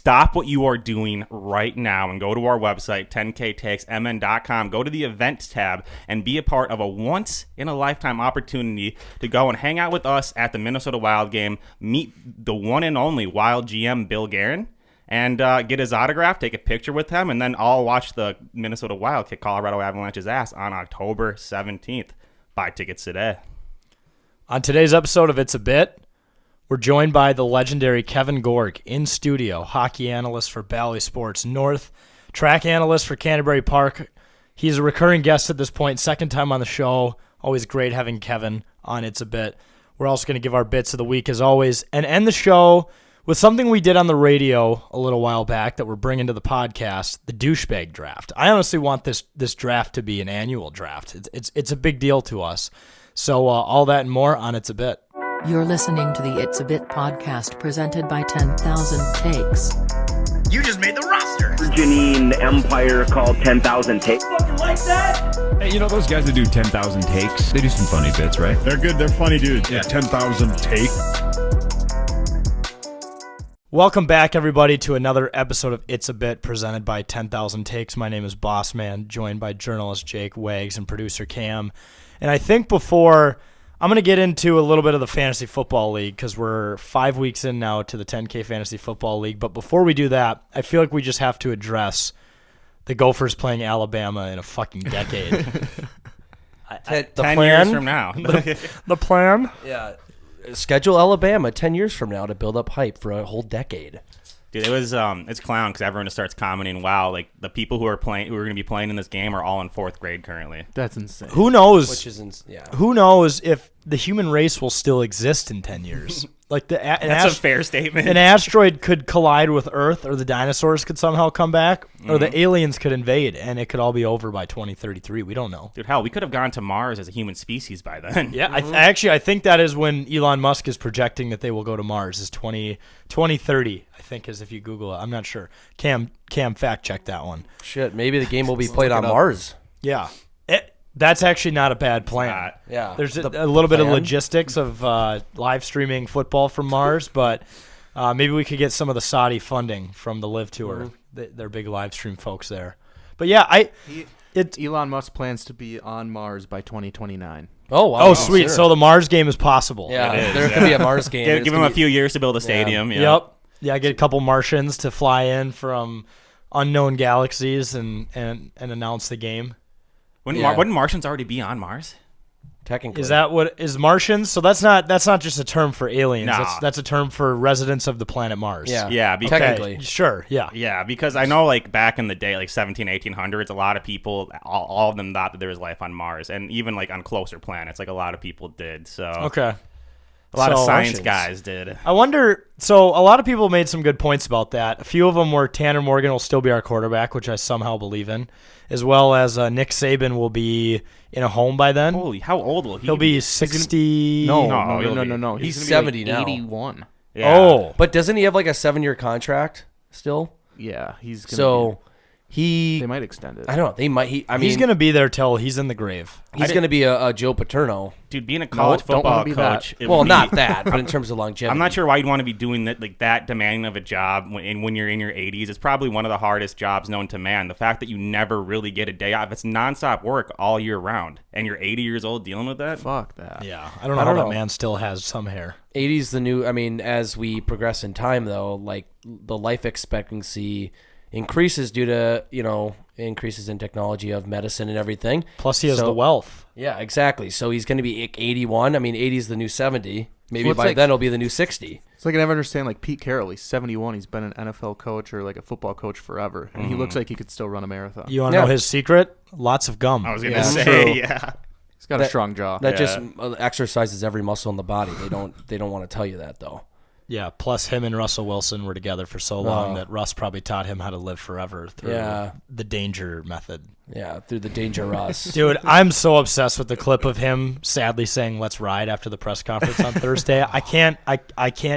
stop what you are doing right now and go to our website, 10ktakesmn.com. Go to the events tab and be a part of a once-in-a-lifetime opportunity to go and hang out with us at the Minnesota Wild game, meet the one and only Wild GM, Bill Guerin, and get his autograph, take a picture with him, and then I'll watch the Minnesota Wild kick Colorado Avalanche's ass on October 17th. Buy tickets today. On today's episode of It's a Bit, we're joined by the legendary Kevin Gorg in studio, hockey analyst for Bally Sports North, track analyst for Canterbury Park. He's a recurring guest at this point, second time on the show. Always great having Kevin on It's a Bit. We're also going to give our bits of the week as always and end the show with something we did on the radio a little while back that we're bringing to the podcast, the douchebag draft. I honestly want this draft to be an annual draft. It's a big deal to us. So all that and more on It's a Bit. You're listening to the It's a Bit podcast presented by 10,000 Takes. You just made the roster. Janine Empire called 10,000 Takes. Fucking like that? Hey, you know those guys that do 10,000 takes? They do some funny bits, right? They're good. They're funny dudes. Yeah, 10,000 take. Welcome back, everybody, to another episode of It's a Bit presented by 10,000 Takes. My name is Bossman, joined by journalist Jake Wags and producer Cam. And I think before I'm going to get into a little bit of the Fantasy Football League because we're 5 weeks in now to the 10K Fantasy Football League. But before we do that, I feel like we just have to address the Gophers playing Alabama in a fucking decade. 10 years from now. The plan? Yeah. Schedule Alabama 10 years from now to build up hype for a whole decade. Dude, it was it's clown because everyone just starts commenting, wow, like the people who are going to be playing in this game are all in fourth grade currently. That's insane. Who knows? Which is Who knows if the human race will still exist in 10 years? Like that's a fair statement. An asteroid could collide with Earth, or the dinosaurs could somehow come back, or the aliens could invade, and it could all be over by 2033. We don't know. Dude, hell, we could have gone to Mars as a human species by then. Yeah, I think that is when Elon Musk is projecting that they will go to Mars, is 2030, I think, is if you Google it. I'm not sure. Cam fact check that one. Shit, maybe the game will be played on Mars. Yeah. That's actually not a bad plan. Yeah. There's a little bit of logistics of live streaming football from Mars, but maybe we could get some of the Saudi funding from the Live Tour. They're big live stream folks there. But yeah, Elon Musk plans to be on Mars by 2029. Oh, wow. Oh, sweet. Sure. So the Mars game is possible. Yeah, there could be a Mars game. Give him a few years to build a stadium. Yeah. Yep. Yeah, get a couple Martians to fly in from unknown galaxies and announce the game. Wouldn't Martians already be on Mars? Technically. Is that what is Martians? So that's not just a term for aliens. No. That's a term for residents of the planet Mars. Yeah. Technically. Sure. Yeah. Yeah, because I know like back in the day, like 1800s, a lot of people, all of them thought that there was life on Mars, and even like on closer planets, like a lot of people did. So Okay. A lot of science Martians. guys did. I wonder, so a lot of people made some good points about that. A few of them were Tanner Morgan will still be our quarterback, which I somehow believe in, as well as Nick Saban will be in a home by then. Holy, how old will he He'll be 60. No. He's gonna be 70 like now. 81. Yeah. Oh. But doesn't he have like a 7-year contract still? Yeah, he's going to He, they might extend it. I don't know. They might. He's going to be there till he's in the grave. He's going to be a Joe Paterno. Dude, being a college don't wanna football be coach. that. Well, not that, but in terms of longevity. I'm not sure why you'd want to be doing that, like that demanding of a job when you're in your 80s. It's probably one of the hardest jobs known to man. The fact that you never really get a day off. It's nonstop work all year round, and you're 80 years old dealing with that. Fuck that. Yeah, I don't know how that man still has some hair. 80's the new. I mean, as we progress in time, though, like the life expectancy increases due to increases in technology of medicine and everything. Plus, he has the wealth. Yeah, exactly. So he's going to be 81. I mean, 80 is the new 70. Maybe Well, by then it'll be the new 60. It's like I never understand, like Pete Carroll, he's 71. He's been an NFL coach or like a football coach forever. And he looks like he could still run a marathon. You want to know his secret? Lots of gum. I was going to say, True. yeah. He's got a strong jaw. That just exercises every muscle in the body. They don't want to tell you that, though. Yeah, plus him and Russell Wilson were together for so long that Russ probably taught him how to live forever through the danger method. Yeah, through the danger Russ. Dude, I'm so obsessed with the clip of him sadly saying "Let's ride" after the press conference on Thursday. I can't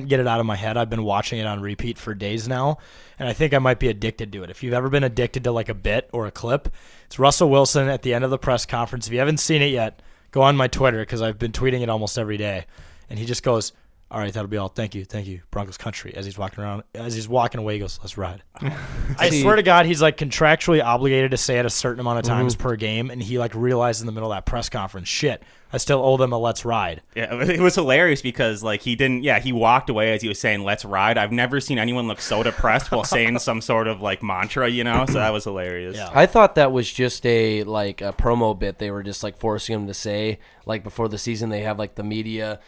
get it out of my head. I've been watching it on repeat for days now, and I think I might be addicted to it. If you've ever been addicted to like a bit or a clip, it's Russell Wilson at the end of the press conference. If you haven't seen it yet, go on my Twitter because I've been tweeting it almost every day, and he just goes, All right, that'll be all. Thank you, Broncos country. As he's walking away, he goes, "Let's ride." I swear to God, he's like contractually obligated to say it a certain amount of times per game, and he like realized in the middle of that press conference, shit, I still owe them a "Let's ride." Yeah, it was hilarious because like he didn't. Yeah, he walked away as he was saying "Let's ride." I've never seen anyone look so depressed while saying some sort of like mantra, So that was hilarious. Yeah. I thought that was just a promo bit. They were just like forcing him to say like before the season they have like the media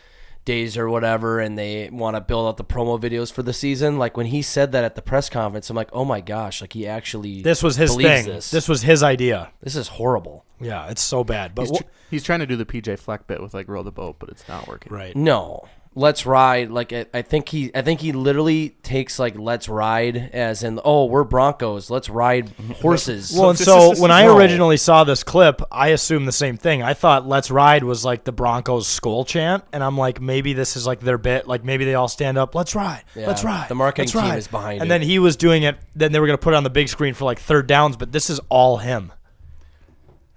days or whatever, and they want to build out the promo videos for the season. Like when he said that at the press conference, I'm like, oh my gosh, like he actually This was his thing. This was his idea. This is horrible. Yeah, it's so bad. But he's trying to do the PJ Fleck bit with like row the boat, but it's not working. right. No. Let's ride. Like I think he literally takes like let's ride as in we're Broncos. Let's ride horses. Well, and so when I originally saw this clip, I assumed the same thing. I thought "Let's ride" was like the Broncos' skull chant, and I'm like, maybe this is like their bit. Like maybe they all stand up, "Let's ride, let's ride." The marketing let's team ride. is behind it. And then he was doing it. Then they were going to put it on the big screen for like third downs, but this is all him.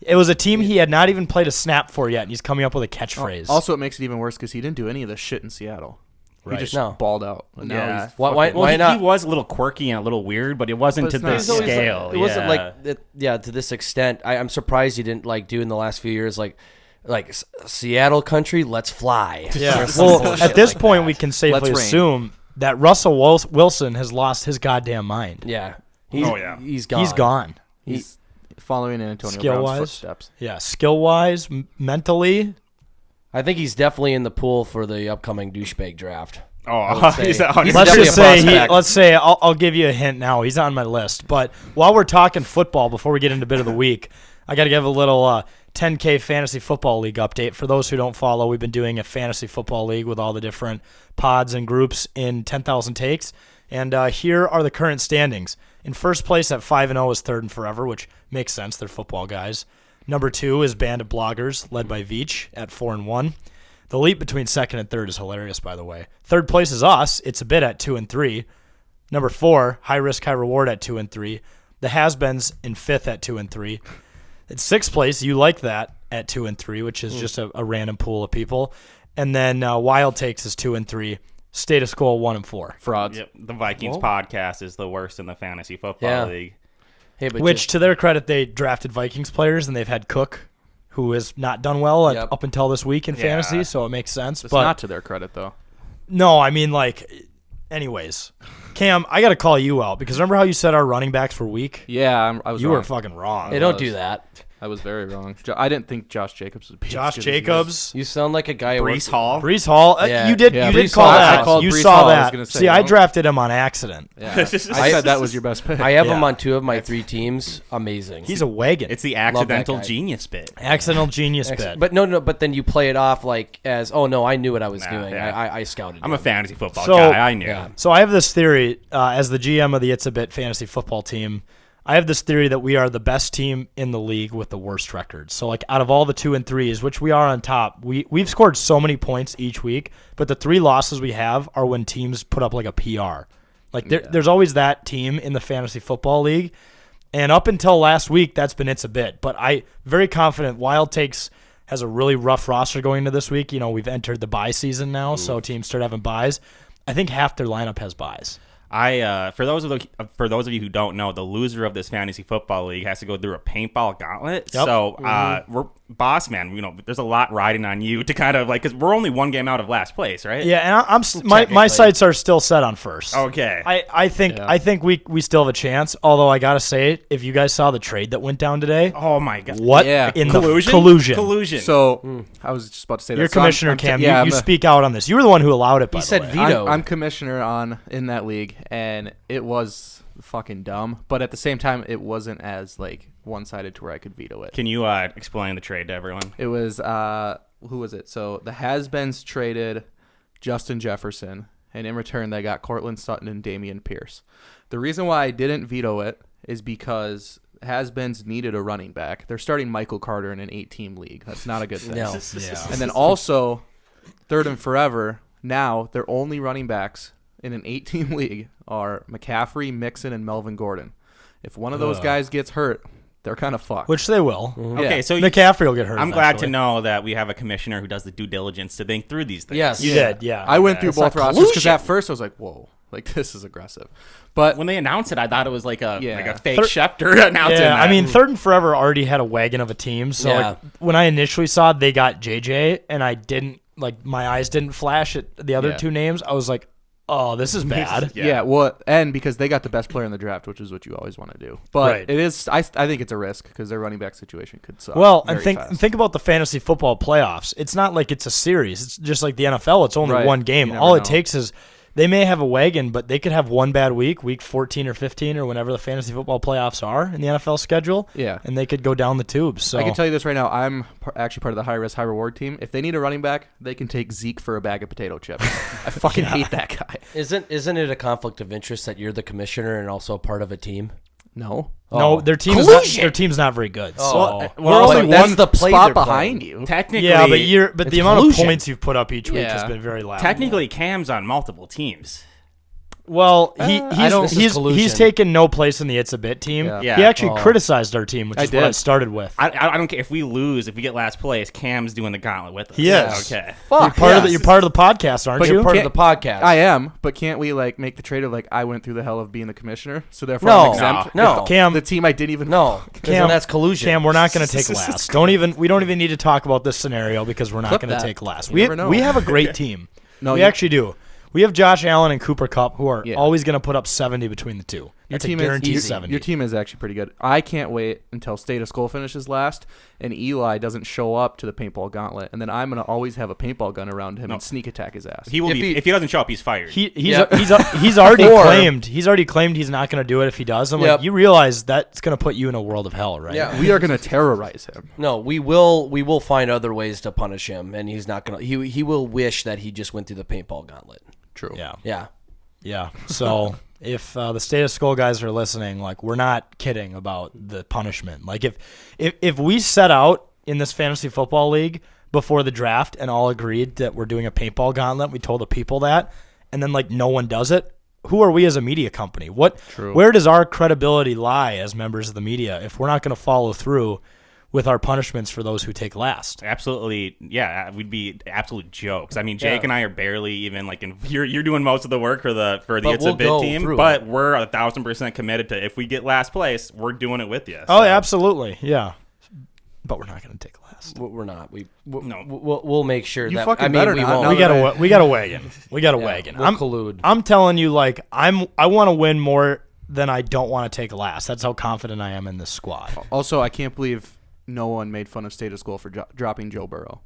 It was a team he had not even played a snap for yet, and he's coming up with a catchphrase. Also, it makes it even worse because he didn't do any of this shit in Seattle. Right. He just balled out. And now he's Why not? He was a little quirky and a little weird, but it wasn't to this scale. It wasn't like to this extent. I'm surprised he didn't like do in the last few years like Seattle country, let's fly. Yeah. Well, at this point, we can safely assume that Russell Wilson has lost his goddamn mind. Yeah. He's gone. He's gone. He's following in Antonio Brown's footsteps. Yeah, skill-wise, mentally. I think he's definitely in the pool for the upcoming douchebag draft. Let's say I'll give you a hint now. He's on my list. But while we're talking football, before we get into bit of the week, I got to give a little 10K Fantasy Football League update. For those who don't follow, we've been doing a Fantasy Football League with all the different pods and groups in 10,000 Takes. And here are the current standings. In first place at 5-0 is Third and Forever, which makes sense. They're football guys. Number 2 is Band of Bloggers, led by Veach at 4-1. The leap between second and third is hilarious, by the way. Third place is us. It's a bit at 2-3. Number 4, High Risk, High Reward at 2-3. The Has-Beens in fifth at 2-3. In sixth place, You Like That at 2-3, which is just a random pool of people. And then Wild Takes is 2-3. Status quo 1-4. Frauds. Yep. The Vikings podcast is the worst in the fantasy football league. Hey, but which, to their credit, they drafted Vikings players, and they've had Cook, who has not done well up until this week in fantasy, so it makes sense. It's but not to their credit, though. No, I mean, anyways. Cam, I got to call you out, because remember how you said our running backs were weak? Yeah, I was You wrong. were fucking wrong. Hey, don't do that. I was very wrong. I didn't think Josh Jacobs would be Josh Jacobs. You sound like a guy. Brees Hall. Brees Hall. Yeah. You did Brees call Hall. that. I called You Brees saw Hall. I that. was gonna say, See, I no. drafted him on accident. Yeah. I said that was your best pick. I have him on 2 of my 3 teams. Amazing. He's a wagon. It's the accidental guy. genius bit. Accidental genius bit. But no. But then you play it off like as, oh no, I knew what I was doing. yeah. I scouted. I'm him. a fantasy football So- guy. I knew. Yeah. So I have this theory, as the GM of the It's a Bit fantasy football team, I have this theory that we are the best team in the league with the worst record. So out of all the 2 and 3s, which we are on top, we've scored so many points each week, but the 3 losses we have are when teams put up like a PR. There's always that team in the fantasy football league. And up until last week, that's been It's a Bit. But I very confident Wild Takes has a really rough roster going into this week. We've entered the bye season now, so teams start having buys. I think half their lineup has buys. For those of you who don't know, the loser of this fantasy football league has to go through a paintball gauntlet. Yep. So we're Bossman. There's a lot riding on you to kind of because we're only 1 game out of last place, right? Yeah, and my sights are still set on first. Okay. I think we still have a chance. Although I gotta say, if you guys saw the trade that went down today, Oh my god. what in Collusion? the Collusion. So I was just about to say that. You're So commissioner, Cam. yeah, you speak out on this. You were the one who allowed it. By He the said way. veto. I'm commissioner in that league, and it was fucking dumb. But at the same time, it wasn't as one-sided to where I could veto it. Can you explain the trade to everyone? It was who was it? So the Has-Beens traded Justin Jefferson, and in return they got Cortland Sutton and Damian Pierce. The reason why I didn't veto it is because Has-Beens needed a running back. They're starting Michael Carter in an 8-team league. That's not a good thing. No. Yeah. And then also, Third and Forever, now their only running backs in an 8-team league are McCaffrey, Mixon, and Melvin Gordon. If one of those guys gets hurt, they're kind of fucked. Which they will. Okay, so McCaffrey will get hurt. I'm glad to eventually. know that we have a commissioner who does the due diligence to think through these things. Yes. You did, yeah. I went through It's both not rosters because collusion. at first I was like, whoa, like this is aggressive. But When they announced it, I thought it was like a Yeah. fake Schefter announcing Yeah, that. I mean, Third and Forever already had a wagon of a team. So Yeah. like, when I initially saw they got JJ, and I didn't my eyes didn't flash at the other Yeah. two names. I was like, oh, this is bad. yeah, well, and because they got the best player in the draft, which is what you always want to do. But Right. it is, I think it's a risk because their running back situation could suck. Well, and very fast. think about the fantasy football playoffs. It's not like it's a series. It's just like the NFL. It's only Right. one game. You never All it know. takes is they may have a wagon, but they could have one bad week 14 or 15 or whenever the fantasy football playoffs are in the NFL schedule. Yeah. And they could go down the tubes. So I can tell you this right now. I'm actually part of the high risk, high reward team. If they need a running back, they can take Zeke for a bag of potato chips. I fucking hate that guy. Isn't it a conflict of interest that you're the commissioner and also part of a team? No. no, their team's not very good. So. We're only that's one the play spot they're playing. behind you. technically, Yeah, but It's the amount collusion. of points you've put up each week has Yeah. been very loud. technically Cam's on multiple teams. Well, This is collusion. he's taken no place in the It's a Bit team. Yeah. He actually Oh. criticized our team, which I is what I did. started with. I don't care if we lose, if we get last place, Cam's doing the gauntlet with us. He is. Okay. You're part of the podcast, aren't But you? you're part of Can't- the podcast. I am, but can't we like make the trade of like I went through the hell of being the commissioner, so therefore No. I'm exempt? No. If Cam, the team I didn't even No, Cam, that's collusion. Cam, we're not going to take last. We don't even need to talk about this scenario because we're not Clip going to that. take last. You never know. We have a great team. No, we you- actually do. We have Josh Allen and Cooper Kupp who are Yeah. always going to put up 70 between the two. Your That's a team guaranteed is 70. Your team is actually pretty good. I can't wait until State of Skull finishes last, and Eli doesn't show up to the paintball gauntlet, and then I'm gonna always have a paintball gun around him and sneak attack his ass. He will if he doesn't show up, he's fired. He's already claimed he's not going to do it if he does. I'm Yep. like, you realize that's going to put you in a world of hell, right? Yeah. We are gonna terrorize him. No, we will find other ways to punish him, and he's not gonna. He will wish that he just went through the paintball gauntlet. True. Yeah. Yeah. Yeah. So if the State of Skull guys are listening, like, we're not kidding about the punishment. Like if we set out in this fantasy football league before the draft and all agreed that we're doing a paintball gauntlet, we told the people that, and then like no one does it, who are we as a media company? Where does our credibility lie as members of the media if we're not going to follow through with our punishments for those who take last? Absolutely, yeah, we'd be absolute jokes. I mean, Jake and I are barely even like you're doing most of the work for the It's we'll a Bit go team, through but it. we're 1,000% committed to if we get last place, we're doing it with you. Oh, So, absolutely. Yeah. But we're not going to take last. We're not. No. We'll make sure You that. fucking I mean, better we not. won't. No, We got a wagon. We got a wagon. We'll collude. I'm telling you, like, I want to win more than I don't want to take last. That's how confident I am in this squad. Also, I can't believe no one made fun of State of Skull for dropping Joe Burrow.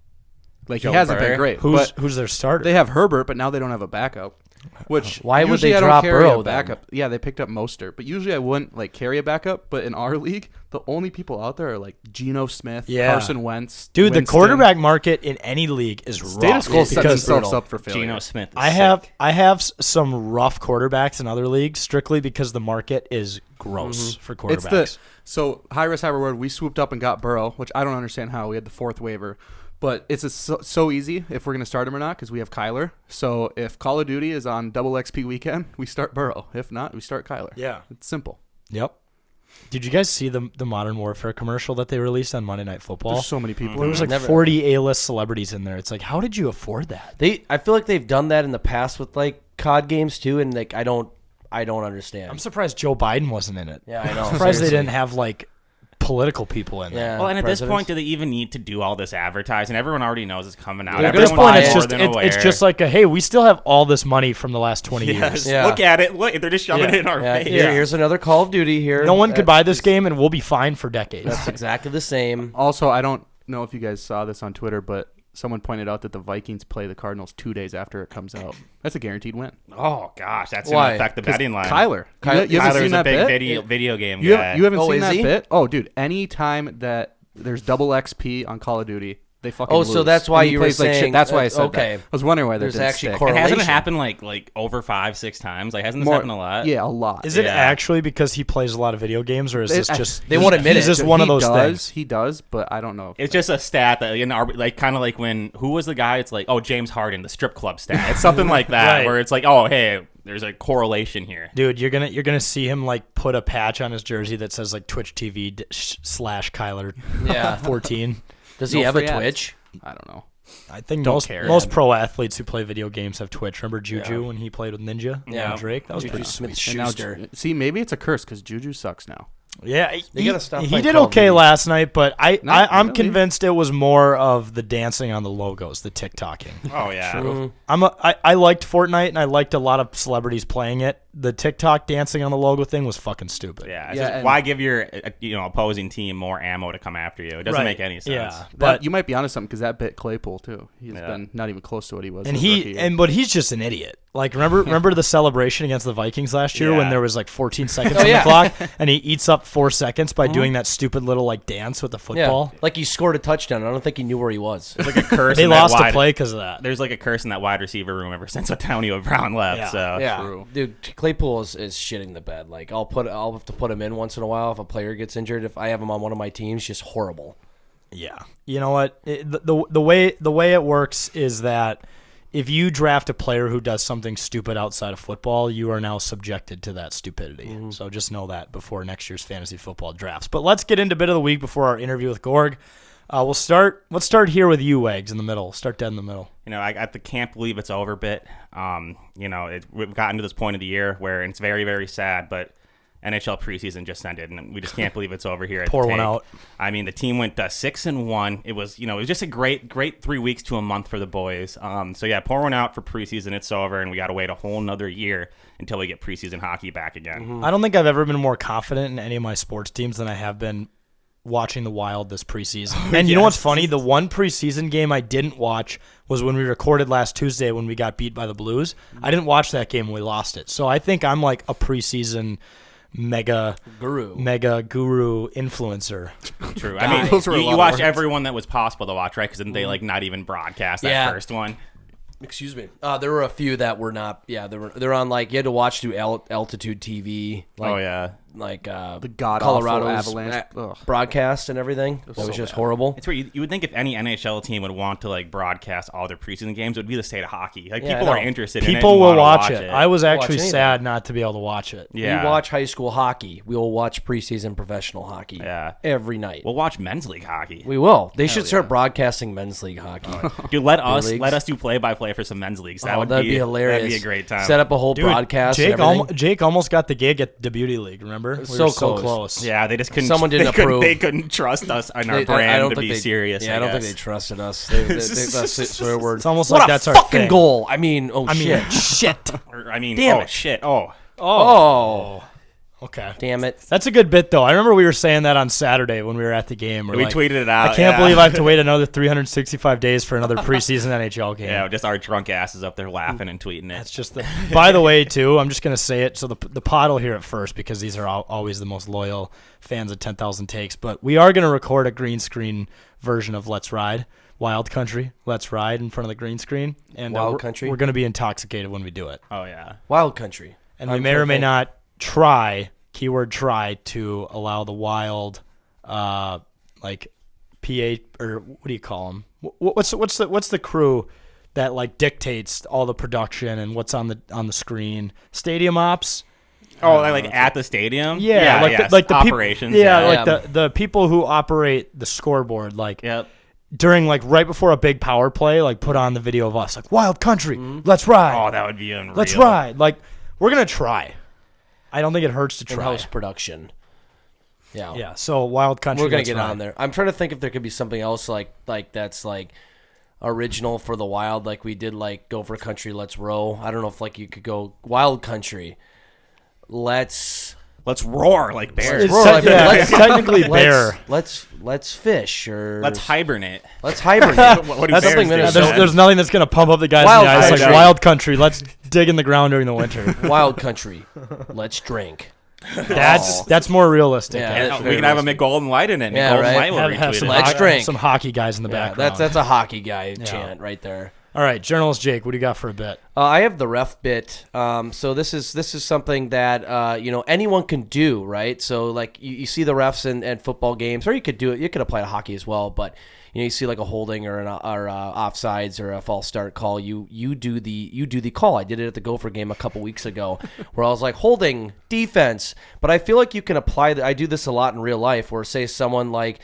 Like Joe he hasn't Burrow? been great. Who's their starter? They have Herbert, but now they don't have a backup. Which Why would usually they I don't drop carry Burrow a then? backup? Yeah, they picked up Mostert, but usually I wouldn't like carry a backup. But in our league, the only people out there are like Geno Smith, Yeah. Carson Wentz, Dude, the Winston. quarterback market in any league is State of rough. Skull set because themselves up for failure. Geno Smith. Is I have some rough quarterbacks in other leagues strictly because the market is gross for quarterbacks. It's so high risk, high reward. We swooped up and got Burrow, which I don't understand how we had the fourth waiver. But it's so easy if we're going to start him or not because we have Kyler. So if Call of Duty is on double XP weekend, we start Burrow. If not, we start Kyler. Yeah. It's simple. Yep. Did you guys see the Modern Warfare commercial that they released on Monday Night Football? There's so many people. There was like Never- 40 A-list celebrities in there. It's like, how did you afford that? I feel like they've done that in the past with like COD games too, and like I don't understand. I'm surprised Joe Biden wasn't in it. Yeah, I know. I'm surprised they Seriously. didn't have like political people in there. Yeah. Well, and at this presidents. point, do they even need to do all this advertising? Everyone already knows it's coming out. At At this Everyone's point, it's more just than it's aware. just like a, hey, we still have all this money from the last 20 Yes. years. Yeah. Look at it. Look, they're just shoving Yeah. it in our Yeah, face. here's another Call of Duty here. No one could buy this game, and we'll be fine for decades. That's exactly the same. Also, I don't know if you guys saw this on Twitter, but someone pointed out that the Vikings play the Cardinals 2 days after it comes out. That's a guaranteed win. Oh gosh, that's Why? gonna affect the betting line. Kyler. You haven't Kyler's seen a that big bit? video game You guy. haven't Oh, seen is that he? bit? Oh, dude, any time that there's double XP on Call of Duty, they fucking Oh, so lose. that's why And he you were plays like shit. saying That's why I that- said okay. that. I was wondering why There's didn't actually stick. correlation. Hasn't it happened like over 5-6 times? Like hasn't this happened a lot? Yeah, a lot. Is it Yeah. actually because he plays a lot of video games, or is this just They won't admit is it. this one of those things? He does, but I don't know. It's just a stat that like kind of like when who was the guy? It's like James Harden, the strip club stat. It's something like that Right. where it's like hey, there's a correlation here. Dude, you're gonna see him like put a patch on his jersey that says like Twitch TV /Kyler Yeah. 14. Does he No have a free ads. Twitch? I don't know. I think Don't most care. pro athletes who play video games have Twitch. Remember Juju when he played with Ninja? Yeah. And Drake. That was Juju pretty Smith sweet. And now, Schuster. see, maybe it's a curse because Juju sucks now. Yeah, They gotta stop he playing did Call of okay Duty. last night, but I'm really? convinced it was more of the dancing on the logos, the TikToking. Oh yeah. I liked Fortnite and I liked a lot of celebrities playing it. The TikTok dancing on the logo thing was fucking stupid. Yeah, it's Yeah, just, and- why give your opposing team more ammo to come after you? It doesn't Right. make any sense. Yeah, But but you might be onto something because that bit Claypool too. He's Yeah. been not even close to what he was. and his rookie year. but he's just an idiot. Like remember the celebration against the Vikings last year when Yeah. there was like 14 seconds on the clock and he eats up 4 seconds by doing that stupid little like dance with the football. Yeah. Like he scored a touchdown. I don't think he knew where he was. There's like a curse. They in that lost a wide- play because of that. There's like a curse in that wide receiver room ever since Antonio Brown left. Yeah. So Yeah, True. dude, Claypool is shitting the bed. Like I'll have to put him in once in a while if a player gets injured. If I have him on one of my teams, just horrible. Yeah, you know what? The way it works is that if you draft a player who does something stupid outside of football, you are now subjected to that stupidity. So just know that before next year's fantasy football drafts. But let's get into bit of the week before our interview with Gorg. Let's start here with you, Wags, in the middle. Start dead in the middle. I can't believe it's over bit. We've gotten to this point of the year where it's very, very sad, but NHL preseason just ended, and we just can't believe it's over here. Pour one out. I mean, the team went 6-1. It was just a great 3 weeks to a month for the boys. Pour one out for preseason. It's over, and we got to wait a whole nother year until we get preseason hockey back again. I don't think I've ever been more confident in any of my sports teams than I have been watching the Wild this preseason. And you know what's funny? The one preseason game I didn't watch was when we recorded last Tuesday when we got beat by the Blues. I didn't watch that game when we lost it. So I think I'm like a preseason mega guru influencer. True. I mean, Those were a lot you of watched words. everyone that was possible to watch, right? Because didn't they not even broadcast that first one? Excuse me. There were a few that were not. Yeah, there on you had to watch through altitude TV. Oh yeah. the god Colorado's Avalanche broadcast and everything. That was just horrible. It's where you would think if any NHL team would want to broadcast all their preseason games, it would be the state of hockey. Yeah, People I are know. interested in it. People and will wanna watch it. I was actually anything. sad not to be able to watch it. Yeah. We watch high school hockey. We will watch preseason professional hockey. Yeah. Every night. We'll watch men's league hockey. We will. They should start broadcasting men's league hockey. Dude, let leagues. us do play-by-play for some men's leagues. That'd be hilarious. That'd be a great time. Set up a whole Dude, broadcast. Jake, and everything. Jake almost got the gig at the Beauty League, remember? We So were so close. close. Yeah, they just couldn't. Someone didn't they couldn't- approve. They couldn't trust us and our I brand don't to think be they, serious. Yeah, I don't think they trusted us. That's swear word. It's almost what like a that's our fucking thing. goal. I mean, shit. Shit. Damn oh it. shit. Oh, Oh, Okay. damn it. That's a good bit, though. I remember we were saying that on Saturday when we were at the game. we tweeted it out. I can't yeah. believe I have to wait another 365 days for another preseason NHL game. Yeah, just our drunk asses up there laughing and tweeting it. That's just the. By the way, too, I'm just gonna say it. So the pod will hear it first because these are always the most loyal fans of 10,000 Takes. But we are gonna record a green screen version of Let's Ride, Wild Country, Let's Ride in front of the green screen, and Wild we're, Country? We're gonna be intoxicated when we do it, Oh yeah. Wild country. and we may or may not try. Keyword try to allow the Wild, like PA or what do you call them? What's the crew that dictates all the production and what's on the screen? Stadium ops. Oh, like at the stadium? Yeah, yes. the operations. People, yeah, yeah. like the people who operate the scoreboard, Yep. during right before a big power play, put on the video of us, Wild Country, let's ride. Oh, that would be unreal. Let's ride. We're gonna try. I don't think it hurts to try. In-house production. Yeah. Yeah. So Wild Country. We're gonna Let's get Ride. on there. I'm trying to think if there could be something else like that's original for the Wild, like we did Gopher Country, Let's Row. I don't know if you could go Wild Country. Let's roar like bears. It's, roar te- like yeah, bear. it's technically bear. Let's fish or Let's hibernate. let's hibernate. What do That's bears something do? Minnesota- There's nothing that's gonna pump up the guys Wild in the eyes like Country. Wild Country. Let's dig in the ground during the winter. Wild Country. Let's drink. That's more realistic. Yeah, And we can have a McGolden Light in it. Yeah, McGolden right. Light will Have retweet some, it. Let's drink. some hockey guys in the Yeah, background. that's a hockey guy chant right there. All right, journalist Jake, what do you got for a bit? I have the ref bit. So this is something that anyone can do, right? So like you see the refs in football games, or you could do it. You could apply to hockey as well, but you see like a holding or offsides or a false start call. You do the call. I did it at the Gopher game a couple weeks ago, where I was like holding defense. But I feel like you can apply that. I do this a lot in real life, where say someone like,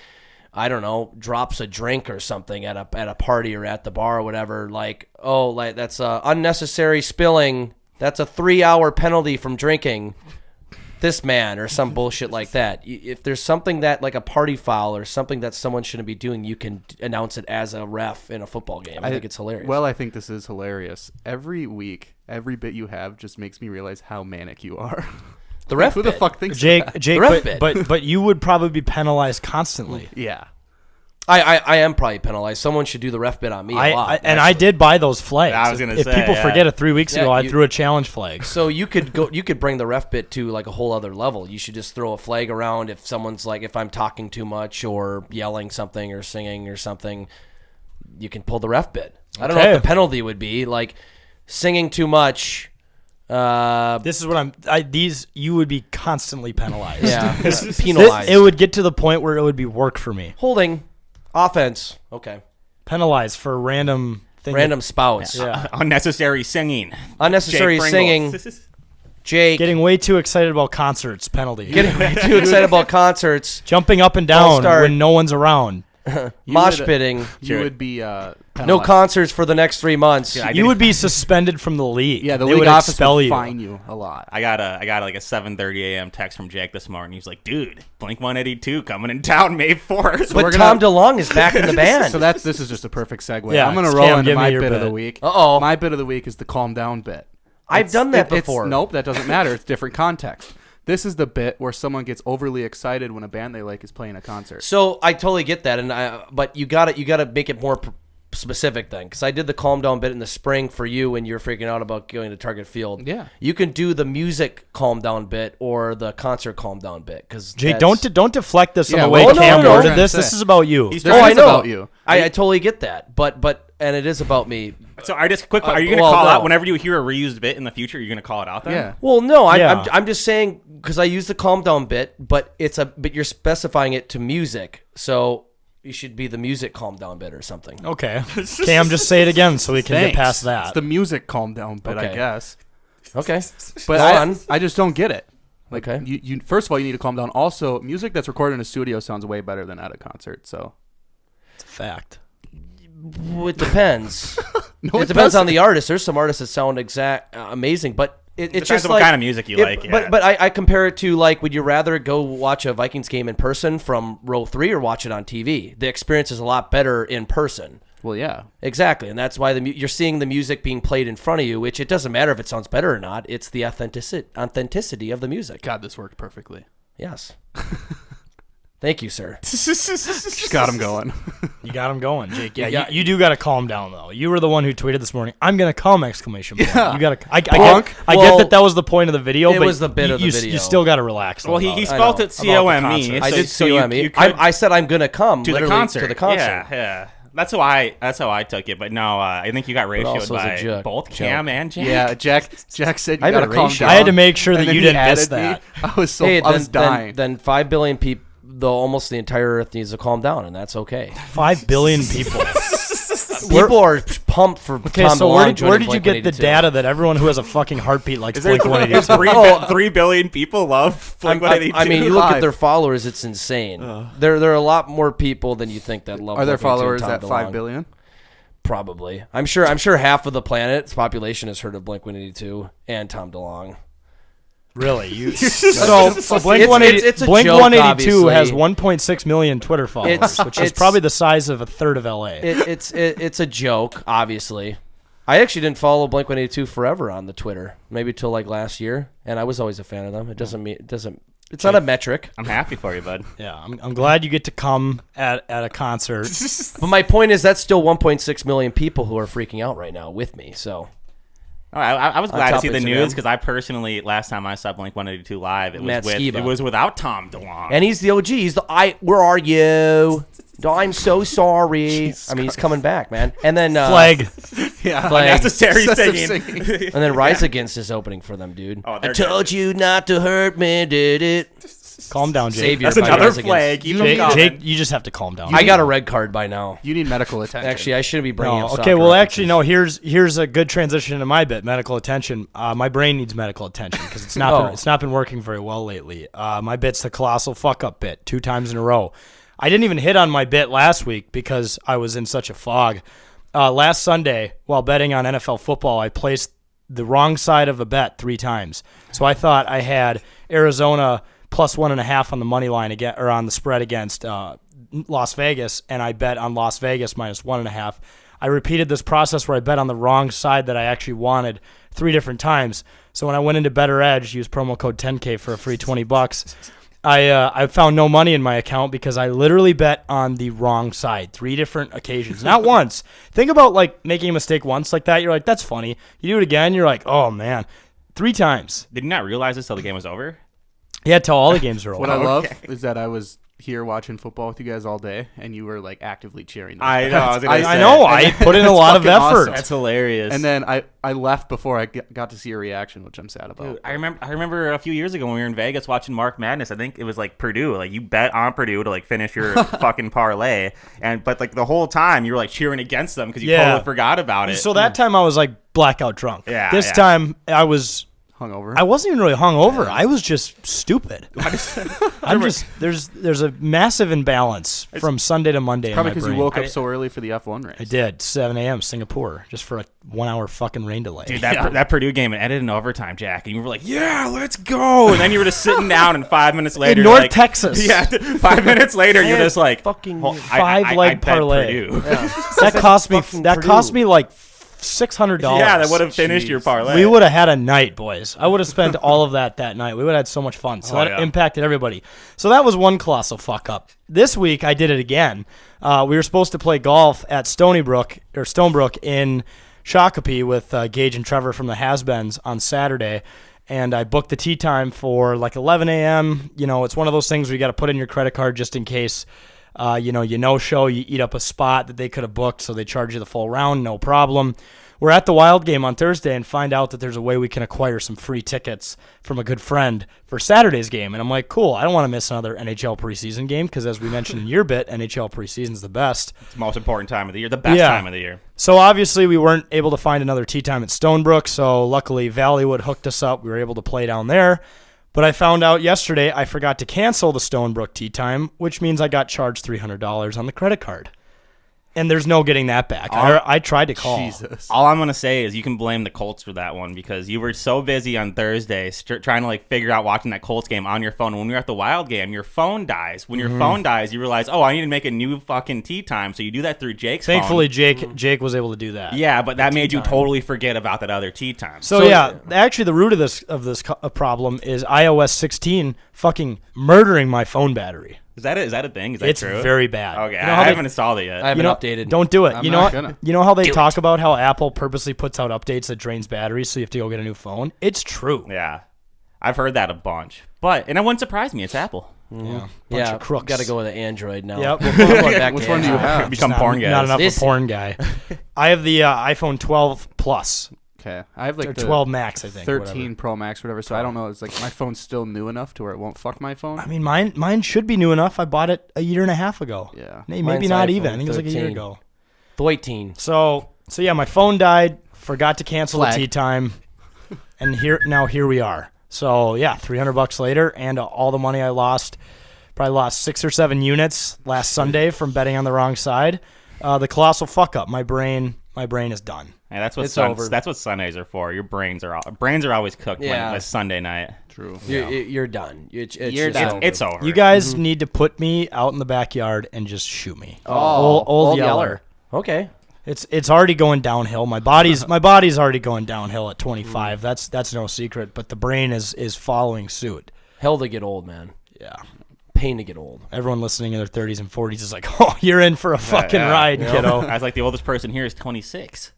I don't know, drops a drink or something at a party or at the bar or whatever, like, oh, like that's unnecessary spilling. That's a 3-hour penalty from drinking this man or some bullshit like that. If there's something that like a party foul or something that someone shouldn't be doing, you can announce it as a ref in a football game. I think it's hilarious. Well, I think this is hilarious. Every week, every bit you have just makes me realize how manic you are. The ref Who the fuck thinks Jake, that? but you would probably be penalized constantly. Yeah. I am probably penalized. Someone should do the ref bit on me a lot. I did buy those flags. I was gonna if say, people yeah. forget it 3 weeks ago, I you- threw a challenge flag. So you could bring the ref bit to like a whole other level. You should just throw a flag around if someone's like, if I'm talking too much or yelling something or singing or something, you can pull the ref bit. I don't know Okay. what the penalty would be, like singing too much. This is what you would be constantly penalized. Yeah, penalized. It would get to the point where it would be work for me. Holding, offense. Okay. Penalized for random thing. Random spouts. Yeah. Unnecessary singing. Unnecessary Jake singing. Pringles. Jake. Getting way too excited about concerts. Penalty. Getting way too excited about concerts. Jumping up and False down start. when no one's around. Mosh pitting. You would be No penalized. concerts for the next 3 months. Yeah, You would be suspended from the league. Yeah, the They league would office expel would you. fine you a lot. I got like a 7:30 a.m. text from Jake this morning. He's like, "Dude, Blink 182 coming in town May 4th." But Tom DeLonge is back in the band. So this is just a perfect segue. Yeah, I'm gonna Cam, roll into give me my your bit of bit. the week. Uh-oh. My bit of the week is the calm down bit. I've done that before. Nope, that doesn't matter. It's different context. This is the bit where someone gets overly excited when a band they like is playing a concert. So I totally get that, but you gotta make it more specific then, because I did the calm down bit in the spring for you when you were freaking out about going to Target Field. Yeah. You can do the music calm down bit or the concert calm down bit, because Jake, don't deflect this on Yeah, the way well, Cam no, worded no. this. This is about you. He's Oh, trying I This is know. about you. I totally get that, but it is about me. So are you gonna well, call no. out whenever you hear a reused bit in the future? You're gonna call it out then? Yeah. Well, no, Yeah. I'm just saying, because I use the calm down bit, but you're specifying it to music, so you should be the music calm down bit or something. Okay. Cam, just say it again so we can Thanks. get past that. It's the music calm down bit, I Okay. guess. Okay, But Go on. I just don't get it. Like, Okay. you first of all, you need to calm down. Also, music that's recorded in a studio sounds way better than at a concert. So It's a fact. It depends. No, it depends on the artist. There's some artists that sound amazing, but it's Depends just on what like kind of music you like. Yeah. But I compare it to, like, would you rather go watch a Vikings game in person from row 3 or watch it on TV? The experience is a lot better in person. Well, yeah. Exactly, and that's why you're seeing the music being played in front of you, which it doesn't matter if it sounds better or not. It's the authenticity of the music. God, this worked perfectly. Yes. Thank you, sir. Just got him going. You got him going, Jake. Yeah, you do got to calm down though. You were the one who tweeted this morning. I'm gonna come! Exclamation point. Yeah. You got to. I Well, get that was the point of the video. it but was the bit of the you video. still got to relax. well, he about it. spelled know. it COME. concert. I did so you COME. could I said I'm gonna come to the literally concert. To the concert. Yeah. That's how I took it. But no, I think you got ratioed also is a by joke. both Cam and Jack. Yeah, Jack said you I gotta been calm ratioed. down. I had to make sure And that then you he didn't miss added me. that. I was Hey, I was dying. Then 5 billion people, though almost the entire Earth needs to calm down, and that's okay. 5 billion people. People are pumped for Okay, Tom so DeLonge where did joining you get the Blink-182. data that everyone who has a fucking heartbeat likes Is there Blink 182? 3 billion people love Blink 182? I mean, you look at 5. their followers; it's insane. There are a lot more people than you think that love. Are there Blink-182 followers and Tom at 5 DeLonge. billion? Probably. I'm sure half of the planet's population has heard of Blink-182 and Tom DeLonge. Really? So Blink It's- 182 it's a Blink joke, 182 has obviously. 1.6 million Twitter followers, which is probably the size of a third of LA. It's a joke, obviously. I actually didn't follow Blink-182 forever on the Twitter, maybe till like last year, and I was always a fan of them. It's not a metric. I'm happy for you, bud. Yeah, I'm glad you get to come at a concert. But my point is that's still 1.6 million people who are freaking out right now with me. So I was glad to see the topics news again. because I personally, last time I saw Blink 182 live, it Matt was Skiba. it was without Tom DeLonge. And he's the OG. He's the where are you? I'm so sorry. I mean, he's coming back, man. And then Flag. Yeah. Flag. Necessary Excessive singing. singing. And then Rise Against is opening for them, dude. Oh, I they're told you not to hurt me, did it? Calm down, Jake. Savior That's by another Rise Against. flag. Keep 'em Jake, coming. Jake, you just have to calm down. I got a red card by now. You need medical attention. Actually, I shouldn't be bringing No, up okay, soccer well, references. actually, no. Here's a good transition into my bit. Medical attention. My brain needs medical attention because it's not been working very well lately. My bit's the colossal fuck up bit 2 times in a row. I didn't even hit on my bit last week because I was in such a fog. Last Sunday, while betting on NFL football, I placed the wrong side of a bet 3 times. So I thought I had Arizona plus 1.5 on the money line again, or on the spread against Las Vegas, and I bet on Las Vegas minus 1.5. I repeated this process where I bet on the wrong side that I actually wanted 3 different times. So when I went into Better Edge, use promo code 10K for a free $20. I found no money in my account because I literally bet on the wrong side 3 different occasions, not once. Think about like making a mistake once like that. You're like, that's funny. You do it again, you're like, oh man, 3 times. Did you not realize this till the game was over? Yeah, till all the games are over. What I love is that I was here watching football with you guys all day, and you were like actively cheering. I know. I was gonna say. I know. I put in a lot of fucking effort. awesome. That's hilarious. And then I left before I got to see your reaction, which I'm sad about. Dude, I remember a few years ago when we were in Vegas watching Mark Madness. I think it was like Purdue. Like you bet on Purdue to like finish your fucking parlay, but like the whole time you were like cheering against them because you totally forgot about it. So that time I was like blackout drunk. Yeah, This yeah. time I Hungover. wasn't even really hungover. I was just stupid. There's a massive imbalance from Sunday to Monday. Probably in my because you brain. woke up so early for the F1 race. I did 7 a.m. Singapore just for a 1 hour fucking rain delay. Dude, that Purdue game it ended in overtime, Jack, and you were like, "Yeah, let's go!" And then you were just sitting down, and 5 minutes later, in you're North like, Texas. Yeah, 5 minutes later, you're just like, fucking "Well, 5-leg bet parlay. Purdue." That cost me. That cost me like $600. Yeah, that would have finished your parlay. We would have had a night, boys. I would have spent all of that night. We would have had so much fun. So that impacted everybody. So that was one colossal fuck up. This week I did it again. We were supposed to play golf at Stonebrook in Shakopee with Gage and Trevor from the Has-Beens on Saturday. And I booked the tee time for like 11 a.m. You know, it's one of those things where you got to put in your credit card just in case. You no-show, you eat up a spot that they could have booked, so they charge you the full round, no problem. We're at the Wild game on Thursday and find out that there's a way we can acquire some free tickets from a good friend for Saturday's game. And I'm like, cool, I don't want to miss another NHL preseason game because, as we mentioned in your bit, NHL preseason's the best. It's the most important time of the year, the best time of the year. So obviously we weren't able to find another tee time at Stonebrook, so luckily Valleywood hooked us up. We were able to play down there. But I found out yesterday I forgot to cancel the Stonebrook tee time, which means I got charged $300 on the credit card. And there's no getting that back. I tried to call. Jesus. All I'm going to say is you can blame the Colts for that one because you were so busy on Thursday trying to like figure out watching that Colts game on your phone. When we were at the Wild game, your phone dies. When your phone dies, you realize, oh, I need to make a new fucking tee time. So you do that through Jake's Thankfully, phone. Jake was able to do that. Yeah, but that made you totally forget about that other tee time. So yeah, actually the root of this problem is iOS 16 fucking murdering my phone battery. Is that a thing? Is that It's true? very bad. Okay, You know how I they- haven't installed it yet. I haven't updated. Don't do it. I'm you not know gonna. You know how they talk about how Apple purposely puts out updates that drains batteries, so you have to go get a new phone? It's true. Yeah, I've heard that a bunch. And it wouldn't surprise me. It's Apple. Yeah. Yeah, of crooks. got to go with the Android now. Yep. I'm going back Which to one do you Android. have? Become porn guys. Not enough This- of a porn guy. I have the iPhone 12 Plus. Okay, I have like Or the 12 Max, I think. 13 Pro Max, whatever. So I don't know. It's like my phone's still new enough to where it won't fuck my phone. I mean, mine should be new enough. I bought it a year and a half ago. Yeah. Maybe Mine's not iPhone even. I think it was like a year 13. ago. 13. So yeah, my phone died. Forgot to cancel Flag. the tee time, and here we are. So yeah, $300 later, and all the money I lost. Probably lost 6 or 7 units last Sunday from betting on the wrong side. The colossal fuck up. My brain is done. Yeah, that's what It's over. That's what Sundays are for. Your brains are always cooked Yeah. when it's Sunday night. True. You're done. You're just done. over. It's over. You guys need to put me out in the backyard and just shoot me. Oh, old Yeller. Okay. It's already going downhill. My body's already going downhill at 25. That's no secret. But the brain is following suit. Hell to get old, man. Yeah. Pain to get old. Everyone listening in their 30s and 40s is like, oh, you're in for a fucking ride, kiddo. I was like, the oldest person here is 26.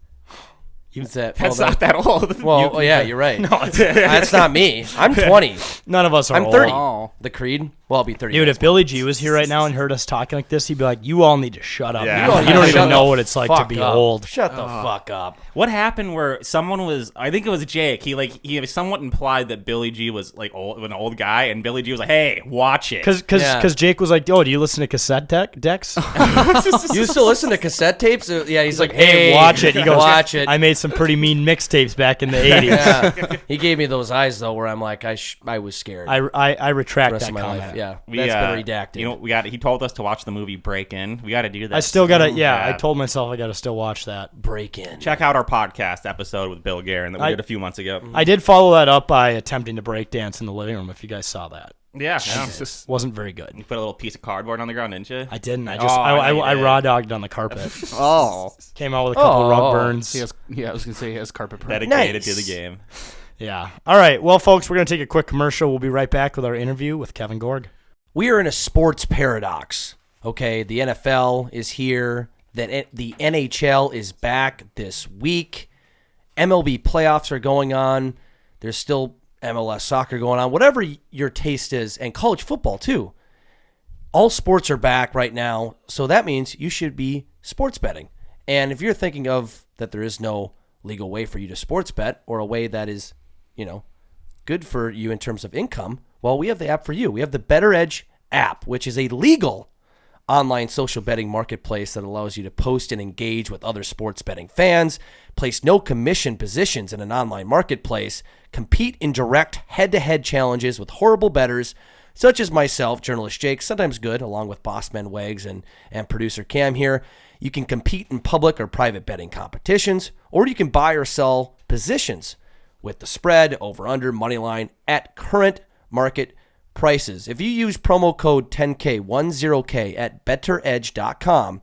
That's not that old. Well, yeah, you're right. No, That's not me. I'm 20. none of us are I'm 30. old. The Creed? Well, I'll be 30. Dude, if Billy G was here right now and heard us talking like this, he'd be like, you all need to shut up. Yeah. You don't Shut even know the what it's like to fuck be up. old. Shut the fuck up. What happened where someone was? I think it was Jake. He somewhat implied that Billy G was like an old guy, and Billy G was like, "Hey, watch it." Because Jake was like, oh, do you listen to cassette decks? You still listen to cassette tapes? Yeah, he's like, hey, watch it. He goes, watch it. I made some pretty mean mixtapes back in the 80s. Yeah. He gave me those eyes, though, where I'm like, I was scared. I retract the rest that of my comment. life. Yeah, We, that's been redacted. You know, he told us to watch the movie Break In. We got to do that. I still got to, soon. I told myself I got to still watch that. Break In. Check out our podcast episode with Bill Guerin that we did a few months ago. I did follow that up by attempting to break dance in the living room, if you guys saw that. Yeah. Wasn't very good. You put a little piece of cardboard on the ground, didn't you? I didn't. I did. raw dogged on the carpet. Oh. Came out with a couple rug burns. I was going to say he has carpet burn. Dedicated to the game. Yeah. All right. Well, folks, we're going to take a quick commercial. We'll be right back with our interview with Kevin Gorg. We are in a sports paradox. Okay, the NFL is here. The NHL is back this week. MLB playoffs are going on. There's still MLS soccer going on. Whatever your taste is, and college football too. All sports are back right now, so that means you should be sports betting. And if you're thinking of that there is no legal way for you to sports bet or a way that is, good for you in terms of income, well, we have the app for you. We have the Better Edge app, which is a legal online social betting marketplace that allows you to post and engage with other sports betting fans, place no commission positions in an online marketplace, compete in direct head-to-head challenges with horrible bettors such as myself, journalist Jake, sometimes good, along with Bossman Wags and producer Cam here. You can compete in public or private betting competitions, or you can buy or sell positions with the spread, over-under, money line at current market prices. If you use promo code 10K at betteredge.com,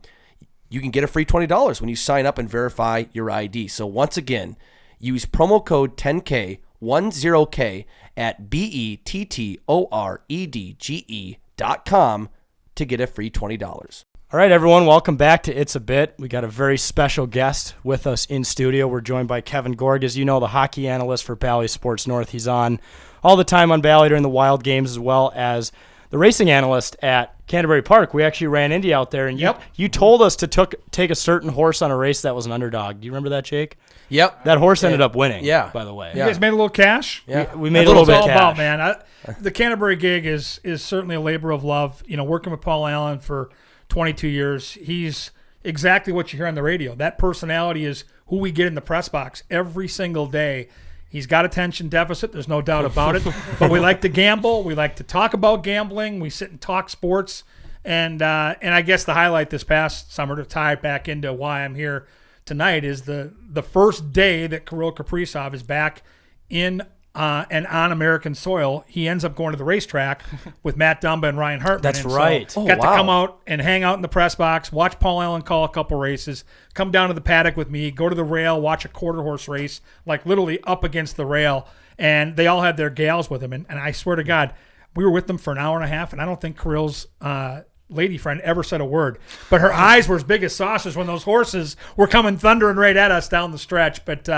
you can get a free $20 when you sign up and verify your ID. So once again, use promo code 10K at betteredge.com to get a free $20. All right, everyone, welcome back to It's a Bit. We got a very special guest with us in studio. We're joined by Kevin Gorg, as you know, the hockey analyst for Bally Sports North. He's on all the time on Bally during the Wild games, as well as the racing analyst at Canterbury Park. We actually ran into you out there, and you told us to take a certain horse on a race that was an underdog. Do you remember that, Jake? Yep. That horse ended up winning, by the way. You guys made a little cash? Yeah. We made a little bit of cash. About, man. The Canterbury gig is certainly a labor of love. Working with Paul Allen for 22 years, he's exactly what you hear on the radio. That personality is who we get in the press box every single day. He's got attention deficit. There's no doubt about it. But we like to gamble. We like to talk about gambling. We sit and talk sports. And I guess the highlight this past summer, to tie it back into why I'm here tonight, is the first day that Kirill Kaprizov is back in and on American soil. He ends up going to the racetrack with Matt Dumba and Ryan Hartman. That's right. So got to come out and hang out in the press box, watch Paul Allen call a couple races, come down to the paddock with me, go to the rail, watch a quarter horse race, like literally up against the rail. And they all had their gals with him. And I swear to God, we were with them for an hour and a half, and I don't think Kirill's lady friend ever said a word. But her eyes were as big as saucers when those horses were coming thundering right at us down the stretch. But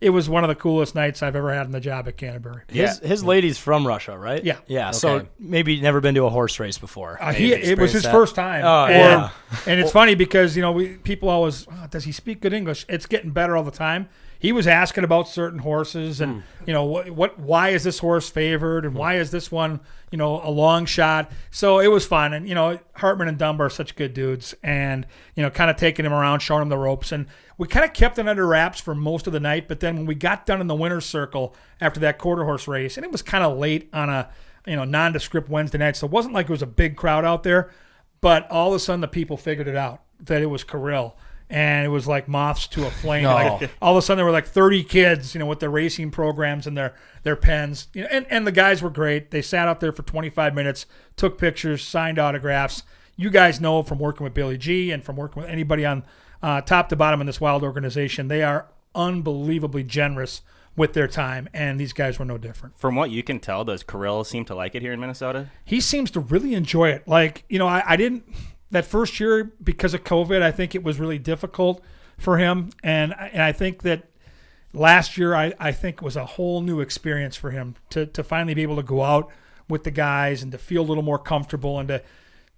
it was one of the coolest nights I've ever had in the job at Canterbury. His lady's from Russia, right? Yeah. Yeah, Okay. So maybe never been to a horse race before. It was his first time. And it's funny because, people always, does he speak good English? It's getting better all the time. He was asking about certain horses and, why is this horse favored and why is this one, a long shot. So it was fun. And, Hartman and Dumba are such good dudes and, kind of taking him around, showing him the ropes. And we kind of kept it under wraps for most of the night. But then when we got done in the winner's circle after that quarter horse race, and it was kind of late on a, nondescript Wednesday night. So it wasn't like it was a big crowd out there. But all of a sudden the people figured it out that it was Kirill. And it was like moths to a flame. No. Like all of a sudden there were like 30 kids, with their racing programs and their pens. And the guys were great. They sat out there for 25 minutes, took pictures, signed autographs. You guys know from working with Billy G and from working with anybody on top to bottom in this Wild organization, they are unbelievably generous with their time, and these guys were no different. From what you can tell, does Kirill seem to like it here in Minnesota? He seems to really enjoy it. Like, I didn't – that first year, because of COVID, I think it was really difficult for him. And I think that last year I think was a whole new experience for him to finally be able to go out with the guys and to feel a little more comfortable and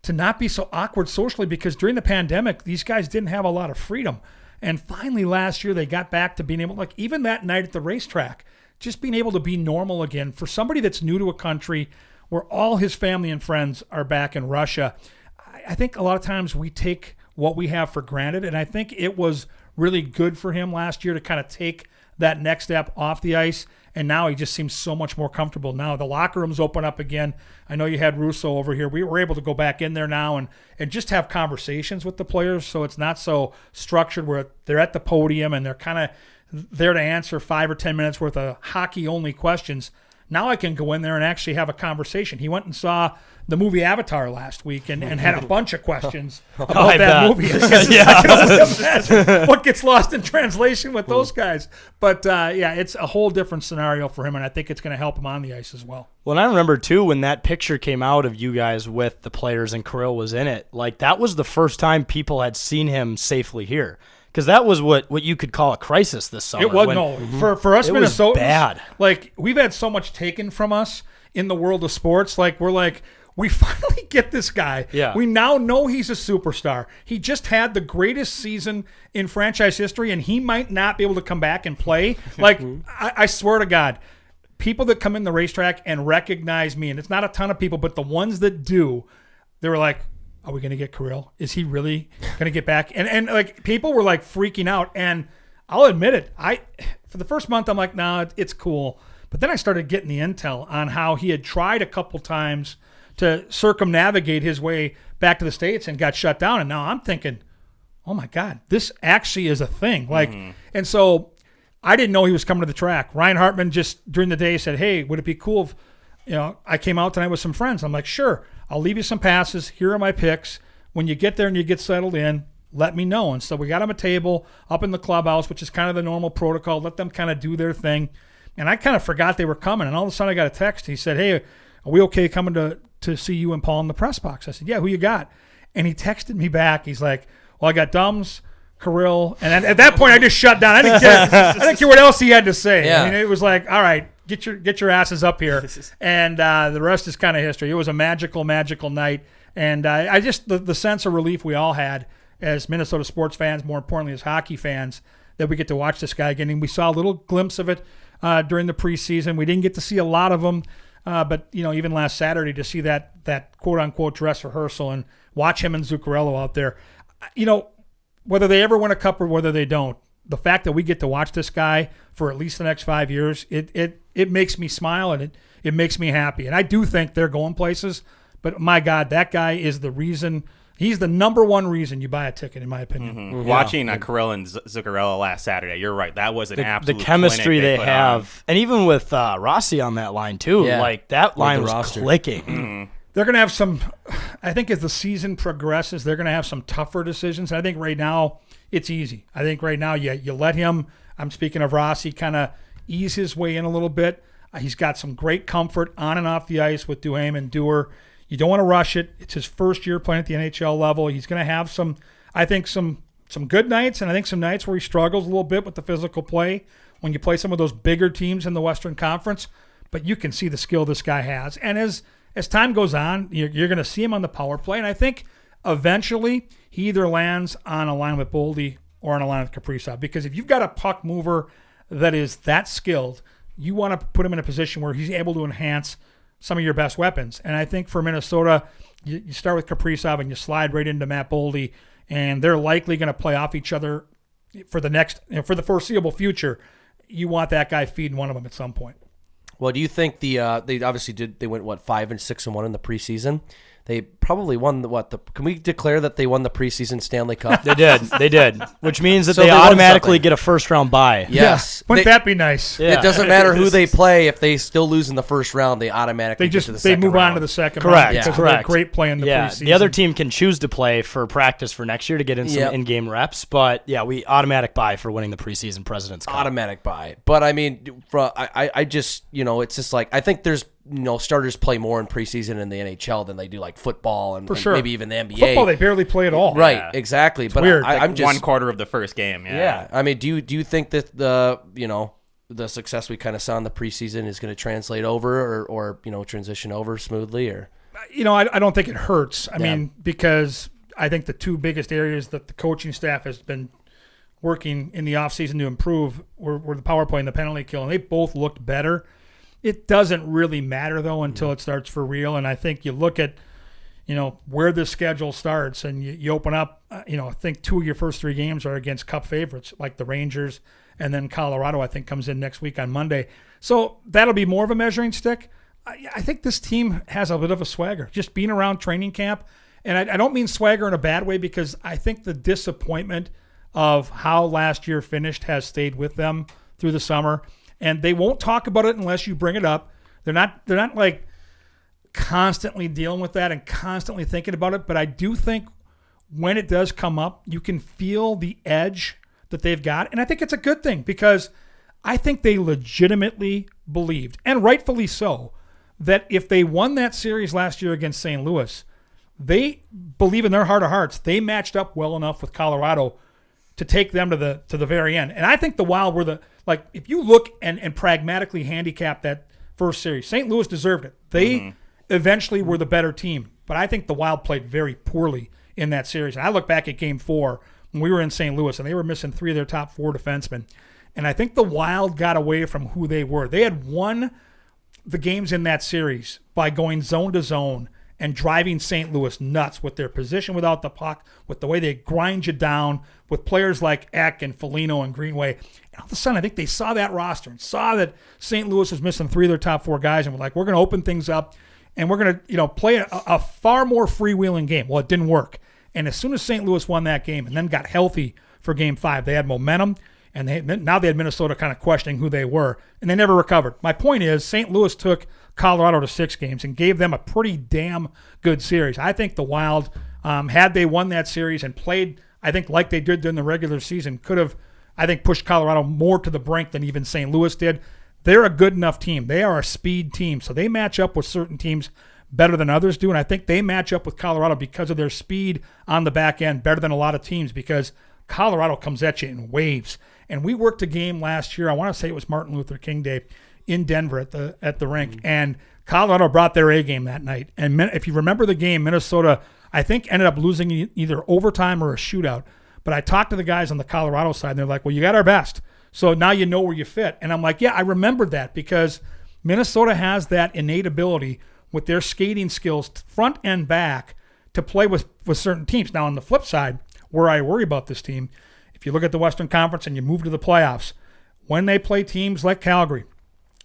to not be so awkward socially, because during the pandemic, these guys didn't have a lot of freedom. And finally last year they got back to being able, like even that night at the racetrack, just being able to be normal again for somebody that's new to a country where all his family and friends are back in Russia. I think a lot of times we take what we have for granted, and I think it was really good for him last year to kind of take that next step off the ice, and now he just seems so much more comfortable. Now the locker room's open up again. I know you had Russo over here. We were able to go back in there now and just have conversations with the players, so it's not so structured where they're at the podium and they're kind of there to answer 5 or 10 minutes worth of hockey-only questions. Now I can go in there and actually have a conversation. He went and saw the movie Avatar last week and had a bunch of questions about that movie. I can only imagine what gets lost in translation with those guys. But, it's a whole different scenario for him, and I think it's going to help him on the ice as well. Well, and I remember, too, when that picture came out of you guys with the players and Kirill was in it, like that was the first time people had seen him safely here. Because that was what you could call a crisis this summer. It was, for us Minnesotans, was bad. Like, we've had so much taken from us in the world of sports. Like, we're like, we finally get this guy. Yeah. We now know he's a superstar. He just had the greatest season in franchise history, and he might not be able to come back and play. Like, I swear to God, people that come in the racetrack and recognize me, and it's not a ton of people, but the ones that do, they were like, are we going to get Kirill? Is he really going to get back? And like people were like freaking out. And I'll admit it. For the first month, I'm like, nah, it's cool. But then I started getting the intel on how he had tried a couple times to circumnavigate his way back to the States and got shut down. And now I'm thinking, oh my God, this actually is a thing. Like, and so I didn't know he was coming to the track. Ryan Hartman just during the day said, hey, would it be cool if, I came out tonight with some friends? I'm like, sure. I'll leave you some passes. Here are my picks. When you get there and you get settled in, let me know. And so we got him a table up in the clubhouse, which is kind of the normal protocol. Let them kind of do their thing. And I kind of forgot they were coming. And all of a sudden I got a text. He said, hey, are we okay coming to see you and Paul in the press box? I said, yeah, who you got? And he texted me back. He's like, well, I got Dums, Kirill. And at that point I just shut down. I didn't care what else he had to say. Yeah. I mean, it was like, all right, get your asses up here. And the rest is kind of history. It was a magical, magical night. And I just, the sense of relief we all had as Minnesota sports fans, more importantly as hockey fans, that we get to watch this guy again. And we saw a little glimpse of it during the preseason. We didn't get to see a lot of them. But, even last Saturday to see that quote-unquote dress rehearsal and watch him and Zuccarello out there, whether they ever win a cup or whether they don't, the fact that we get to watch this guy for at least the next 5 years, it makes me smile and it makes me happy. And I do think they're going places, but my God, that guy is the reason. He's the number one reason you buy a ticket, in my opinion. Mm-hmm. Watching Kirill and Zuccarello last Saturday, you're right. That was an absolute the chemistry they have. On. And even with Rossi on that line, too. Yeah. Like, that line was clicking. Mm-hmm. They're going to have some, I think as the season progresses, they're going to have some tougher decisions. I think right now it's easy. I think right now you let him, I'm speaking of Rossi, kind of ease his way in a little bit. He's got some great comfort on and off the ice with Duhaime and Dewar. You don't want to rush it. It's his first year playing at the NHL level. He's going to have some good nights, and I think some nights where he struggles a little bit with the physical play when you play some of those bigger teams in the Western Conference. But you can see the skill this guy has. And as time goes on, you're going to see him on the power play. And I think eventually he either lands on a line with Boldy or on a line with Kaprizov. Because if you've got a puck mover that is that skilled, you want to put him in a position where he's able to enhance some of your best weapons. And I think for Minnesota, you start with Kaprizov and you slide right into Matt Boldy, and they're likely going to play off each other for the foreseeable future. You want that guy feeding one of them at some point. Well, do you think they obviously did? They went 5-6-1 in the preseason. They probably won can we declare that they won the preseason Stanley Cup? They did, which means that So they they won automatically something. get a first-round bye. Yes. Wouldn't that be nice? Yeah. It doesn't matter who they play. If they still lose in the first round, they automatically get to the second move round. on to the second Correct. round because of their great play in the preseason. The other team can choose to play for practice for next year to get in some in-game reps, but we automatic bye for winning the preseason President's Cup. Automatic bye. But I mean, I just it's just like I think there's starters play more in preseason in the NHL than they do like football and, For sure. maybe even the NBA. Football, they barely play at all. Right, Yeah. exactly. But weird. I'm just 1/4 of the first game. yeah. I mean, do you think that the success we kind of saw in the preseason is going to translate over or transition over smoothly or? I don't think it hurts. I mean, because I think the two biggest areas that the coaching staff has been working in the offseason to improve were the power play and the penalty kill, and they both looked better. It doesn't really matter, though, until it starts for real. And I think you look at, where the schedule starts and you open up, I think 2 of your first 3 games are against Cup favorites, like the Rangers, and then Colorado, I think, comes in next week on Monday. So that'll be more of a measuring stick. I think this team has a bit of a swagger, just being around training camp. And I don't mean swagger in a bad way, because I think the disappointment of how last year finished has stayed with them through the summer. And they won't talk about it unless you bring it up. They're not like constantly dealing with that and constantly thinking about it. But I do think when it does come up, you can feel the edge that they've got. And I think it's a good thing, because I think they legitimately believed, and rightfully so, that if they won that series last year against St. Louis, they believe in their heart of hearts they matched up well enough with Colorado to take them to the very end. And I think the Wild were if you look and pragmatically handicap that first series, St. Louis deserved it. They eventually were the better team, but I think the Wild played very poorly in that series. And I look back at Game 4 when we were in St. Louis, and they were missing 3 of their top 4 defensemen. And I think the Wild got away from who they were. They had won the games in that series by going zone to zone and driving St. Louis nuts with their position without the puck, with the way they grind you down, with players like Eck and Foligno and Greenway. And all of a sudden, I think they saw that roster and saw that St. Louis was missing 3 of their top 4 guys, and were like, we're going to open things up, and we're going to play a far more freewheeling game. Well, it didn't work. And as soon as St. Louis won that game and then got healthy for Game 5, they had momentum, and now they had Minnesota kind of questioning who they were, and they never recovered. My point is, St. Louis took Colorado to 6 games and gave them a pretty damn good series. I think the Wild, had they won that series and played, I think, like they did during the regular season, could have, I think, pushed Colorado more to the brink than even St. Louis did. They're a good enough team. They are a speed team, so they match up with certain teams better than others do, and I think they match up with Colorado because of their speed on the back end better than a lot of teams, because Colorado comes at you in waves. And we worked a game last year, I want to say it was Martin Luther King Day, in Denver at the rink, and Colorado brought their A game that night. And if you remember the game, Minnesota, I think, ended up losing either overtime or a shootout. But I talked to the guys on the Colorado side, and they're like, well, you got our best, so now you know where you fit. And I'm like, yeah, I remembered that, because Minnesota has that innate ability with their skating skills, front and back, to play with certain teams. Now, on the flip side, where I worry about this team, if you look at the Western Conference and you move to the playoffs, when they play teams like Calgary,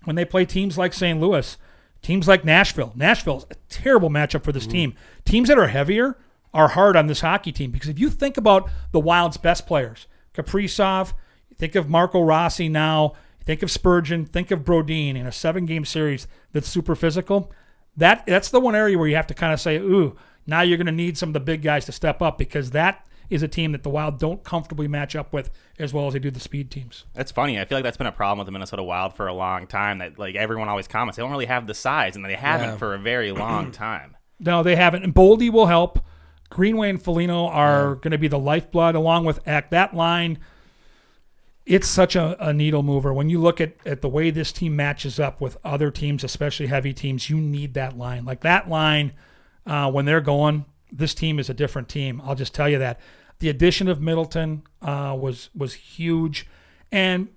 when they play teams like St. Louis, teams like Nashville. Nashville's a terrible matchup for this team. Teams that are heavier are hard on this hockey team, because if you think about the Wild's best players, Kaprizov, think of Marco Rossi now, think of Spurgeon, think of Brodin in a 7-game series that's super physical. That's the one area where you have to kind of say, ooh, now you're going to need some of the big guys to step up, because that is a team that the Wild don't comfortably match up with as well as they do the speed teams. That's funny. I feel like that's been a problem with the Minnesota Wild for a long time, that everyone always comments they don't really have the size, and they haven't for a very long time. No, they haven't. And Boldy will help. Greenway and Foligno are going to be the lifeblood along with Eck. That line, it's such a needle mover. When you look at the way this team matches up with other teams, especially heavy teams, you need that line. Like that line, when they're going, this team is a different team. I'll just tell you that. The addition of Middleton was huge. And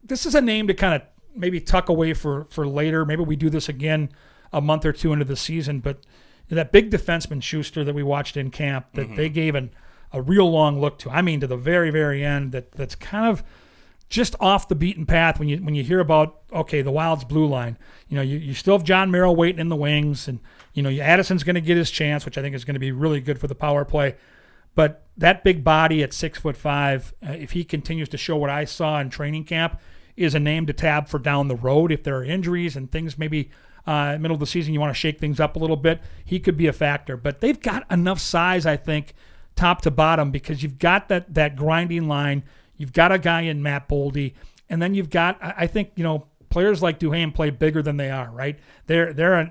this is a name to kind of maybe tuck away for later. Maybe we do this again a month or 2 into the season. But that big defenseman Schuster that we watched in camp, that they gave a real long look to. I mean, to the very, very end, that's kind of just off the beaten path when you hear about, okay, the Wild's blue line. You still have John Merrill waiting in the wings, and Addison's going to get his chance, which I think is going to be really good for the power play. But that big body at 6'5", if he continues to show what I saw in training camp, is a name to tab for down the road. If there are injuries and things maybe middle of the season you want to shake things up a little bit, he could be a factor. But they've got enough size, I think, top to bottom, because you've got that grinding line. You've got a guy in Matt Boldy, and then you've got, I think, players like Duhaime play bigger than they are, right?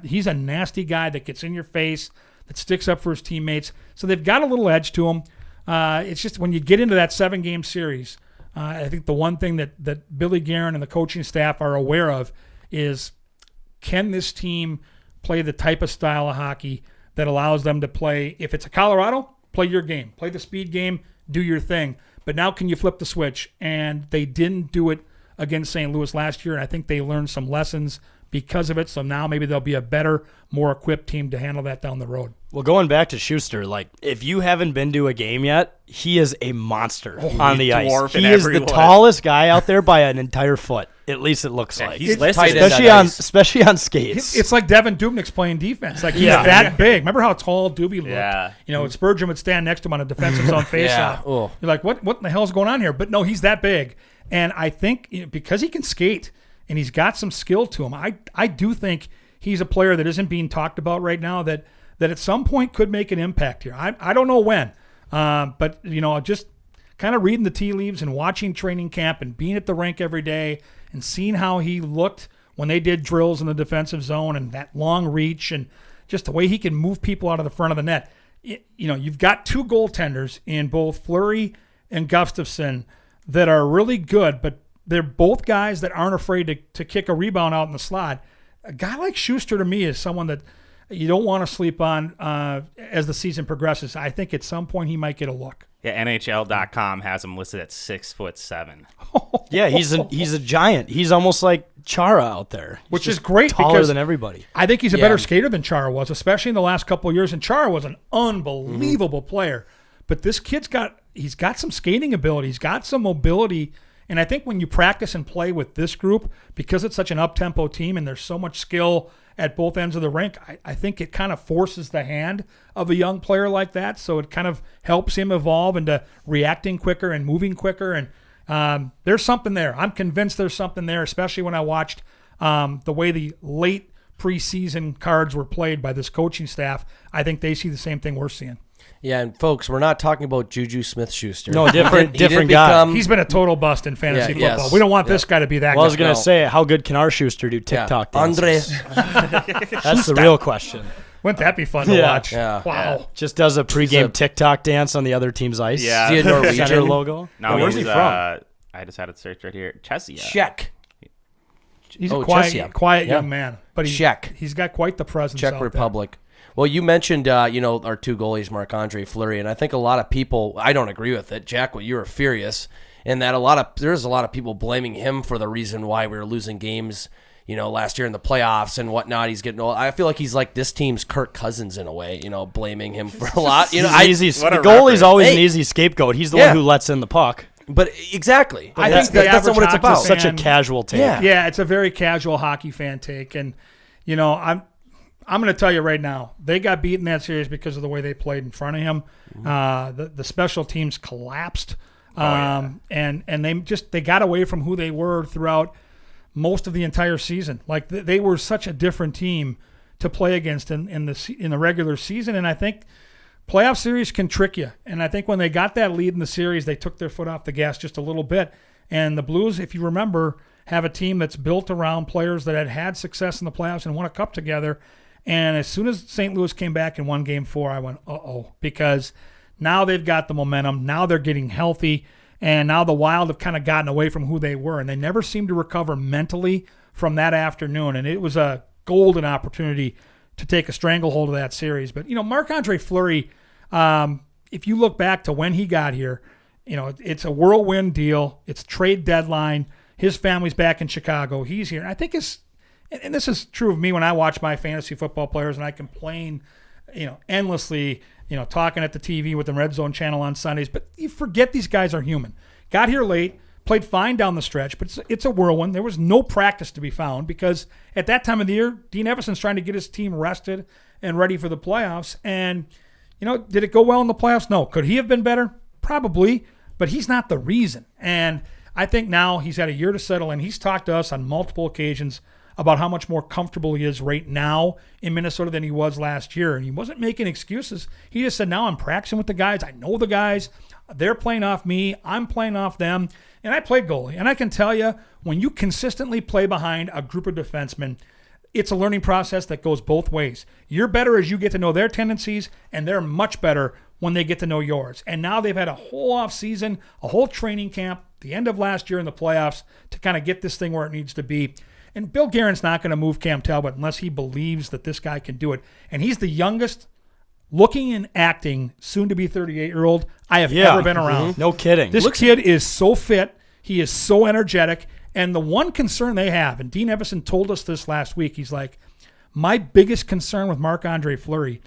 He's a nasty guy that gets in your face, that sticks up for his teammates. So they've got a little edge to him. It's just when you get into that 7-game series, I think the one thing that Billy Guerin and the coaching staff are aware of is, can this team play the type of style of hockey that allows them to play, if it's a Colorado, play your game, play the speed game, do your thing. But now can you flip the switch? And they didn't do it against St. Louis last year, and I think they learned some lessons because of it. So now maybe they'll be a better, more equipped team to handle that down the road. Well, going back to Schuster, like, if you haven't been to a game yet, he is a monster on the ice. He is the tallest guy out there by an entire foot. At least it looks like. He's especially on skates. It's like Devin Dubnik's playing defense. Like, he's that big. Remember how tall Doobie looked? Yeah. You know, Spurgeon would stand next to him on a defensive zone faceoff. Oh. You're like, what in the hell is going on here? But no, he's that big. And I think because he can skate and he's got some skill to him, I do think he's a player that isn't being talked about right now that at some point could make an impact here. I don't know when. But, you know, just kind of reading the tea leaves and watching training camp and being at the rink every day and seeing how he looked when they did drills in the defensive zone and that long reach and just the way he can move people out of the front of the net. You know, you've got two goaltenders in both Fleury and Gustafsson that are really good, but they're both guys that aren't afraid to kick a rebound out in the slot. A guy like Schuster, to me, is someone that you don't want to sleep on as the season progresses. I think at some point he might get a look. Yeah, NHL.com has him listed at 6'7". Yeah, he's a giant. He's almost like Chara out there, which is great, taller because than everybody. I think he's a better skater than Chara was, especially in the last couple of years. And Chara was an unbelievable player, but this kid's got some skating ability. He's got some mobility. And I think when you practice and play with this group, because it's such an up-tempo team and there's so much skill at both ends of the rink, I think it kind of forces the hand of a young player like that. So it kind of helps him evolve into reacting quicker and moving quicker. And there's something there. I'm convinced there's something there, especially when I watched the way the late preseason cards were played by this coaching staff. I think they see the same thing we're seeing. Yeah, and folks, we're not talking about Juju Smith-Schuster. No, different guy. He's been a total bust in fantasy football. Yes. We don't want this guy to be that guy. I was going to say, how good can our Schuster do TikTok dances? That's the real question. Wouldn't that be fun to watch? Yeah. Wow. Yeah. Just does a pregame TikTok dance on the other team's ice. Yeah. Is he a Norwegian Center logo? No, where's he from? I just had it searched right here. Czechia. Czech. He's a quiet young man. But Czech. He's got quite the presence Czech out Republic. There. Well, you mentioned, our two goalies, Marc-Andre Fleury, and I think a lot of people, I don't agree with it. Jack, you were furious, and that there's a lot of people blaming him for the reason why we were losing games, last year in the playoffs and whatnot. He's getting old. I feel like he's like this team's Kirk Cousins in a way, blaming him for a lot. The goalie's always an easy scapegoat. He's the one who lets in the puck. But exactly. I think that's not what it's about. Such a casual take. Yeah, it's a very casual hockey fan take, and I'm going to tell you right now, they got beat in that series because of the way they played in front of him. The special teams collapsed, and they got away from who they were throughout most of the entire season. Like they were such a different team to play against in the regular season, and I think playoff series can trick you. And I think when they got that lead in the series, they took their foot off the gas just a little bit. And the Blues, if you remember, have a team that's built around players that had success in the playoffs and won a cup together. And as soon as St. Louis came back and won Game 4, I went, uh-oh, because now they've got the momentum. Now they're getting healthy, and now the Wild have kind of gotten away from who they were, and they never seemed to recover mentally from that afternoon. And it was a golden opportunity to take a stranglehold of that series. But, Marc-Andre Fleury, if you look back to when he got here, it's a whirlwind deal. It's trade deadline. His family's back in Chicago. He's here. And I think and this is true of me when I watch my fantasy football players and I complain, endlessly, talking at the TV with the Red Zone channel on Sundays. But you forget these guys are human. Got here late, played fine down the stretch, but it's a whirlwind. There was no practice to be found because at that time of the year, Dean Evason's trying to get his team rested and ready for the playoffs. And, did it go well in the playoffs? No. Could he have been better? Probably, but he's not the reason. And I think now he's had a year to settle in. He's talked to us on multiple occasions about how much more comfortable he is right now in Minnesota than he was last year. And he wasn't making excuses. He just said, now I'm practicing with the guys. I know the guys. They're playing off me. I'm playing off them. And I played goalie. And I can tell you, when you consistently play behind a group of defensemen, it's a learning process that goes both ways. You're better as you get to know their tendencies, and they're much better when they get to know yours. And now they've had a whole off season, a whole training camp, the end of last year in the playoffs to kind of get this thing where it needs to be. And Bill Guerin's not going to move Cam Talbot unless he believes that this guy can do it. And he's the youngest looking and acting, soon-to-be 38-year-old I have ever been around. No kidding. This kid is so fit. He is so energetic. And the one concern they have, and Dean Jefferson told us this last week, he's like, my biggest concern with Marc-Andre Fleury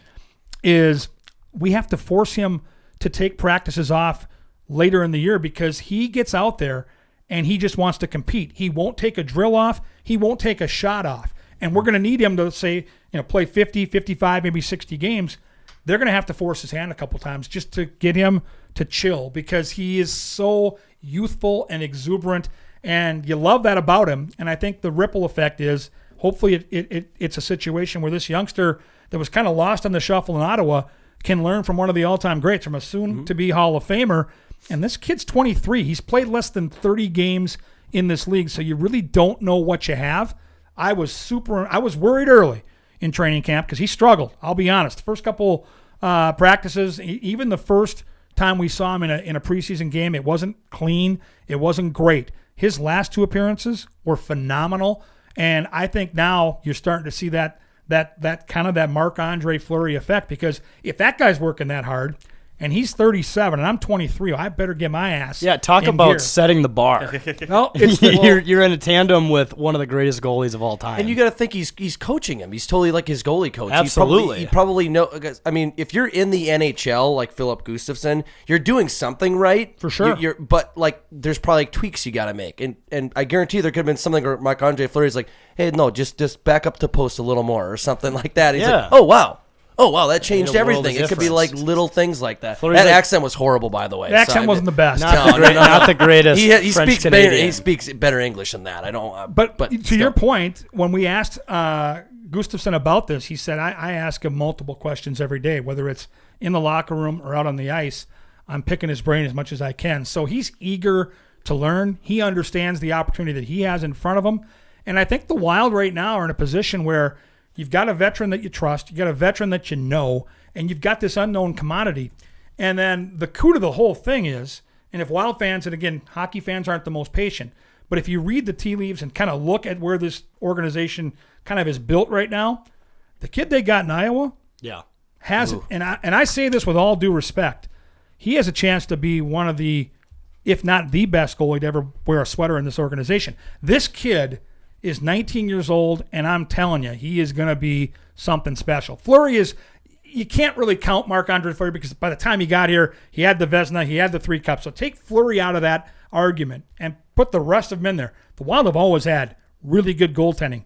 is we have to force him to take practices off later in the year because he gets out there and he just wants to compete. He won't take a drill off. He won't take a shot off. And we're going to need him to, say, play 50, 55, maybe 60 games. They're going to have to force his hand a couple times just to get him to chill because he is so youthful and exuberant, and you love that about him. And I think the ripple effect is hopefully it's a situation where this youngster that was kind of lost in the shuffle in Ottawa can learn from one of the all-time greats, from a soon-to-be Hall of Famer. And this kid's 23. He's played less than 30 games in this league, so you really don't know what you have. I was worried early in training camp because he struggled. I'll be honest. The first couple practices, even the first time we saw him in a preseason game, it wasn't clean. It wasn't great. His last two appearances were phenomenal, and I think now you're starting to see that kind of that Marc-Andre Fleury effect, because if that guy's working that hard and he's 37 and I'm 23, I better get my ass. Yeah, talk in about gear. Setting the bar. Well, you're in a tandem with one of the greatest goalies of all time. And you got to think he's coaching him. He's totally like his goalie coach. Absolutely. He probably know. I mean, if you're in the NHL like Philip Gustafsson, you're doing something right for sure. But like, there's probably tweaks you got to make. And I guarantee there could have been something where Marc-Andre Fleury's like, hey, no, just back up to post a little more or something like that. He's like, oh wow, that changed everything. It could be like little things like that. Fleury's that accent was horrible, by the way. The accent wasn't the best. Not the greatest. He French speaks Canadian. he speaks better English than that. I don't. But to still. your point, when we asked Gustafsson about this, he said, I ask him multiple questions every day, whether it's in the locker room or out on the ice. I'm picking his brain as much as I can. So he's eager to learn. He understands the opportunity that he has in front of him. And I think the Wild right now are in a position where you've got a veteran that you trust, you got a veteran that you know, and you've got this unknown commodity. And then the coup to the whole thing is, and if Wild fans, and again, hockey fans aren't the most patient, but if you read the tea leaves and kind of look at where this organization kind of is built right now, the kid they got in Iowa has, and I say this with all due respect, he has a chance to be one of the, if not the best goalie to ever wear a sweater in this organization. This kid is 19 years old, and I'm telling you, he is going to be something special. Fleury is, you can't really count Marc-Andre Fleury because by the time he got here, he had the Vezina, he had the 3 cups. So take Fleury out of that argument and put the rest of them in there. The Wild have always had really good goaltending.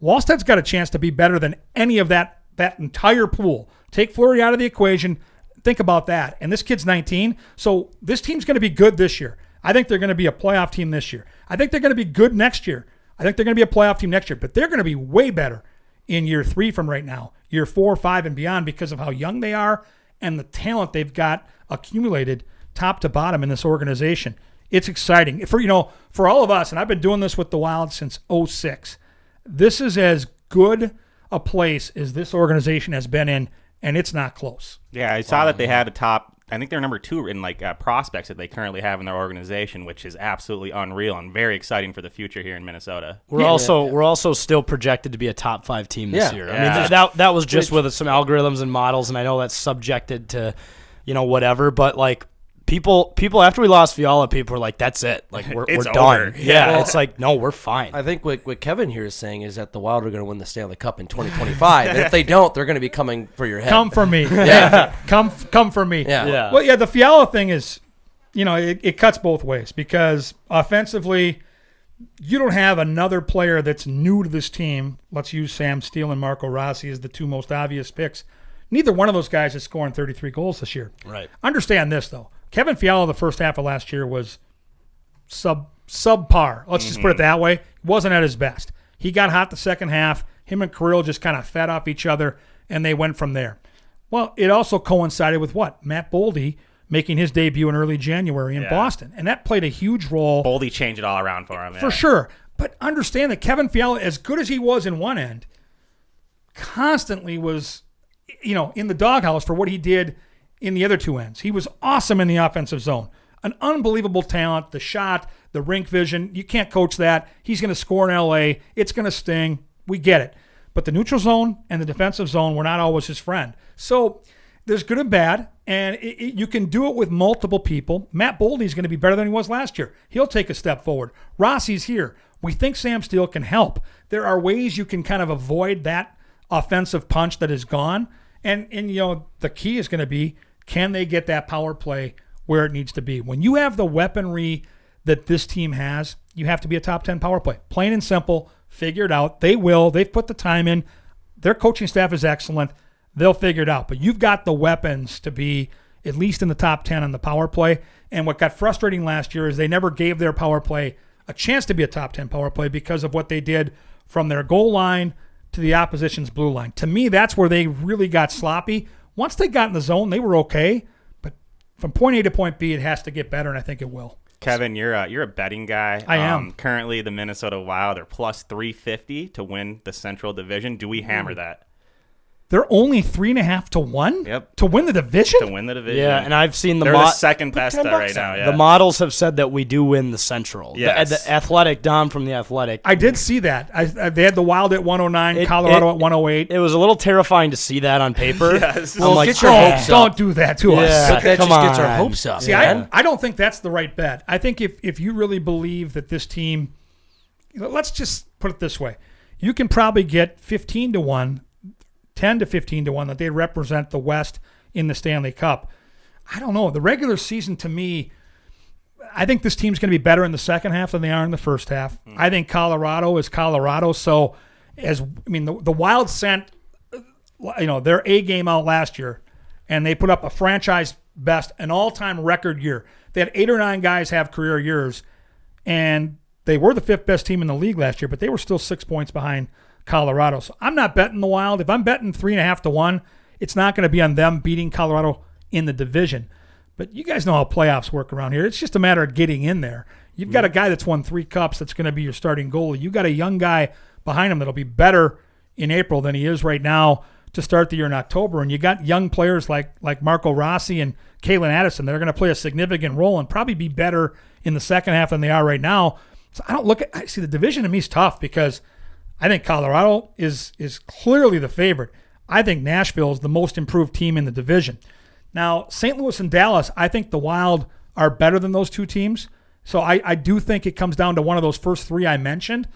Wallsted's got a chance to be better than any of that entire pool. Take Fleury out of the equation. Think about that. And this kid's 19, so this team's going to be good this year. I think they're going to be a playoff team this year. I think they're going to be good next year. I think they're going to be a playoff team next year, but they're going to be way better in year 3 from right now, year 4, 5, and beyond, because of how young they are and the talent they've got accumulated top to bottom in this organization. It's exciting for all of us, and I've been doing this with the Wild since 2006. This is as good a place as this organization has been in, and it's not close. Yeah, I saw that they had a top, I think they're number 2 in prospects that they currently have in their organization, which is absolutely unreal and very exciting for the future here in Minnesota. We're also still projected to be a top 5 team this year. Yeah. I mean, that was just with some algorithms and models, and I know that's subjected to, whatever, but like people after we lost Fiala, people were like, that's it. Like we're done. Yeah, it's like, no, we're fine. I think what Kevin here is saying is that the Wild are going to win the Stanley Cup in 2025. And if they don't, they're going to be coming for your head. Come for me. Yeah. Come for me. Yeah. Well, the Fiala thing is, it cuts both ways, because offensively, you don't have another player that's new to this team. Let's use Sam Steele and Marco Rossi as the 2 most obvious picks. Neither one of those guys is scoring 33 goals this year. Right. Understand this, though. Kevin Fiala the first half of last year was subpar. Let's just put it that way. He wasn't at his best. He got hot the second half. Him and Kirill just kind of fed off each other, and they went from there. Well, it also coincided with what? Matt Boldy making his debut in early January in Boston, and that played a huge role. Boldy changed it all around for him. For sure. But understand that Kevin Fiala, as good as he was in one end, constantly was, in the doghouse for what he did in the other two ends. He was awesome in the offensive zone. An unbelievable talent, the shot, the rink vision. You can't coach that. He's going to score in L.A. It's going to sting. We get it. But the neutral zone and the defensive zone were not always his friend. So there's good and bad, and you can do it with multiple people. Matt Boldy is going to be better than he was last year. He'll take a step forward. Rossi's here. We think Sam Steele can help. There are ways you can kind of avoid that offensive punch that is gone. And the key is going to be, can they get that power play where it needs to be? When you have the weaponry that this team has, you have to be a top 10 power play. Plain and simple. Figure it out. They will. They've put the time in. Their coaching staff is excellent. They'll figure it out. But you've got the weapons to be at least in the top 10 on the power play. And what got frustrating last year is they never gave their power play a chance to be a top 10 power play because of what they did from their goal line to the opposition's blue line. To me, that's where they really got sloppy. Once they got in the zone, they were okay. But from point A to point B, it has to get better, and I think it will. Kevin, you're a betting guy. I am. Currently, the Minnesota Wild are plus 350 to win the Central Division. Do we hammer that? They're only 3.5 to 1? Yep. To win the division? To win the division. Yeah, and I've seen They're the second best right now. Yeah. The models have said that we do win the Central. Yes. The Athletic, Dom from the Athletic. I did see that. They had the Wild at 109, Colorado at 108. It was a little terrifying to see that on paper. Yes. Well, like, get your hopes up. Don't do that to us. But that come just gets our on. hopes up. See, I don't think that's the right bet. I think if you really believe that this team, let's just put it this way. You can probably get 15 to 1, 10 to 15 to 1 that they represent the West in the Stanley Cup. I don't know. The regular season, to me, I think this team's going to be better in the second half than they are in the first half. I think Colorado is Colorado. So, the Wild sent, their A game out last year, and they put up a franchise best, an all-time record year. They had 8 or 9 guys have career years, and they were the 5th best team in the league last year, but they were still 6 points behind Colorado. So I'm not betting the Wild. If I'm betting 3.5 to 1, it's not going to be on them beating Colorado in the division. But you guys know how playoffs work around here. It's just a matter of getting in there. You've got a guy that's won 3 cups that's going to be your starting goalie. You've got a young guy behind him that'll be better in April than he is right now to start the year in October. And you got young players like Marco Rossi and Kalen Addison that are going to play a significant role and probably be better in the second half than they are right now. So I see the division to me is tough because I think Colorado is clearly the favorite. I think Nashville is the most improved team in the division. Now, St. Louis and Dallas, I think the Wild are better than those two teams. So I do think it comes down to one of those first 3 I mentioned.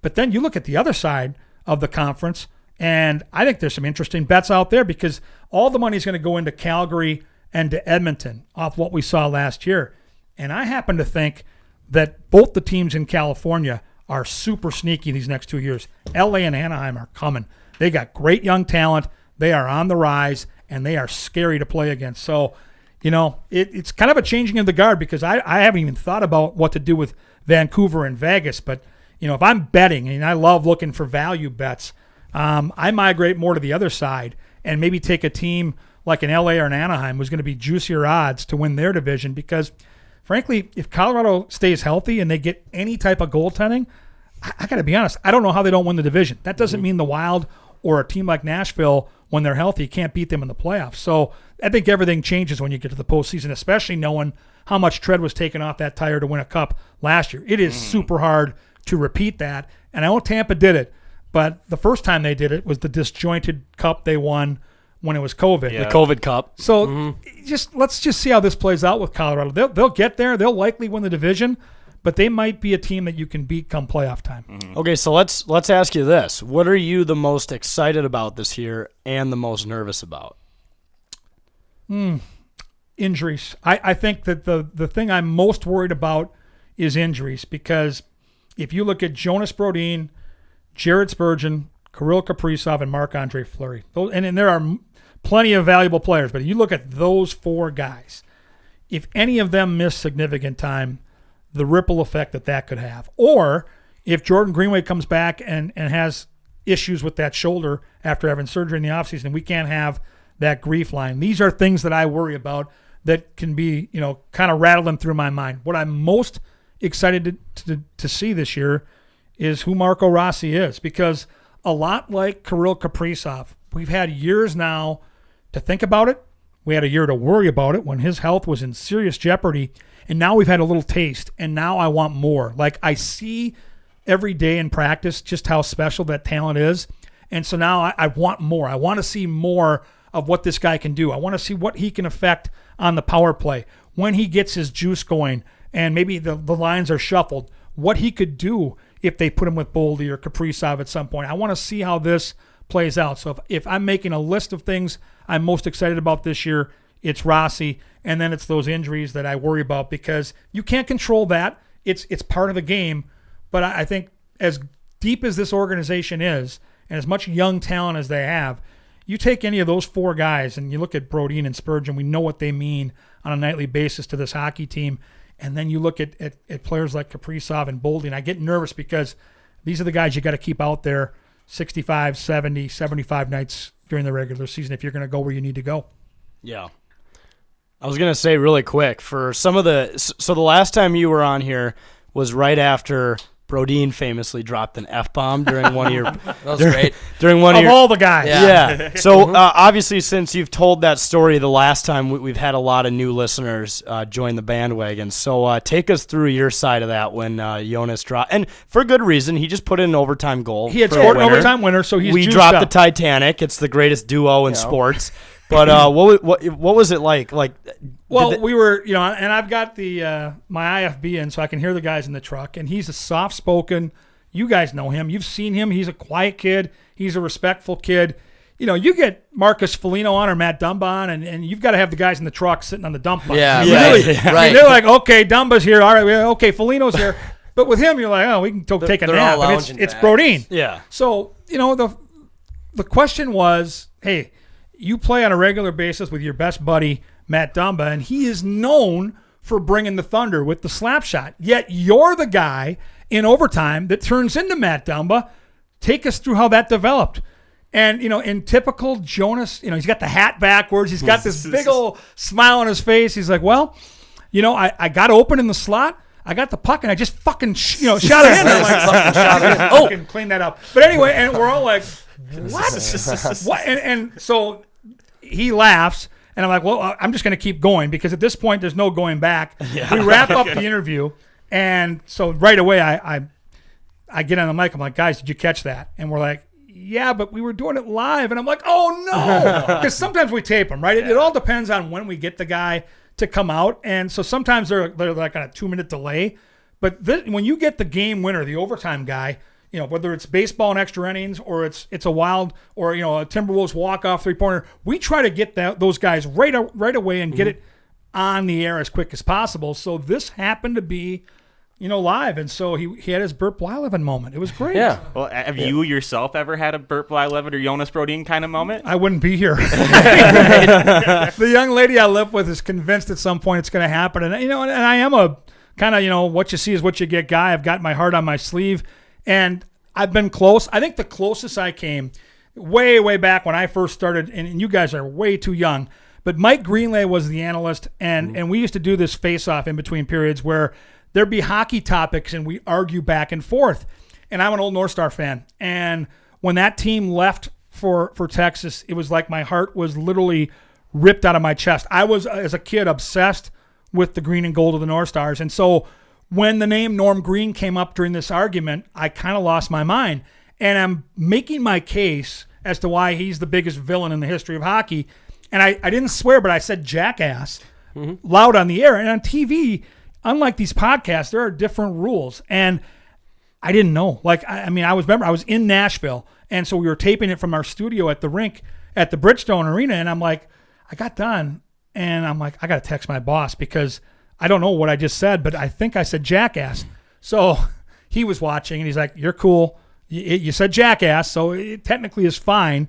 But then you look at the other side of the conference, and I think there's some interesting bets out there because all the money is going to go into Calgary and to Edmonton off what we saw last year. And I happen to think that both the teams in California are super sneaky these next 2 years. LA and Anaheim are coming. They got great young talent. They are on the rise, and they are scary to play against. So, it's kind of a changing of the guard because I haven't even thought about what to do with Vancouver and Vegas. But, if I'm betting, and I love looking for value bets, I migrate more to the other side and maybe take a team like an LA or an Anaheim who's going to be juicier odds to win their division because – frankly, if Colorado stays healthy and they get any type of goaltending, I got to be honest, I don't know how they don't win the division. That doesn't mean the Wild or a team like Nashville, when they're healthy, can't beat them in the playoffs. So I think everything changes when you get to the postseason, especially knowing how much tread was taken off that tire to win a cup last year. It is super hard to repeat that. And I know Tampa did it, but the first time they did it was the disjointed cup they won when it was COVID. The COVID Cup. So let's just see how this plays out with Colorado. They'll get there. They'll likely win the division, but they might be a team that you can beat come playoff time. Okay, so let's ask you this. What are you the most excited about this year and the most nervous about? Injuries. I think that the thing I'm most worried about is injuries because if you look at Jonas Brodin, Jared Spurgeon, Kirill Kaprizov, and Marc-Andre Fleury, and there are plenty of valuable players, but you look at those 4 guys, if any of them miss significant time, the ripple effect that could have. Or if Jordan Greenway comes back and has issues with that shoulder after having surgery in the offseason, we can't have that grief line. These are things that I worry about that can be, kind of rattling through my mind. What I'm most excited to see this year is who Marco Rossi is, because a lot like Kirill Kaprizov, we've had years now to think about it. We had a year to worry about it when his health was in serious jeopardy, and now we've had a little taste, and now I want more. Like, I see every day in practice just how special that talent is, and so now I want more. I want to see more of what this guy can do. I want to see what he can affect on the power play when he gets his juice going, and maybe the lines are shuffled, what he could do if they put him with Boldy or Kaprizov at some point. I want to see how this plays out. So if I'm making a list of things I'm most excited about this year, it's Rossi, and then it's those injuries that I worry about, because you can't control that. It's part of the game. But I think as deep as this organization is, and as much young talent as they have, you take any of those four guys and you look at Brodin and Spurgeon, we know what they mean on a nightly basis to this hockey team. And then you look at players like Kaprizov and Boldy, and I get nervous because these are the guys you got to keep out there 65, 70, 75 nights during the regular season if you're going to go where you need to go. Yeah. I was going to say really quick, for some of the last time you were on here was right after Brodin famously dropped an F-bomb during one of your that was great. During one of your, all the guys. Yeah. So obviously, since you've told that story the last time, we've had a lot of new listeners join the bandwagon. So take us through your side of that when Jonas dropped, and for good reason. He just put in an overtime goal. He had scored an overtime winner, so we dropped the Titanic. It's the greatest duo in sports. But what was it like? Well, we were, and I've got my IFB in, so I can hear the guys in the truck. And he's a soft-spoken. You guys know him. You've seen him. He's a quiet kid. He's a respectful kid. You get Marcus Foligno on or Matt Dumba on, and you've got to have the guys in the truck sitting on the dump box. Yeah, right. They're like, okay, Dumba's here. All right, okay, Foligno's here. But with him, you're like, oh, we can take a nap. And it's Brodin. Yeah. So, the question was, hey, you play on a regular basis with your best buddy, Matt Dumba, and he is known for bringing the thunder with the slap shot. Yet you're the guy in overtime that turns into Matt Dumba. Take us through how that developed. And, in typical Jonas, he's got the hat backwards. He's got this big old smile on his face. He's like, well, I got open in the slot. I got the puck, and I just fucking, shot it in. I'm like, can clean that up. But anyway, and we're all like, what? What? And so he laughs, and I'm like, well, I'm just going to keep going, because at this point there's no going back. Yeah. We wrap up the interview, and so right away I get on the mic. I'm like, guys, did you catch that? And we're like, yeah, but we were doing it live. And I'm like, oh no, because sometimes we tape them, right? It all depends on when we get the guy to come out, and so sometimes they're like on a 2-minute delay. But when you get the game winner, the overtime guy, whether it's baseball and extra innings or it's a Wild or a Timberwolves walk-off three-pointer, we try to get those guys right away and get it on the air as quick as possible. So this happened to be, live, and so he had his Burt Blyleven moment. It was great. Yeah. Well, have you yourself ever had a Burt Blyleven or Jonas Brodin kind of moment? I wouldn't be here. The young lady I live with is convinced at some point it's going to happen, and and I am a kind of what you see is what you get guy. I've got my heart on my sleeve. And I've been close. I think the closest I came way, way back when I first started, and you guys are way too young, but Mike Greenlay was the analyst, and we used to do this face-off in between periods where there'd be hockey topics, and we argue back and forth. And I'm an old North Star fan. And when that team left for Texas, it was like my heart was literally ripped out of my chest. I was, as a kid, obsessed with the green and gold of the North Stars. And so when the name Norm Green came up during this argument, I kind of lost my mind. And I'm making my case as to why he's the biggest villain in the history of hockey. And I didn't swear, but I said jackass loud on the air. And on TV, unlike these podcasts, there are different rules. And I didn't know. I was in Nashville. And so we were taping it from our studio at the rink at the Bridgestone Arena. And I'm like, I got done. And I'm like, I got to text my boss because I don't know what I just said, but I think I said jackass. So he was watching, and he's like, you're cool. You said jackass, so it technically is fine.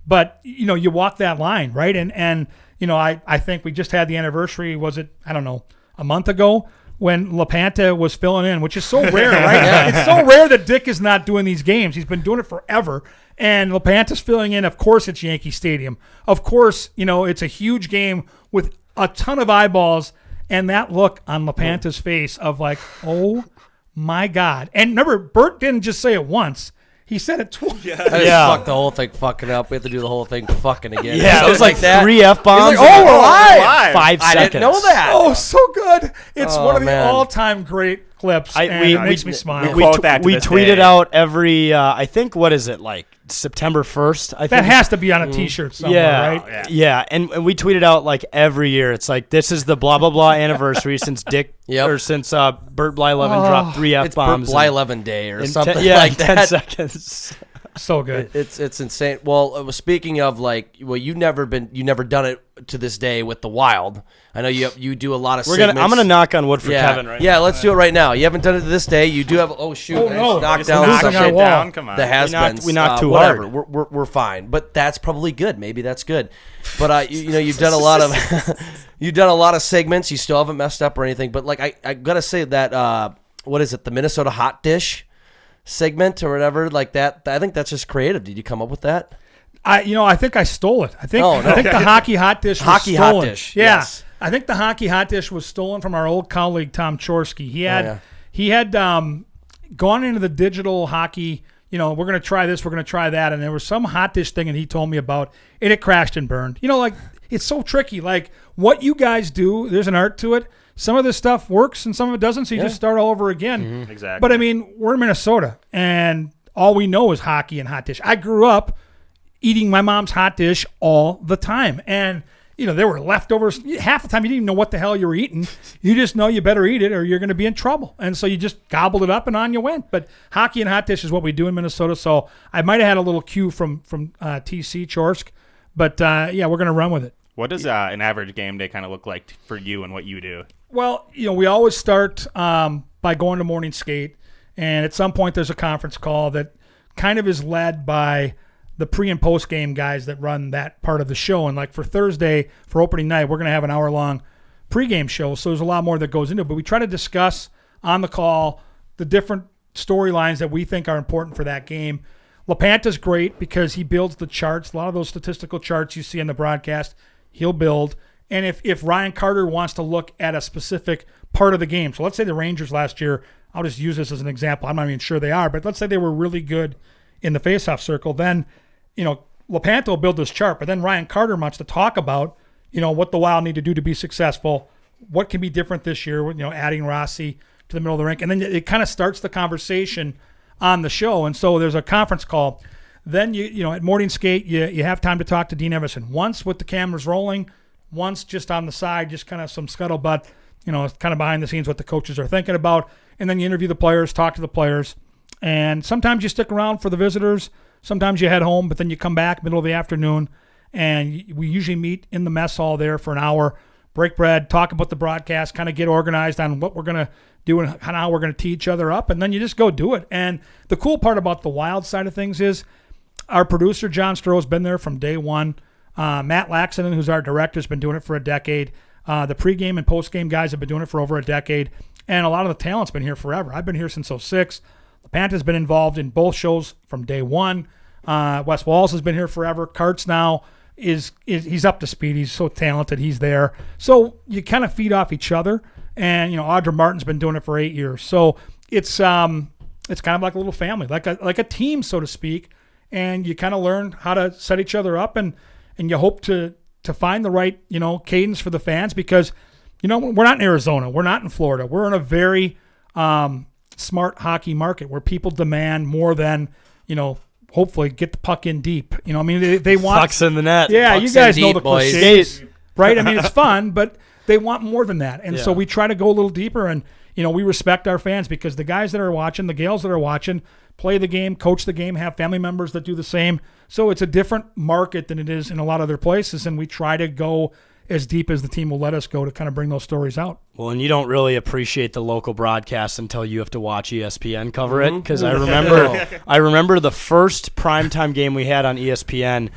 But, you walk that line, right? And I think we just had the anniversary, was it, I don't know, a month ago, when LaPanta was filling in, which is so rare, right? It's so rare that Dick is not doing these games. He's been doing it forever. And LaPanta's filling in. Of course, it's Yankee Stadium. Of course, it's a huge game with a ton of eyeballs. And that look on LaPanta's face of like, oh, my God. And remember, Bert didn't just say it once. He said it twice. I just fucked the whole thing fucking up. We have to do the whole thing fucking again. Yeah, it was like that. 3 F-bombs. Like, we're live. 5 seconds. I didn't know that. Oh, so good. It's one of the all-time great clips. It makes me smile. We tweet it out every, I think, what is it, like September 1st? I think that has to be on a T-shirt somewhere, right? Yeah, and we tweet it out like every year. It's like, this is the blah, blah, blah anniversary since Dick, or since Bert Blyleven dropped 3 F-bombs. It's Bert Blyleven Day or something like 10 that. 10 seconds. So good. It's insane. Well, speaking of you've never done it to this day with the Wild. I know you do a lot of segments. I'm gonna knock on wood for Kevin right now. Yeah, let's do it right now. You haven't done it to this day. You do have. Oh shoot! Oh no! Knocked down some shit down. Come on. The has-beens. We knocked too whatever. hard. We're fine. But that's probably good. Maybe that's good. But you've done a lot of segments. You still haven't messed up or anything. But I gotta say that what is it? The Minnesota hot dish segment or whatever like that. I think that's just creative. Did you come up with that? I think I stole it. I think the hockey hot dish was stolen. Hot dish. Yeah. Yes. I think the hockey hot dish was stolen from our old colleague Tom Chorsky. He had gone into the digital hockey, we're going to try this, we're going to try that, and there was some hot dish thing that he told me about, and it crashed and burned. It's so tricky. Like, what you guys do, there's an art to it. Some of this stuff works and some of it doesn't, so you just start all over again. Mm-hmm. Exactly. But, we're in Minnesota, and all we know is hockey and hot dish. I grew up eating my mom's hot dish all the time, and there were leftovers. Half the time you didn't even know what the hell you were eating. You just know you better eat it or you're going to be in trouble. And so you just gobbled it up and on you went. But hockey and hot dish is what we do in Minnesota. So I might have had a little cue from TC Chorsk. But, we're going to run with it. What does an average game day kind of look like for you and what you do? Well, we always start by going to morning skate. And at some point there's a conference call that kind of is led by the pre and post game guys that run that part of the show. And like for Thursday, for opening night, we're going to have an hour-long pregame show. So there's a lot more that goes into it. But we try to discuss on the call the different storylines that we think are important for that game. LaPanta's great because he builds the charts. A lot of those statistical charts you see in the broadcast, he'll build. And if Ryan Carter wants to look at a specific part of the game, so let's say the Rangers last year, I'll just use this as an example. I'm not even sure they are, but let's say they were really good in the faceoff circle, then LaPanta will build this chart, but then Ryan Carter wants to talk about, what the Wild need to do to be successful, what can be different this year, adding Rossi to the middle of the rink. And then it kind of starts the conversation on the show. And so there's a conference call. Then, at morning skate, you have time to talk to Dean Everson. Once with the cameras rolling, once just on the side, just kind of some scuttlebutt, kind of behind the scenes what the coaches are thinking about. And then you interview the players, talk to the players. And sometimes you stick around for the visitors. Sometimes you head home, but then you come back middle of the afternoon, and we usually meet in the mess hall there for an hour, break bread, talk about the broadcast, kind of get organized on what we're going to do and how we're going to tee each other up, and then you just go do it. And the cool part about the Wild side of things is our producer, John Stroh, has been there from day one. Matt Laxton, who's our director, has been doing it for a decade. The pregame and postgame guys have been doing it for over a decade, and a lot of the talent's been here forever. I've been here since 2006. LaPanta's been involved in both shows from day one. Wes Walls has been here forever. Karts now he's up to speed. He's so talented. He's there. So you kind of feed off each other. And Audra Martin's been doing it for 8 years. So it's kind of like a little family, like a team, so to speak. And you kind of learn how to set each other up, and you hope to find the right cadence for the fans, because we're not in Arizona, we're not in Florida, we're in a very smart hockey market where people demand more than, hopefully get the puck in deep. They want pucks in the net. Yeah, pucks you guys know deep, the boys. cliches, right? It's fun, but they want more than that. And so we try to go a little deeper, and, we respect our fans, because the guys that are watching, the gals that are watching, play the game, coach the game, have family members that do the same. So it's a different market than it is in a lot of other places, and we try to go as deep as the team will let us go to kind of bring those stories out. Well, and you don't really appreciate the local broadcast until you have to watch ESPN cover it, because I remember the first primetime game we had on ESPN.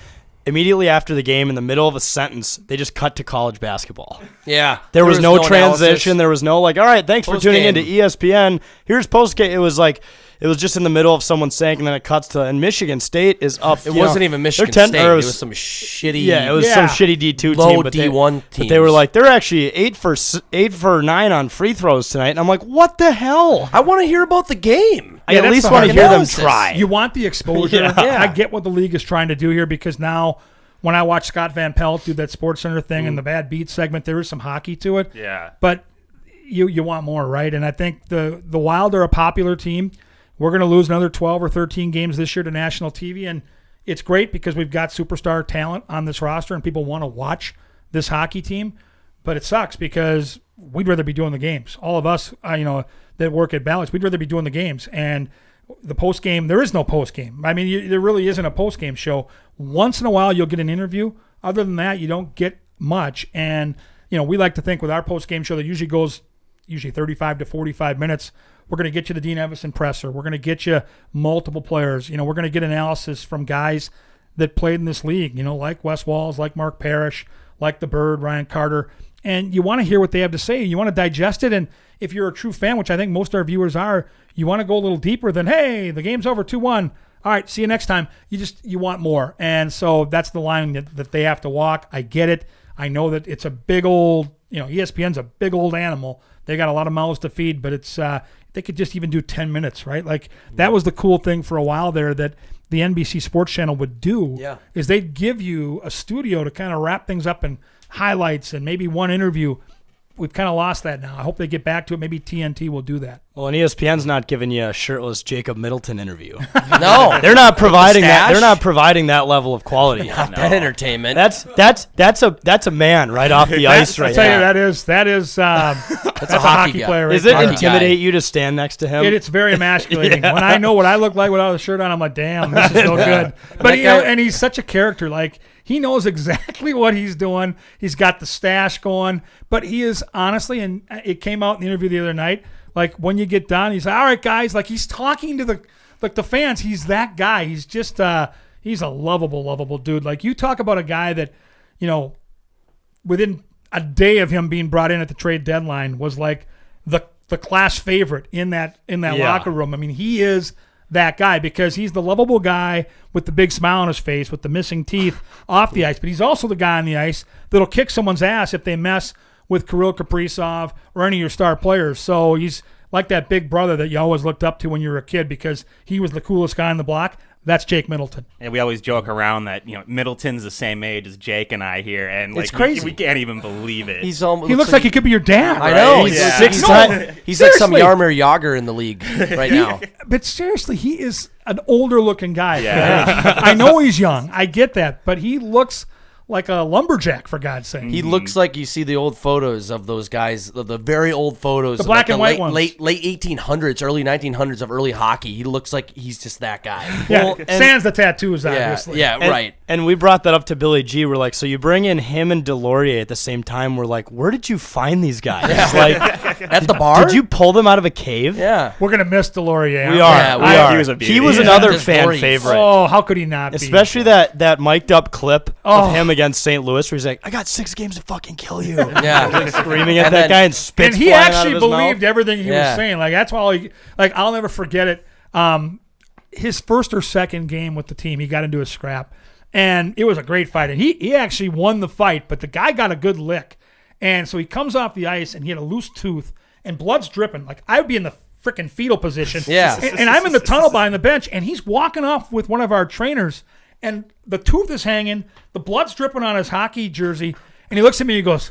immediately after the game, in the middle of a sentence, they just cut to college basketball. Yeah. There was no transition. Analysis. There was no all right, thanks for tuning into ESPN. Here's post-game. It was just in the middle of someone saying, and then it cuts to, and Michigan State is up. It wasn't even Michigan State. It was some shitty. Yeah, it was some shitty D2 low team. But D1 team. But they were like, they're actually 8 for 9 on free throws tonight. And I'm like, what the hell? I want to hear about the game. I at least want to hear them try. You want the exposure. I get what the league is trying to do here, because now when I watch Scott Van Pelt do that SportsCenter thing and the Bad Beat segment, there is some hockey to it. Yeah. But you want more, right? And I think the Wild are a popular team. We're going to lose another 12 or 13 games this year to national TV, and it's great because we've got superstar talent on this roster and people want to watch this hockey team. But it sucks because we'd rather be doing the games. All of us, that work at Bally, we'd rather be doing the games. And the post game, there is no post game. I mean, there really isn't a post game show. Once in a while, you'll get an interview. Other than that, you don't get much. And we like to think with our post game show that usually goes 35 to 45 minutes. We're going to get you the Dean Evison presser. We're going to get you multiple players. We're going to get analysis from guys that played in this league, like Wes Walls, like Marc Parrish, like the Bird, Ryan Carter. And you want to hear what they have to say. You want to digest it. And if you're a true fan, which I think most of our viewers are, you want to go a little deeper than, hey, the game's over 2-1. All right, see you next time. You want more. And so that's the line that they have to walk. I get it. I know that it's a big old, ESPN's a big old animal. They got a lot of mouths to feed, but it's they could just even do 10 minutes, right? Like that was the cool thing for a while there that the NBC Sports Channel would do is they'd give you a studio to kind of wrap things up in highlights and maybe one interview. We've kind of lost that now. I hope they get back to it. Maybe TNT will do that. Well, and ESPN's not giving you a shirtless Jacob Middleton interview. No, they're not providing that. They're not providing that level of quality. Not that entertainment. That's a man right off the ice right now. I tell you, that is that's a hockey player. Does it intimidate you to stand next to him? It's very emasculating. When I know what I look like without a shirt on, I'm like, damn, this is no good. But and he's such a character. Like he knows exactly what he's doing. He's got the stash going. But he is honestly, and it came out in the interview the other night. Like when you get done, he's like, all right, guys. Like he's talking to the fans. He's that guy. He's just he's a lovable dude. Like you talk about a guy that, within a day of him being brought in at the trade deadline was like the class favorite in that locker room. I mean, he is that guy because he's the lovable guy with the big smile on his face with the missing teeth off the ice. But he's also the guy on the ice that'll kick someone's ass if they mess with Kirill Kaprizov or any of your star players. So he's like that big brother that you always looked up to when you were a kid because he was the coolest guy on the block. That's Jake Middleton. And we always joke around that Middleton's the same age as Jake and I here, and it's crazy. We can't even believe it. He looks like he could be your dad. I know. Right? He's like some Jaromir Jagr in the league right now. But seriously, he is an older looking guy. Yeah. I know he's young. I get that, but he looks like a lumberjack, for God's sake. He looks like you see the old photos of those guys, the very old photos. The black and white ones. Late 1800s, early 1900s of early hockey. He looks like he's just that guy. Yeah, sans the tattoos, obviously. Yeah, right. And we brought that up to Billy G. We're like, so you bring in him and Delorier at the same time. We're like, where did you find these guys? Like, at the bar? Did you pull them out of a cave? Yeah. We're going to miss Delorier. We are. Yeah, we are. He was a beauty. He was another fan favorite. Oh, how could he not be? Especially that mic'd up clip of him against St. Louis where he's like, I got 6 games to fucking kill you. Yeah. Like screaming at that guy and spits and he flying out actually of his believed mouth. everything he was saying. Like, that's why I'll never forget it. His first or second game with the team, he got into a scrap. And it was a great fight. And he actually won the fight, but the guy got a good lick. And so he comes off the ice, and he had a loose tooth, and blood's dripping. Like, I would be in the freaking fetal position. Yeah. And I'm in the tunnel behind the bench, and he's walking off with one of our trainers, and the tooth is hanging, the blood's dripping on his hockey jersey, and he looks at me and he goes,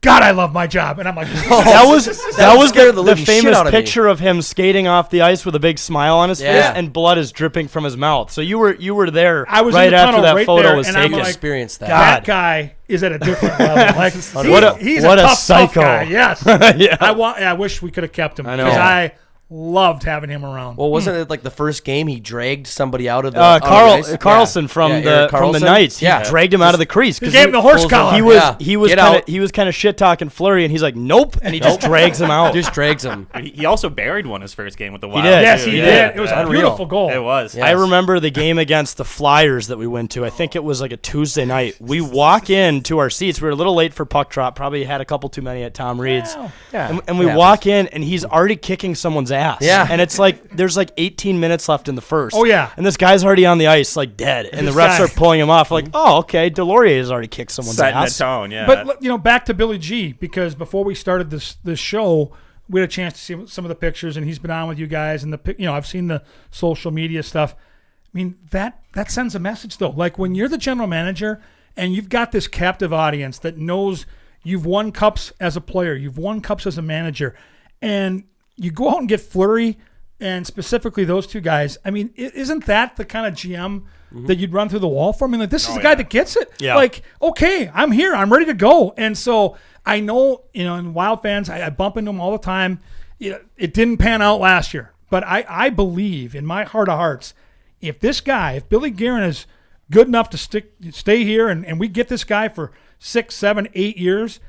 God, I love my job. And I'm like, that was the famous picture me. of him skating off the ice with a big smile on his face, and blood is dripping from his mouth. So you were there. I was right in the after tunnel that right photo there, was and taken. I'm like, experienced that. That guy is at a different level. Like, what a he's psycho. tough guy. Yes. Yeah. I wish we could have kept him. I know. Because I loved having him around. Well, wasn't it like the first game he dragged somebody out of the Carlson from the Knights? He dragged him out of the crease. He gave him the horse collar. He was kind of shit talking Fleury, and he's like, nope, and he just drags him out. Just drags him. He also buried one his first game with the Wild. He did. Yes, he did. It was a beautiful goal. It was. Yes. I remember the game against the Flyers that we went to. I think it was like a Tuesday night. We walk into our seats. We were a little late for puck drop. Probably had a couple too many at Tom Reed's. Yeah. And we walk in, and he's already kicking someone's ass. Yeah. And it's like there's like 18 minutes left in the first. Oh, yeah. And this guy's already on the ice, like dead. And the refs are pulling him off. Like, oh, okay, Delorier has already kicked someone's ass. Setting the tone, yeah. But back to Billy G, because before we started this show, we had a chance to see some of the pictures, and he's been on with you guys, and I've seen the social media stuff. I mean, that sends a message though. Like when you're the general manager and you've got this captive audience that knows you've won cups as a player, you've won cups as a manager, and you go out and get Fleury and specifically those two guys. I mean, isn't that the kind of GM that you'd run through the wall for? I mean, like, this is the guy that gets it. Yeah. Like, okay, I'm here. I'm ready to go. And so I know, and Wild fans, I bump into them all the time. It didn't pan out last year. But I believe in my heart of hearts, if Billy Guerin is good enough to stay here and we get this guy for 6, 7, 8 years,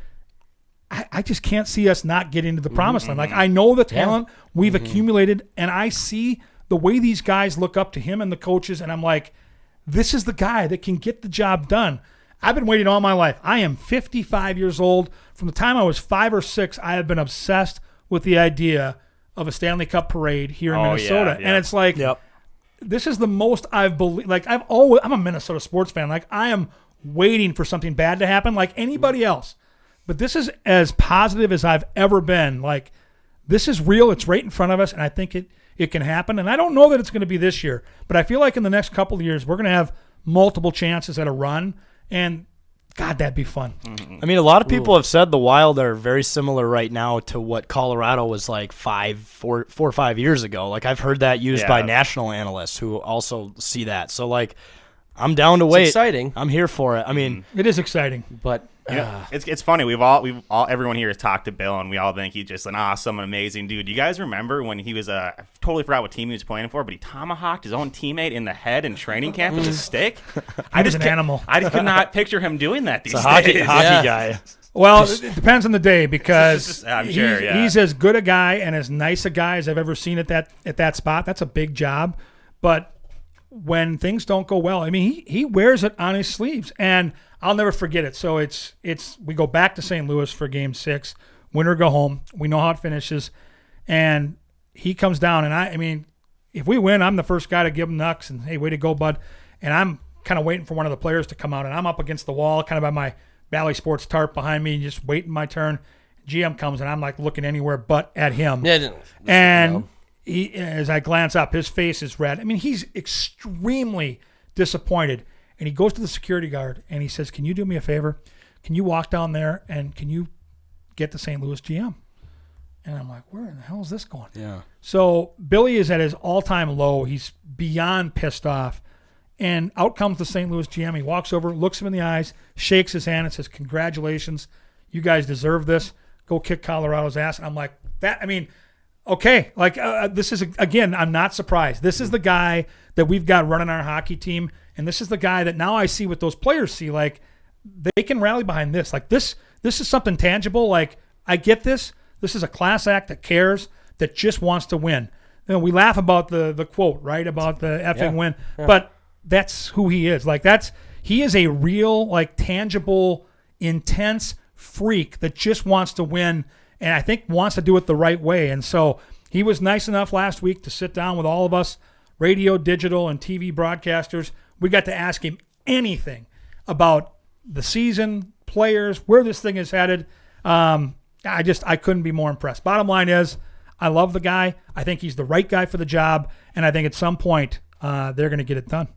I just can't see us not getting to the promised land. Like, I know the talent we've accumulated, and I see the way these guys look up to him and the coaches, and I'm like, this is the guy that can get the job done. I've been waiting all my life. I am 55 years old. From the time I was 5 or 6, I have been obsessed with the idea of a Stanley Cup parade here in Minnesota. Yeah. And it's like, this is the most I've believed. Like, I'm a Minnesota sports fan. Like, I am waiting for something bad to happen like anybody else. But this is as positive as I've ever been. Like, this is real. It's right in front of us, and I think it can happen. And I don't know that it's going to be this year, but I feel like in the next couple of years, we're going to have multiple chances at a run, and God, that'd be fun. I mean, a lot of people have said the Wild are very similar right now to what Colorado was like 4 or 5 years ago. Like, I've heard that used by national analysts who also see that. So, like, I'm down to wait. It's exciting. I'm here for it. I mean, it is exciting, but it's funny. Everyone here has talked to Bill, and we all think he's just an awesome, amazing dude. You guys remember when he was I totally forgot what team he was playing for, but he tomahawked his own teammate in the head in training camp with a stick. I was an animal. I just could not picture him doing that these days. Hockey guy. Well, it depends on the day because I'm sure, he's as good a guy and as nice a guy as I've ever seen at that spot. That's a big job, but when things don't go well, I mean, he wears it on his sleeves, and I'll never forget it. So we go back to St. Louis for Game 6, winner go home. We know how it finishes, and he comes down, and I mean, if we win, I'm the first guy to give him nucks and hey, way to go, bud. And I'm kind of waiting for one of the players to come out, and I'm up against the wall, kind of by my Bally Sports tarp behind me, just waiting my turn. GM comes, and I'm like looking anywhere but at him. And he, as I glance up, his face is red. I mean, he's extremely disappointed. And he goes to the security guard and he says, "Can you do me a favor? Can you walk down there and can you get the St. Louis GM?" And I'm like, where in the hell is this going? Yeah. So Billy is at his all-time low. He's beyond pissed off. And out comes the St. Louis GM. He walks over, looks him in the eyes, shakes his hand and says, "Congratulations. You guys deserve this. Go kick Colorado's ass." And I'm like, okay, like this is, again, I'm not surprised. This is the guy that we've got running our hockey team, and this is the guy that now I see what those players see. Like, they can rally behind this. Like, this is something tangible. Like, I get this. This is a class act that cares, that just wants to win. You know, we laugh about the quote, right, about the effing win, but that's who he is. Like, he is a real, like, tangible, intense freak that just wants to win, and I think wants to do it the right way. And so he was nice enough last week to sit down with all of us, radio, digital, and TV broadcasters. We got to ask him anything about the season, players, where this thing is headed. I couldn't be more impressed. Bottom line is, I love the guy. I think he's the right guy for the job, and I think at some point they're going to get it done.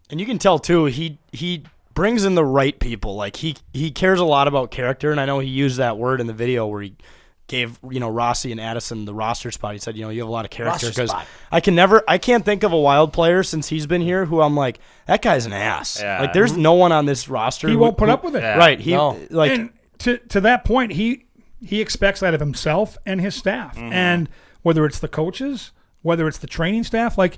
And you can tell too, he brings in the right people. Like, he cares a lot about character, and I know he used that word in the video where he gave, Rossi and Addison the roster spot. He said, you have a lot of character, because I can't think of a Wild player since he's been here who I'm like, that guy's an ass. Yeah. Like, there's no one on this roster he won't put up with it. Yeah. Right. And to that point, he expects that of himself and his staff. Mm-hmm. And whether it's the coaches, whether it's the training staff. Like,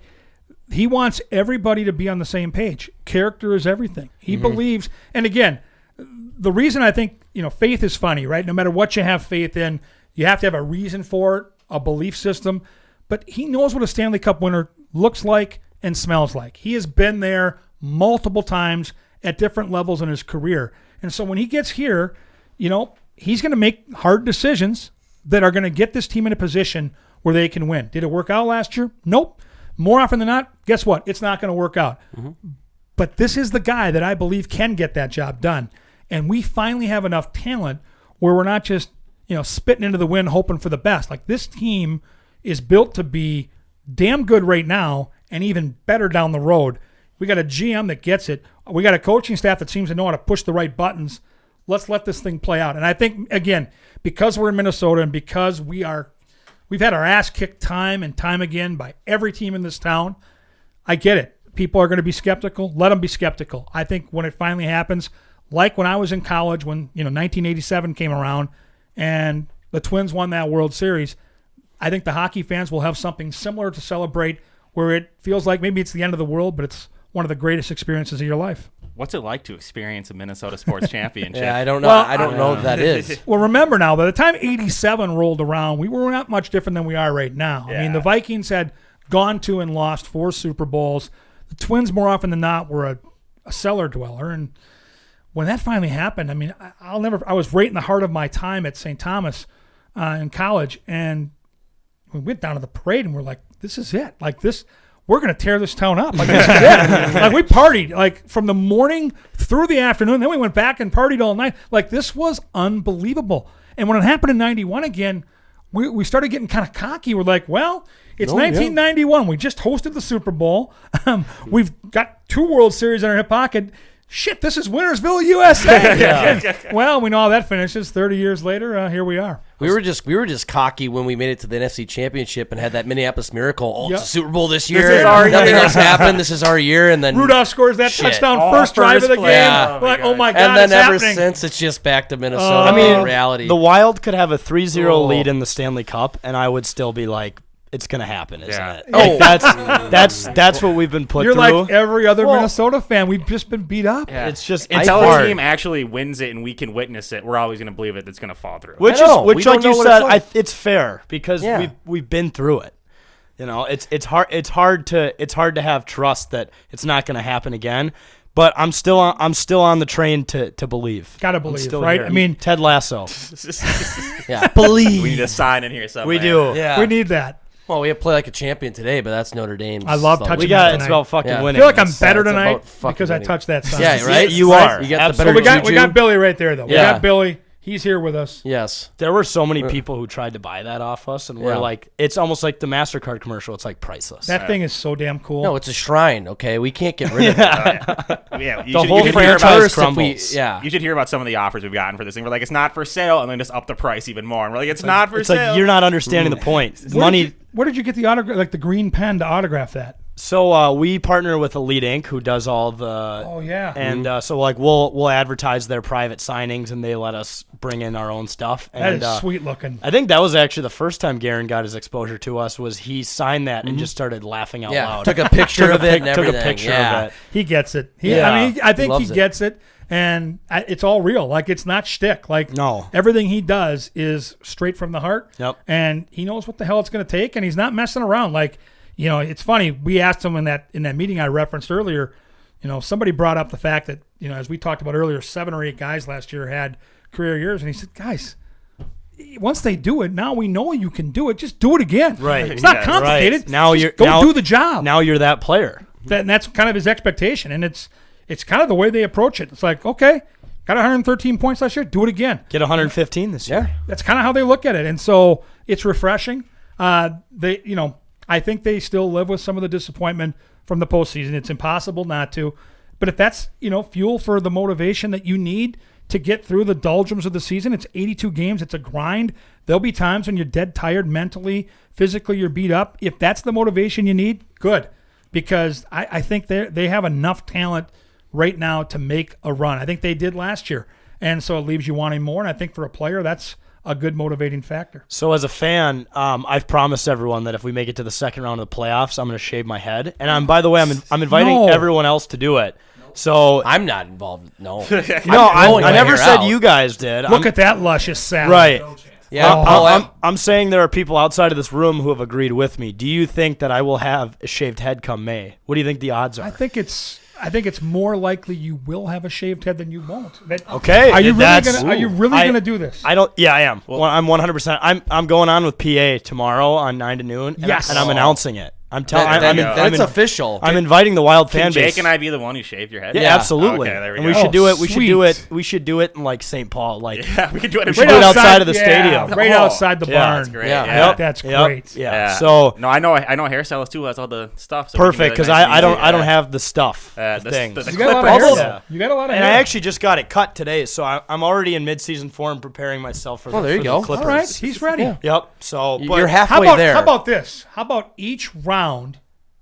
he wants everybody to be on the same page. Character is everything. He believes, and again, the reason I think, faith is funny, right? No matter what you have faith in, you have to have a reason for it, a belief system. But he knows what a Stanley Cup winner looks like and smells like. He has been there multiple times at different levels in his career. And so when he gets here, he's going to make hard decisions that are going to get this team in a position where they can win. Did it work out last year? Nope. More often than not, guess what? It's not going to work out. But this is the guy that I believe can get that job done. And we finally have enough talent where we're not just, spitting into the wind hoping for the best. Like, this team is built to be damn good right now and even better down the road. We got a GM that gets it. We got a coaching staff that seems to know how to push the right buttons. Let's let this thing play out. And I think, again, because we're in Minnesota and because we've had our ass kicked time and time again by every team in this town, I get it. People are going to be skeptical. Let them be skeptical. I think when it finally happens, like when I was in college, when 1987 came around and the Twins won that World Series, I think the hockey fans will have something similar to celebrate, where it feels like maybe it's the end of the world, but it's one of the greatest experiences of your life. What's it like to experience a Minnesota sports championship? Yeah, I don't know. Well, I don't know what that is. Well, remember now, by the time 87 rolled around, we were not much different than we are right now. Yeah. I mean, the Vikings had gone to and lost 4 Super Bowls. The Twins, more often than not, were a cellar dweller. And when that finally happened, I mean, I was right in the heart of my time at St. Thomas in college, and we went down to the parade, and we're like, this is it. Like, this, we're going to tear this town up. Like, this is it. Like, we partied, like, from the morning through the afternoon. Then we went back and partied all night. Like, this was unbelievable. And when it happened in 91 again, we started getting kind of cocky. We're like, well, it's 1991. We just hosted the Super Bowl. We've got 2 World Series in our hip pocket. Shit, this is Wintersville, USA. Well, we know how that finishes. 30 years later, here we are. We were just cocky when we made it to the NFC Championship and had that Minneapolis Miracle. Oh, it's a Super Bowl this year. Nothing else happened. This is our year. And then Rudolph scores that touchdown first drive of the game. Yeah. We're like, oh my God, and then it's ever happening. since, it's just back to Minnesota. Reality. The Wild could have a 3-0 lead in the Stanley Cup, and I would still be like, it's gonna happen, isn't it? Like, that's what we've been put through. You're like every other Minnesota fan. We've just been beat up. Yeah. It's just until hard. the team actually wins it and we can witness it, we're always gonna believe it's gonna fall through. Which like you said, it's fair because we've been through it. It's hard to have trust that it's not gonna happen again. But I'm still on the train to believe. Gotta believe, right? Here. I mean, Ted Lasso. Believe. We need a sign in here somewhere. We do. Yeah. We need that. Well, we have to play like a champion today, but that's Notre Dame. I love touching that. It's about fucking winning. I feel like I'm better tonight because I touched that sign. Yeah, right? You are. You got the better we got Billy right there, though. We got Billy. He's here with us. Yes. There were so many people who tried to buy that off us, and we're like, it's almost like the MasterCard commercial. It's like priceless. That thing is so damn cool. No, it's a shrine, okay? We can't get rid of it. The whole franchise crumbles. You should hear about some of the offers we've gotten for this thing. We're like, it's not for sale, and then just up the price even more. And we're like, it's not for sale. It's like, you're not understanding the point. Where did you get the autograph, like the green pen to autograph that? So we partner with Elite Ink, who does all the. Oh yeah. And so like we'll advertise their private signings, and they let us bring in our own stuff. And, that is sweet looking. I think that was actually the first time Garen got his exposure to us. Was he signed that and just started laughing out loud? Took a picture of it. Took a picture of it. He gets it. I think he gets it, and it's all real. Like, it's not shtick. Like, no, everything he does is straight from the heart. Yep. And he knows what the hell it's going to take, and he's not messing around. Like. It's funny. We asked him in that meeting I referenced earlier. Somebody brought up the fact that as we talked about earlier, 7 or 8 guys last year had career years, and he said, "Guys, once they do it, now we know you can do it. Just do it again. Right? It's not complicated. Right. Now go do the job. Now you're that player. And that's kind of his expectation, and it's kind of the way they approach it. It's like, okay, got 113 points last year. Do it again. Get 115 this year. That's kind of how they look at it, and so it's refreshing. I think they still live with some of the disappointment from the postseason. It's impossible not to. But if that's, fuel for the motivation that you need to get through the doldrums of the season, it's 82 games. It's a grind. There'll be times when you're dead tired mentally, physically you're beat up. If that's the motivation you need, good. Because I think they have enough talent right now to make a run. I think they did last year. and so it leaves you wanting more. And I think for a player, that's a good motivating factor. So as a fan, I've promised everyone that if we make it to the second round of the playoffs, I'm going to shave my head. And by the way, I'm inviting everyone else to do it. So I'm not involved. No, I never said you guys did. Look at that luscious salad. Right. Yeah, I'm saying there are people outside of this room who have agreed with me. Do you think that I will have a shaved head come May? What do you think the odds are? I think it's more likely you will have a shaved head than you won't. Okay. Are you really gonna do this? I don't. Yeah, I am. Well, I'm 100%. I'm going on with PA tomorrow on 9 to noon. And I'm announcing it. I'm telling. It's official. I'm inviting the Wild fan base. Jake and I be the one who shaved your head? Yeah, absolutely. Okay, there we and go. we should do it. Sweet. We should do it in like St. Paul. Like we could do it. outside of the stadium, right outside the barn. That's great. Yeah. That's great. Yeah. So no, I know hairstylist too has all the stuff. So perfect because I don't have the stuff. The things. You got a lot of hair. You got a lot of hair. And I actually just got it cut today, so I'm already in mid-season form preparing myself for there you go. Clippers. All right, he's ready. Yeah. Yep. So you're halfway there. How about this? How about each round?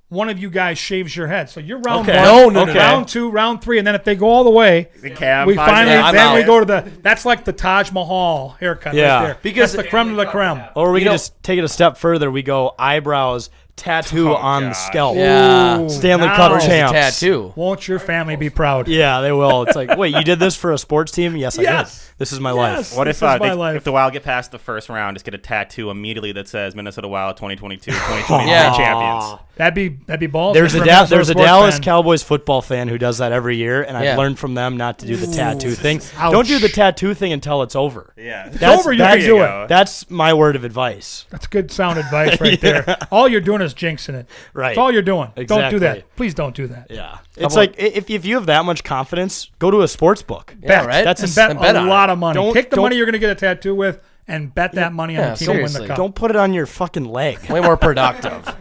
One of you guys shaves your head. So you're round okay. one, No. round two, round three, and then if they go all the way, we go to that's like the Taj Mahal haircut right there. Because that's the creme de la creme. Or we can just take it a step further. We go eyebrows, tattoo on the scalp. Yeah. Stanley Cup champs. Tattoo. Won't your family be proud? Yeah, they will. It's like, wait, you did this for a sports team? Yes, I did. This is my life. What if the Wild get past the first round, just get a tattoo immediately that says Minnesota Wild 2022 champions? That'd be balls. There's a Dallas Cowboys football fan who does that every year, and I've learned from them not to do the tattoo thing. Ouch. Don't do the tattoo thing until it's over. Yeah, if it's over, you can do it. That's my word of advice. That's good sound advice right there. All you're doing is jinxing it. Right. That's all you're doing. Exactly. Don't do that. Please don't do that. Yeah. It's like if you have that much confidence, go to a sports book. Yeah, right. That's bet a lot of money. Take the money you're going to get a tattoo with and bet that money on the team to win the cup. Don't put it on your fucking leg. Way more productive.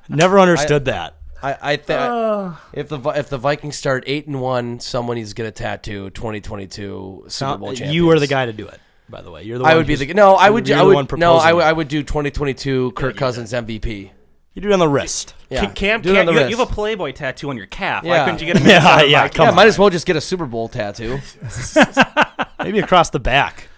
Never understood that. I think if the Vikings start 8-1, someone needs to get a tattoo. 2022 Super Bowl champions. You are the guy to do it. By the way, you're the one. I would be the no. I would do 2022 Kirk Cousins MVP. You do it on the wrist. Yeah. You have a Playboy tattoo on your calf. Why couldn't you get a might as well just get a Super Bowl tattoo. Maybe across the back.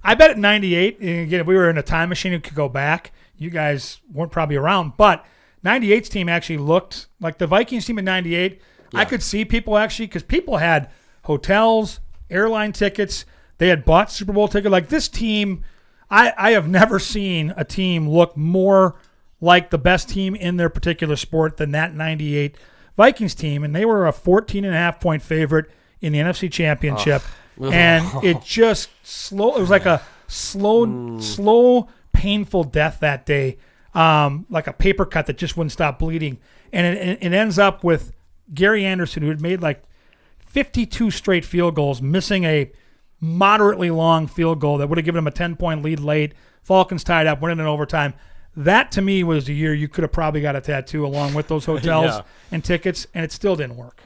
I bet at 98, again, if we were in a time machine and could go back, you guys weren't probably around, but 98's team actually looked like the Vikings team in 98. I could see people actually, because people had hotels, airline tickets, they had bought Super Bowl tickets. Like this team, I have never seen a team look more like the best team in their particular sport than that 98 Vikings team, and they were a 14.5-point favorite in the NFC Championship. And it just it was like a slow, painful death that day, like a paper cut that just wouldn't stop bleeding. And it ends up with Gary Anderson, who had made like 52 straight field goals, missing a moderately long field goal that would have given him a 10-point lead late. Falcons tied up, winning in overtime. That, to me, was the year you could have probably got a tattoo along with those hotels and tickets, and it still didn't work.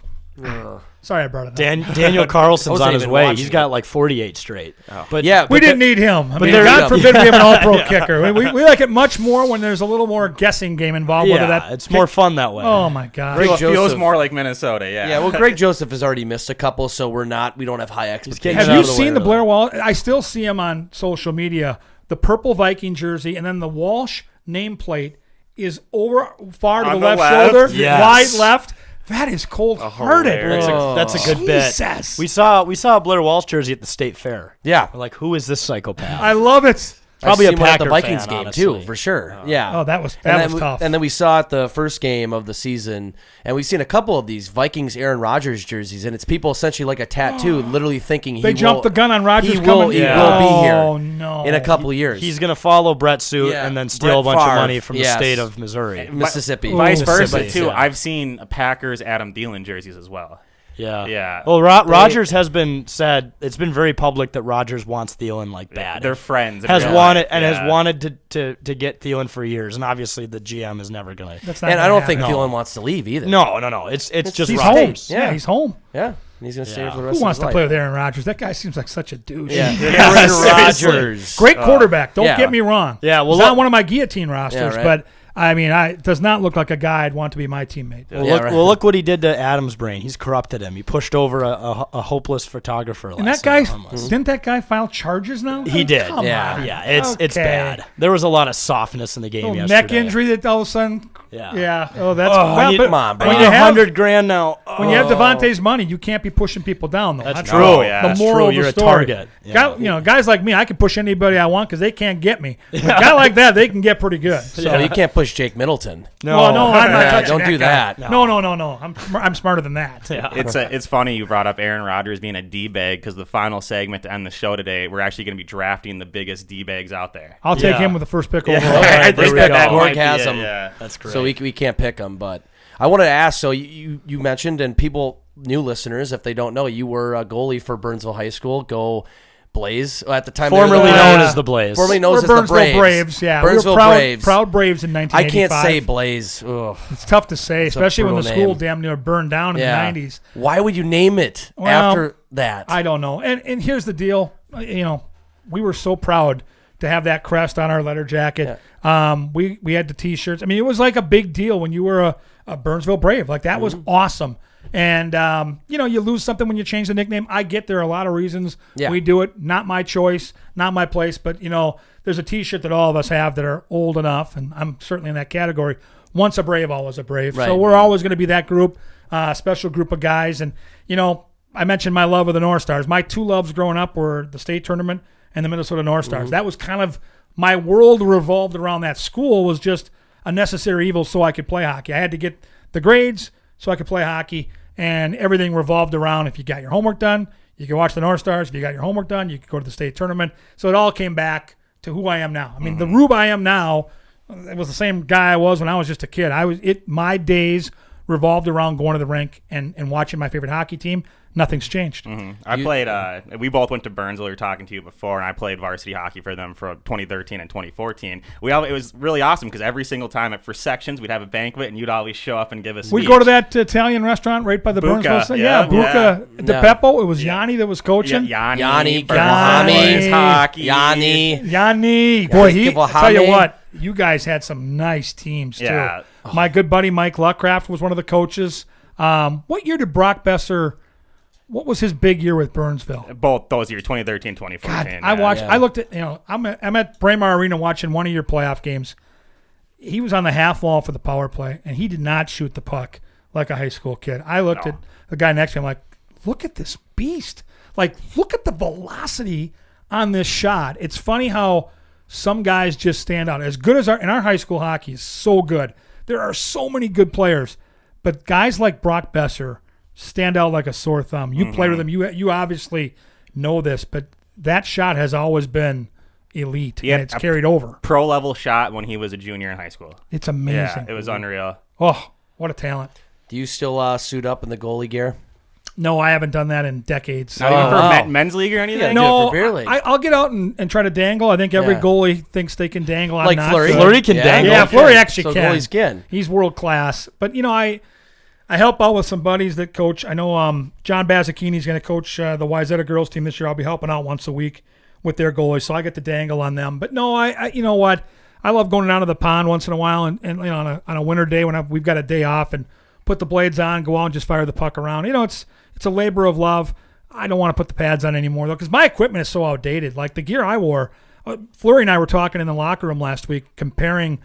Sorry I brought it up. Daniel Carlson's on his way. He's got like 48 straight. But we didn't need him. I mean, God forbid we have an all-pro kicker. We like it much more when there's a little more guessing game involved. Yeah, whether that it's more fun that way. Oh, my God. It feels more like Minnesota, Yeah, well, Greg Joseph has already missed a couple, so we don't have high expectations. Have you seen the Blair Walsh? I still see him on social media. The purple Viking jersey, and then the Walsh nameplate is far to the left shoulder, wide left. That is cold-hearted. That's a good bit. We saw a Blair Walsh jersey at the State Fair. Yeah. We're like, who is this psychopath? I love it. Probably a Packer the Vikings fan, game honestly. too, for sure. Yeah. Oh, that was tough. And then we saw it the first game of the season, and we've seen a couple of these Vikings Aaron Rodgers jerseys, and it's people essentially like a tattoo, literally thinking they jumped the gun on Rodgers coming. He will be here in a couple of years. He's going to follow Brett's suit and then steal a bunch of money from the state of Missouri, Mississippi, vice versa too. I've seen Packers Adam Thielen jerseys as well. Yeah. Well, Rodgers has been said. It's been very public that Rodgers wants Thielen like bad. They're friends. Has wanted to get Thielen for years, and obviously the GM is never gonna. And I don't think Thielen wants to leave either. No. It's just he's Rodgers. home. Yeah, he's home. Yeah. He's going to stay for the rest of his life. Who wants to play with Aaron Rodgers? That guy seems like such a douche. Aaron Rodgers. Great quarterback. Don't get me wrong. Yeah, well, he's not one of my guillotine rosters, but I mean, it does not look like a guy I'd want to be my teammate. Well, look what he did to Adam's brain. He's corrupted him. He pushed over a hopeless photographer. And that guy, didn't that guy file charges now? He did. Come on. It's bad. There was a lot of softness in the game yesterday. Neck injury that all of a sudden. Yeah. Oh, that's come on, bro. When you have $100,000 now. When you have Devontae's money, you can't be pushing people down. Though. That's true. The moral of the You're story. a target. Guys like me, I can push anybody I want because they can't get me. A guy like that, they can get pretty good. So you can't push Jake Middleton. No, I'm not touching don't do that. No. I'm smarter than that. Yeah. It's funny you brought up Aaron Rodgers being a D-bag because the final segment to end the show today, we're actually going to be drafting the biggest D-bags out there. I'll take him with the first pick overall. I think that Gorg has him. Yeah. That's great. So we can't pick him, but I wanted to ask. So you mentioned, and people, new listeners, if they don't know, you were a goalie for Burnsville High School. Go Blaze at the time. Formerly known as the Blaze. Formerly known as Burnsville the Braves. Yeah, Burnsville we were Braves. Proud Braves in 1985. I can't say Blaze. Ugh. It's tough to say, especially when the brutal school name. damn near burned down in the 90s. Why would you name it after that? I don't know. And here's the deal. We were so proud to have that crest on our letter jacket. Yeah. We had the T-shirts. I mean, it was like a big deal when you were a Burnsville Brave. Like, that was awesome. And, you lose something when you change the nickname. I get there are a lot of reasons we do it. Not my choice, not my place. But, there's a T-shirt that all of us have that are old enough, and I'm certainly in that category. Once a Brave, always a Brave. Right. So we're always going to be that group, special group of guys. And, I mentioned my love of the North Stars. My two loves growing up were the state tournament and the Minnesota North Stars. That was kind of my world revolved around that. School was just a necessary evil so I could play hockey. I had to get the grades so I could play hockey, and everything revolved around if you got your homework done, you could watch the North Stars. If you got your homework done, you could go to the state tournament. So it all came back to who I am now. I mean, the Rube I am now, it was the same guy I was when I was just a kid. My days revolved around going to the rink and watching my favorite hockey team. Nothing's changed. I played. We both went to Burnsville. We were talking to you before, and I played varsity hockey for them for 2013 and 2014. It was really awesome because every single time for sections we'd have a banquet, and you'd always show up and give us. We'd go to that Italian restaurant right by the Burnsville. Yeah, Buca de Peppo. It was Yanni that was coaching. Yanni, hockey. Yanni. Boy, I'll tell you what, you guys had some nice teams too. Yeah. My good buddy Mike Luckcraft was one of the coaches. What year did Brock Besser? What was his big year with Burnsville? Both those years, 2013, 2014. God, I watched. I looked at. I'm at Braemar Arena watching one of your playoff games. He was on the half wall for the power play, and he did not shoot the puck like a high school kid. I looked at the guy next to him like, look at this beast. Like, look at the velocity on this shot. It's funny how some guys just stand out. As good as our high school hockey is so good. There are so many good players, but guys like Brock Besser stand out like a sore thumb. You play with them. You obviously know this, but that shot has always been elite, and it's carried over. Pro-level shot when he was a junior in high school. It's amazing. Yeah, it was unreal. Oh, what a talent. Do you still suit up in the goalie gear? No, I haven't done that in decades. Not even for men's league or anything? No, for beer league. I'll get out and try to dangle. I think every goalie thinks they can dangle. I'm like not. Fleury. Fleury can dangle. Yeah, Fleury actually can. Goalies can. He's world class. But, I help out with some buddies that coach. I know John Bazzacchini's going to coach the Wyzetta girls team this year. I'll be helping out once a week with their goalies, so I get to dangle on them. But no, I you know what? I love going down to the pond once in a while, and on a winter day when we've got a day off, and put the blades on, go out and just fire the puck around. It's a labor of love. I don't want to put the pads on anymore though, because my equipment is so outdated. Like the gear I wore, Fleury and I were talking in the locker room last week, comparing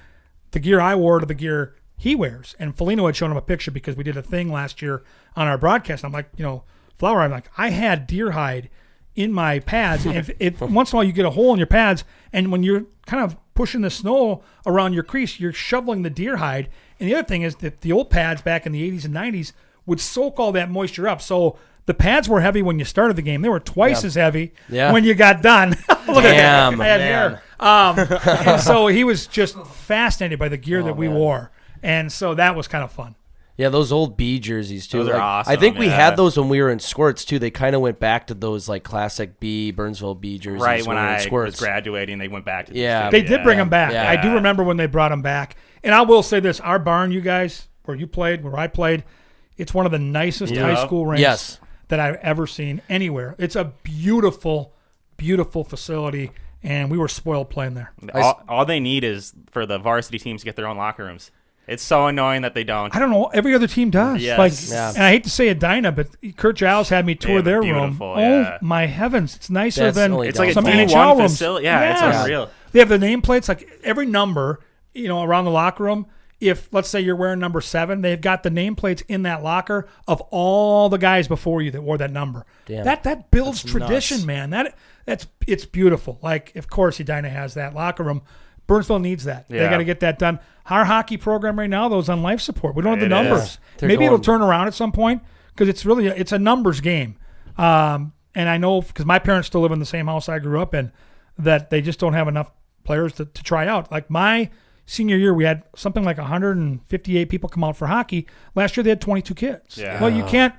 the gear I wore to the gear he wears. And Foligno had shown him a picture because we did a thing last year on our broadcast. I'm like, Flower, I'm like, I had deer hide in my pads. And if once in a while you get a hole in your pads, and when you're kind of pushing the snow around your crease, you're shoveling the deer hide. And the other thing is that the old pads back in the 80s and 90s would soak all that moisture up. So the pads were heavy when you started the game. They were twice as heavy when you got done. Look at that. I had hair. And so he was just fascinated by the gear that we wore. And so that was kind of fun. Yeah, those old B jerseys too. Those are awesome. I think we had those when we were in Squirts too. They kind of went back to those like classic Burnsville B jerseys. Right, when I was graduating, they went back to these Yeah. too. They did bring them back. Yeah. I do remember when they brought them back. And I will say this, our barn, you guys, where you played, where I played, it's one of the nicest high school rinks that I've ever seen anywhere. It's a beautiful, beautiful facility. and we were spoiled playing there. All they need is for the varsity teams to get their own locker rooms. It's so annoying that they don't. I don't know. Every other team does. Yes. And I hate to say Edina, but Kurt Giles had me tour their room. Yeah. Oh, my heavens. It's nicer than it's like some a NHL D1 rooms. facility. Yeah, it's unreal. They have the nameplates, like every number, around the locker room. If, let's say, you're wearing number 7, they've got the nameplates in that locker of all the guys before you that wore that number. Damn. That builds That's tradition, nuts. man. It's beautiful. Like, of course, Edina has that locker room. Burnsville needs that. Yeah. They got to get that done. Our hockey program right now, though, is on life support. We don't have the numbers. Maybe it'll turn around at some point because it's a numbers game. And I know because my parents still live in the same house I grew up in that they just don't have enough players to try out. Like my senior year, we had something like 158 people come out for hockey. Last year, they had 22 kids. Yeah. Well, you can't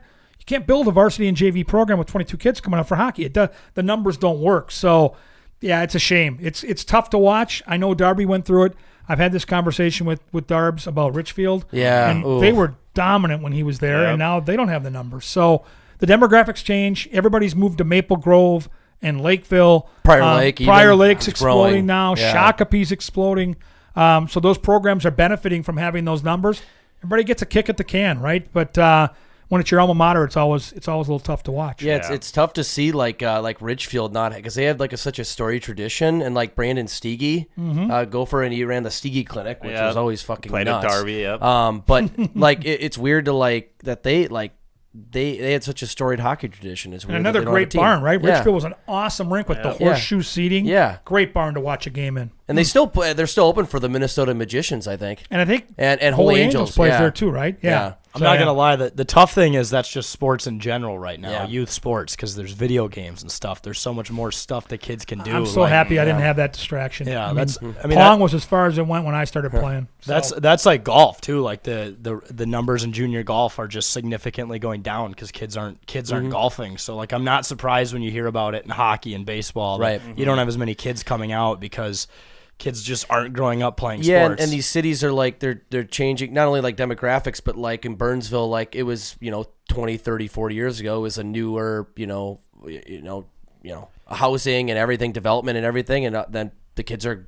build a varsity and JV program with 22 kids coming out for hockey. The numbers don't work. So, yeah, it's a shame. It's tough to watch. I know Darby went through it. I've had this conversation with Darbs about Richfield. Yeah. And they were dominant when he was there, and now they don't have the numbers. So the demographics change. Everybody's moved to Maple Grove and Lakeville. Prior Lake's exploding growing. now. Yeah. Shakopee's exploding. So those programs are benefiting from having those numbers. Everybody gets a kick at the can, right? But when it's your alma mater, it's always a little tough to watch. Yeah, it's tough to see like Ridgefield not because they had like such a storied tradition, and like Brandon Steege, Gopher, and he ran the Steege Clinic, which was always fucking Played nuts. at Darby, yep. But like it's weird to like that they had such a storied hockey tradition. It's weird. And another great barn, right? Yeah. Ridgefield was an awesome rink with the horseshoe seating. Yeah, great barn to watch a game in. And they still play. They're still open for the Minnesota Magicians, I think. And I think and Holy Angels plays there too, right? Yeah. I'm not gonna lie. The tough thing is that's just sports in general right now, Yeah. youth sports, because there's video games and stuff. There's so much more stuff that kids can do. I'm so happy I didn't have that distraction. Yeah, Pong was as far as it went when I started playing. So. That's like golf too. Like the numbers in junior golf are just significantly going down because kids aren't golfing. So like I'm not surprised when you hear about it in hockey and baseball. Right. You don't have as many kids coming out because kids just aren't growing up playing yeah, sports. and these cities are like they're changing not only like demographics, but like in Burnsville, like it was 20, 30, 40 years ago, it was a newer housing and everything, development and everything, and then the kids are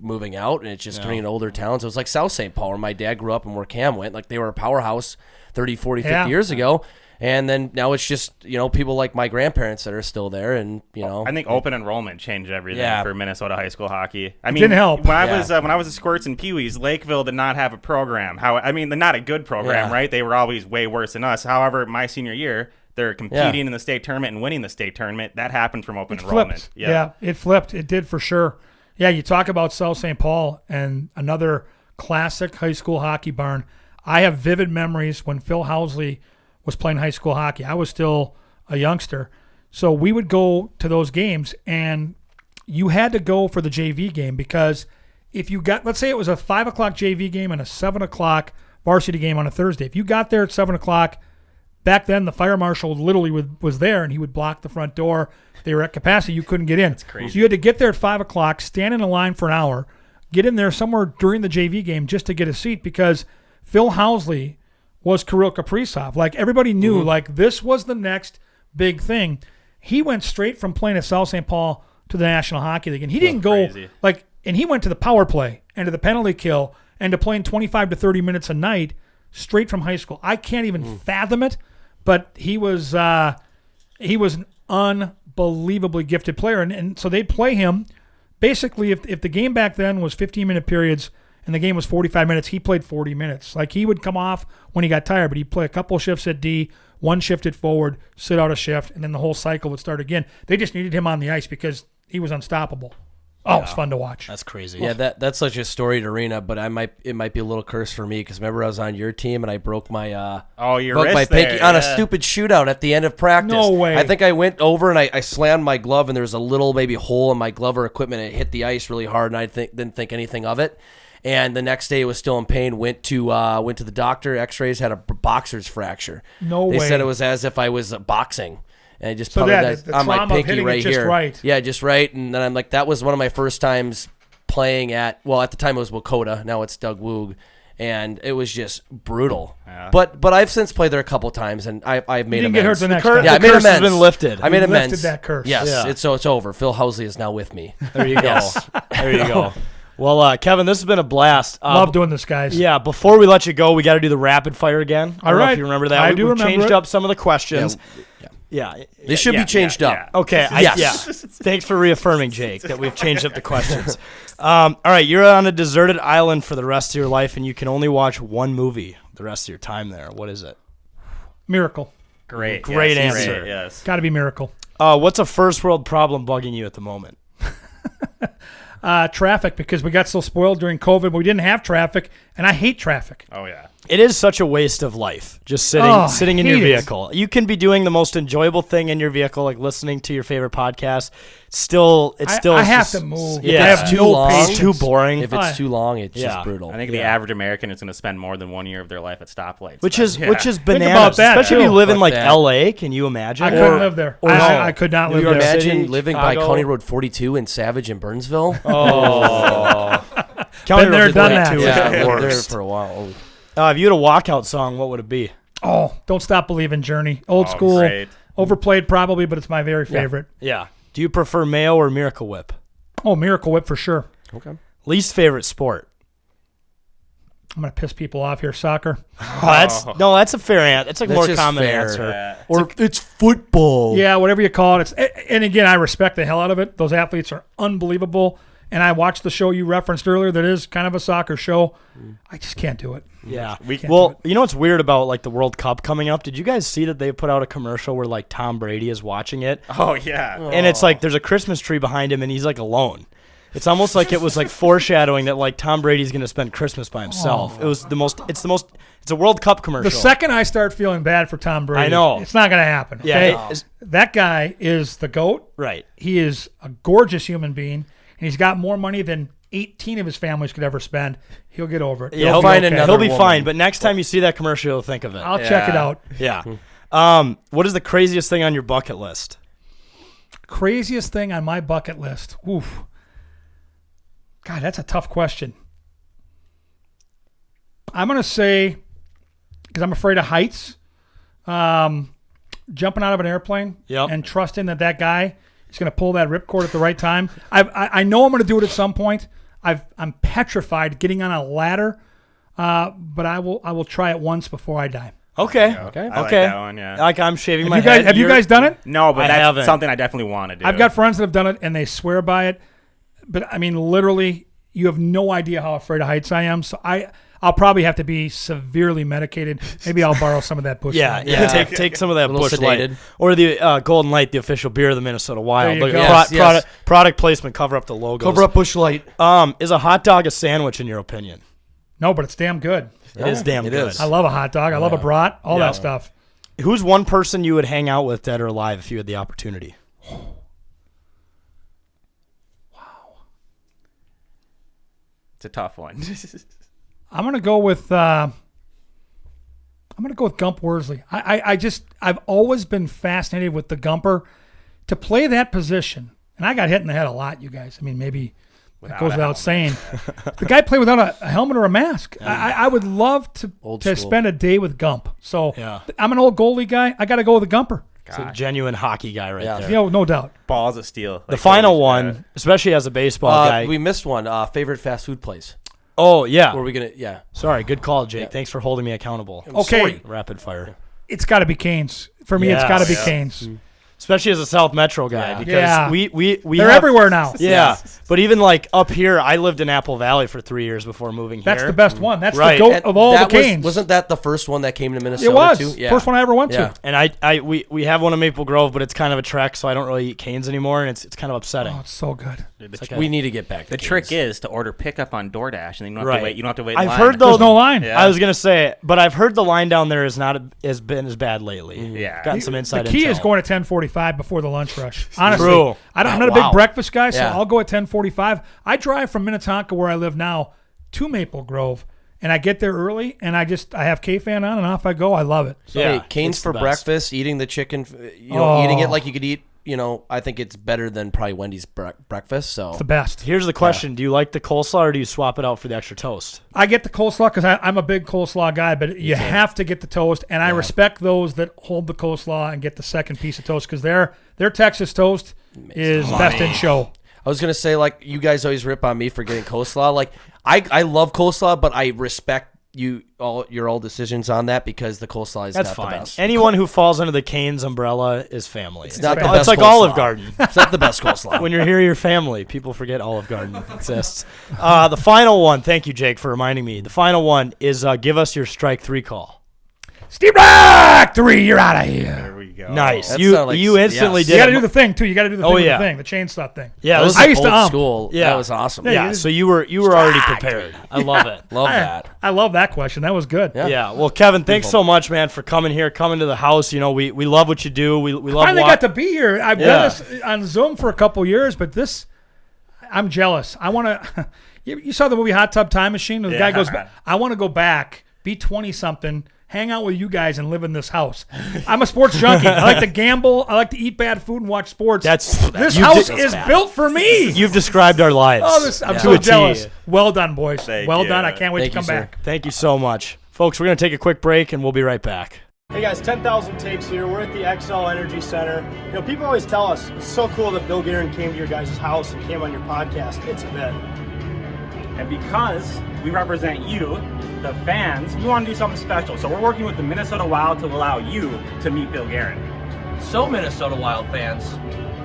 moving out and it's just turning an older town. So it's like South St. Paul, where my dad grew up and where Cam went. Like they were a powerhouse 30, 40, 50 years ago. And then now it's just, people like my grandparents that are still there. And, I think open enrollment changed everything for Minnesota high school hockey. I mean, didn't help. When I was at Squirts and Pee-wees, Lakeville did not have a program. They're not a good program, right? They were always way worse than us. However, my senior year, they're competing in the state tournament and winning the state tournament. That happened from open enrollment. Flipped. Yeah, it flipped. It did for sure. Yeah, you talk about South St. Paul and another classic high school hockey barn. I have vivid memories when Phil Housley was playing high school hockey. I was still a youngster. So we would go to those games, and you had to go for the JV game because if you got, let's say it was a 5 o'clock JV game and a 7 o'clock varsity game on a Thursday. If you got there at 7 o'clock, back then the fire marshal literally was there, and he would block the front door. They were at capacity. You couldn't get in. That's crazy. So you had to get there at 5 o'clock, stand in a line for an hour, get in there somewhere during the JV game just to get a seat because Phil Housley was Kirill Kaprizov. Like everybody knew, like this was the next big thing. He went straight from playing at South St. Paul to the National Hockey League, and he didn't go and he went to the power play and to the penalty kill and to playing 25 to 30 minutes a night straight from high school. I can't even fathom it, but he was an unbelievably gifted player, and so they'd play him. Basically, if the game back then was 15-minute periods and the game was 45 minutes, he played 40 minutes. Like he would come off when he got tired, but he'd play a couple shifts at D, one shift at forward, sit out a shift, and then the whole cycle would start again. They just needed him on the ice because he was unstable. Oh, it's fun to watch. That's crazy. Yeah, that's such a storied arena, but it might be a little curse for me because remember I was on your team and I broke my pinky on a stupid shootout at the end of practice. No way. I think I went over and I slammed my glove and there was a little maybe hole in my glove or equipment and it hit the ice really hard and I didn't think anything of it. And the next day, it was still in pain. Went to the doctor. X-rays, had a boxer's fracture. They said it was as if I was boxing, and I just put that on my pinky right here. Right. Yeah, just right. And then I'm like, that was one of my first times playing at. Well, at the time it was Wakota. Now it's Doug Woog. and it was just brutal. Yeah. But I've since played there a couple times, and I've made didn't get hurt amends. the next time. Yeah, I The made curse has amends. been lifted. I made You amends. lifted that curse. Yes, Yeah. it's over. Phil Housley is now with me. There you go. There you go. Well, Kevin, this has been a blast. Love doing this, guys. Yeah, before we let you go, we got to do the rapid fire again. I don't know right. if you remember that. I we, do we remember changed it. up some of the questions. Yeah. They should be changed up. Okay. Yes. Thanks for reaffirming, Jake, that we've changed up the questions. All right, you're on a deserted island for the rest of your life, and you can only watch one movie the rest of your time there. What is it? Miracle. Great Yes, answer. great, Yes. Got to be Miracle. What's a first world problem bugging you at the moment? Traffic, because we got so spoiled during COVID. We didn't have traffic, and I hate traffic. Oh yeah. It is such a waste of life, just sitting in your hate it. vehicle. You can be doing the most enjoyable thing in your vehicle, like listening to your favorite podcast. I have to move. Yeah, I have too no long. It's patience. too boring. If it's too long, it's Yeah. just brutal. I think the average American is going to spend more than 1 year of their life at stoplights. Which but- is yeah. which is about bananas, that, especially if too. you live in Fuck like that. L.A. Can you imagine? I couldn't live there. or I could not Can live you there. imagine City, living by Chicago. County Road 42 in Savage and Burnsville? Oh, County Been there, Road done 42 that. is Yeah, I the lived there worst. for a while. If you had a walkout song, what would it be? Oh, Don't Stop Believing, Journey. Old Oh, school. great. Overplayed probably, but it's my very favorite. Yeah. Do you prefer Mayo or Miracle Whip? Oh, Miracle Whip for sure. Okay. Least favorite sport? I'm going to piss people off here. Soccer. That's a fair answer. It's like That's more just common fair. answer. Yeah. Or it's football. Yeah, whatever you call it. And again, I respect the hell out of it. Those athletes are unbelievable. And I watched the show you referenced earlier that is kind of a soccer show. I just can't do it. Yeah. Can't do Well, it. you know what's weird about like the World Cup coming up? Did you guys see that they put out a commercial where like Tom Brady is watching it? Oh yeah. And it's like there's a Christmas tree behind him and he's like alone. It's almost like it was like foreshadowing that like Tom Brady's going to spend Christmas by himself. It's a World Cup commercial. The second I start feeling bad for Tom Brady, I know. it's not going to happen. Yeah, Okay? That guy is the GOAT. Right. He is a gorgeous human being, and he's got more money than 18 of his families could ever spend. He'll get over it. Yeah, He'll find another He'll be woman. fine, but next time you see that commercial, you'll think of it. I'll check it out. Yeah. What is the craziest thing on your bucket list? Craziest thing on my bucket list. Oof. God, that's a tough question. I'm going to say, because I'm afraid of heights, jumping out of an airplane and trusting that guy is going to pull that ripcord at the right time. I know I'm going to do it at some point. I'm petrified getting on a ladder, but I will try it once before I die. Okay. I like that one, yeah. Like I'm shaving my head. Have you guys done it? No, but I that's haven't. something I definitely want to do. I've got friends that have done it, and they swear by it. But, I mean, literally, you have no idea how afraid of heights I am. So I'll probably have to be severely medicated. Maybe I'll borrow some of that Busch Light. Yeah. Take some of that Little Busch Light. sedated. Or the Golden Light, the official beer of the Minnesota Wild. There you Look, go. Yes. Product placement, cover up the logos. Cover up Busch Light. Is a hot dog a sandwich in your opinion? No, but it's damn good. It is damn good. is. I love a hot dog. I love a brat. All that stuff. Who's one person you would hang out with, dead or alive, if you had the opportunity? It's a tough one. I'm gonna go with Gump Worsley. I've always been fascinated with the Gumper to play that position, and I got hit in the head a lot. You guys, I mean, maybe it goes without saying. The guy played without a helmet or a mask. I would love to school. spend a day with Gump. So Yeah. I'm an old goalie guy. I got to go with the Gumper. It's a genuine hockey guy right there. You know, no doubt. Balls of steel. The final one, especially as a baseball guy. We missed one. Favorite fast food place. Oh, yeah. Were we gonna? Yeah. Sorry, good call, Jake. Thanks for holding me accountable. Okay. Sorry. Rapid fire. It's got to be Canes. For me, it's got to be Canes. Especially as a South Metro guy, because Yeah. we They're have- everywhere now. Yeah, but even like up here, I lived in Apple Valley for 3 years before moving here. That's the best one. That's Right. the GOAT And of all the that Canes. wasn't that the first one that came to Minnesota? It was. Too? Yeah. First one I ever went Yeah. to. And we have one in Maple Grove, but it's kind of a trek, so I don't really eat Canes anymore, and it's kind of upsetting. Oh, it's so good. We need to get back. The to trick Canes. is to order pickup on DoorDash, and then you don't have Right. to wait. You don't have to wait. in I've line. heard though There's no line. Yeah. I was gonna say, but I've heard the line down there has been as bad lately. Yeah. Gotten some inside The key intel. is going at 10:45 before the lunch rush. Honestly, True. I'm not a big breakfast guy, so Yeah. I'll go at 10:45. I drive from Minnetonka, where I live now, to Maple Grove, and I get there early, and I have K-Fan on, and off I go. I love it. Yeah, Hey, Canes it's for the best. breakfast, eating the chicken, eating it like you could eat I think it's better than probably Wendy's breakfast. So It's the best. Here's the question: do you like the coleslaw, or do you swap it out for the extra toast? I get the coleslaw because I'm a big coleslaw guy, but you have to get the toast, and I respect those that hold the coleslaw and get the second piece of toast because their Texas toast is best in show. I was gonna say, like, you guys always rip on me for getting coleslaw. Like, I love coleslaw, but I respect your decisions on that because the coleslaw is That's not fine. the best. Anyone who falls under the Cane's umbrella is family. It's not the best It's like coleslaw. Olive Garden. It's not the best coleslaw. When you're here, you're family. People forget Olive Garden exists. The final one. Thank you, Jake, for reminding me. The final one is give us your strike 3 call. Steve Rock 3, you're out of here. There we go. Nice. That You sounded like- instantly yes. did. You got to it. do the thing too. You got to do the thing with the thing, the chainsaw thing. Yeah, That was I used to old school. Yeah. That was awesome. Yeah, so you were already prepared. I love it. Love that. I love that question. That was good. Yeah. Well, Kevin, thanks so much, man, for coming here, coming to the house. We love what you do. We love. Finally got to be here. I've done Yeah. this on Zoom for a couple years, but I'm jealous. I want to. You saw the movie Hot Tub Time Machine? The guy goes back. I want to go back, be 20-something, hang out with you guys, and live in this house. I'm a sports junkie. I like to gamble. I like to eat bad food and watch sports. This house is built for me. You've described our lives. I'm to so a T. jealous. Well done, boys. Thank well you. done. I can't wait Thank to you, come sir. back. Thank you so much. Folks, we're going to take a quick break, and we'll be right back. Hey guys, 10,000 Takes here. We're at the XL Energy Center. People always tell us it's so cool that Bill Guerin came to your guys' house and came on your podcast. It's a bit. And because we represent you, the fans, we want to do something special. So we're working with the Minnesota Wild to allow you to meet Bill Guerin. So Minnesota Wild fans,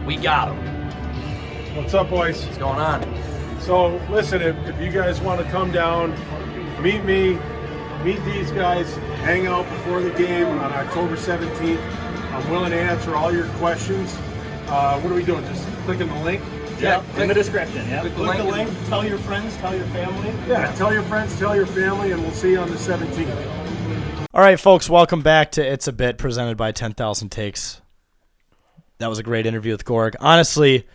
we got them. What's up, boys? What's going on? So, listen, if you guys want to come down, meet me, meet these guys, hang out before the game on October 17th. I'm willing to answer all your questions. What are we doing? Just clicking the link? Yeah, in the description. Yeah. Click the link. Tell your friends, tell your family. Yeah, tell your friends, tell your family, and we'll see you on the 17th. All right, folks, welcome back to It's a Bit, presented by 10,000 Takes. That was a great interview with Gorg. Honestly,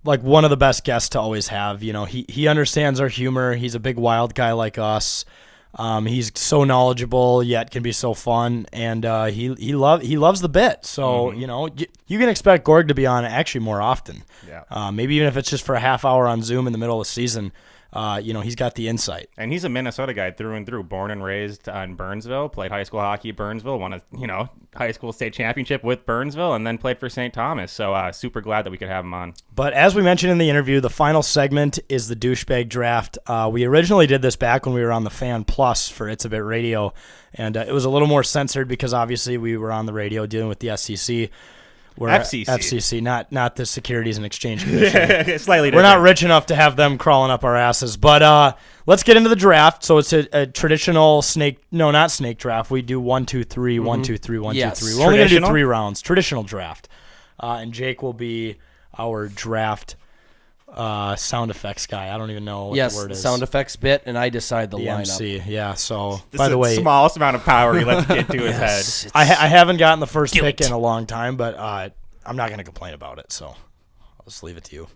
like one of the best guests to always have. He understands our humor. He's a big Wild guy like us. He's so knowledgeable, yet can be so fun, and he loves the bit. So you can expect Gorg to be on actually more often. Yeah. Maybe even if it's just for a half hour on Zoom in the middle of the season. He's got the insight. And he's a Minnesota guy through and through. Born and raised in Burnsville. Played high school hockey at Burnsville. Won a high school state championship with Burnsville, and then played for St. Thomas. So super glad that we could have him on. But as we mentioned in the interview, the final segment is the douchebag draft. We originally did this back when we were on the Fan Plus for It's a Bit Radio, and it was a little more censored because obviously we were on the radio dealing with the SEC. FCC, not the Securities and Exchange Commission. Yeah, slightly different. We're not rich enough to have them crawling up our asses. But let's get into the draft. So it's a traditional not snake draft. We do 1, 2, 3, 1, 2, 3, 1, 2, 3. We're only going to do 3 rounds. Traditional draft. And Jake will be our draft sound effects guy. I don't even know what the word is. Sound effects bit, and I decide the lineup. MC, yeah. So, This by is the way, the smallest amount of power he lets get to his head. I haven't gotten the first pick in a long time, but I'm not going to complain about it. So, I'll just leave it to you.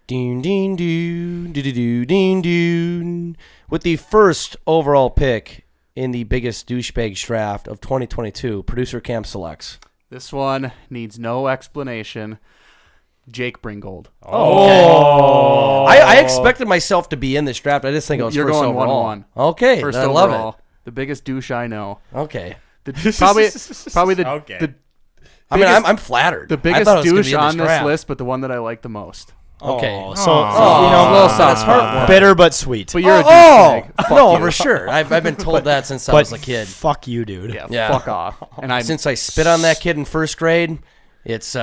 Ding, ding, doo, doo, doo, doo, ding, doo. With the first overall pick in the biggest douchebags draft of 2022, producer Cam selects. This one needs no explanation. Jake Bringold. Oh. I expected myself to be in this draft. I just think I was You're first going overall. 1-1. Okay, first I overall. love it. The biggest douche I know. Okay. Probably the Okay. the I mean, I'm flattered. The I biggest thought it was gonna douche be in on this draft. list, but the one that I like the most. Okay. So, a little that's soft. bitter but sweet. But you're a douchebag. Fuck no, you. for sure. I've been told that since I But was a kid. fuck you, dude. Yeah, fuck off. And Since I spit on that kid in first grade, it's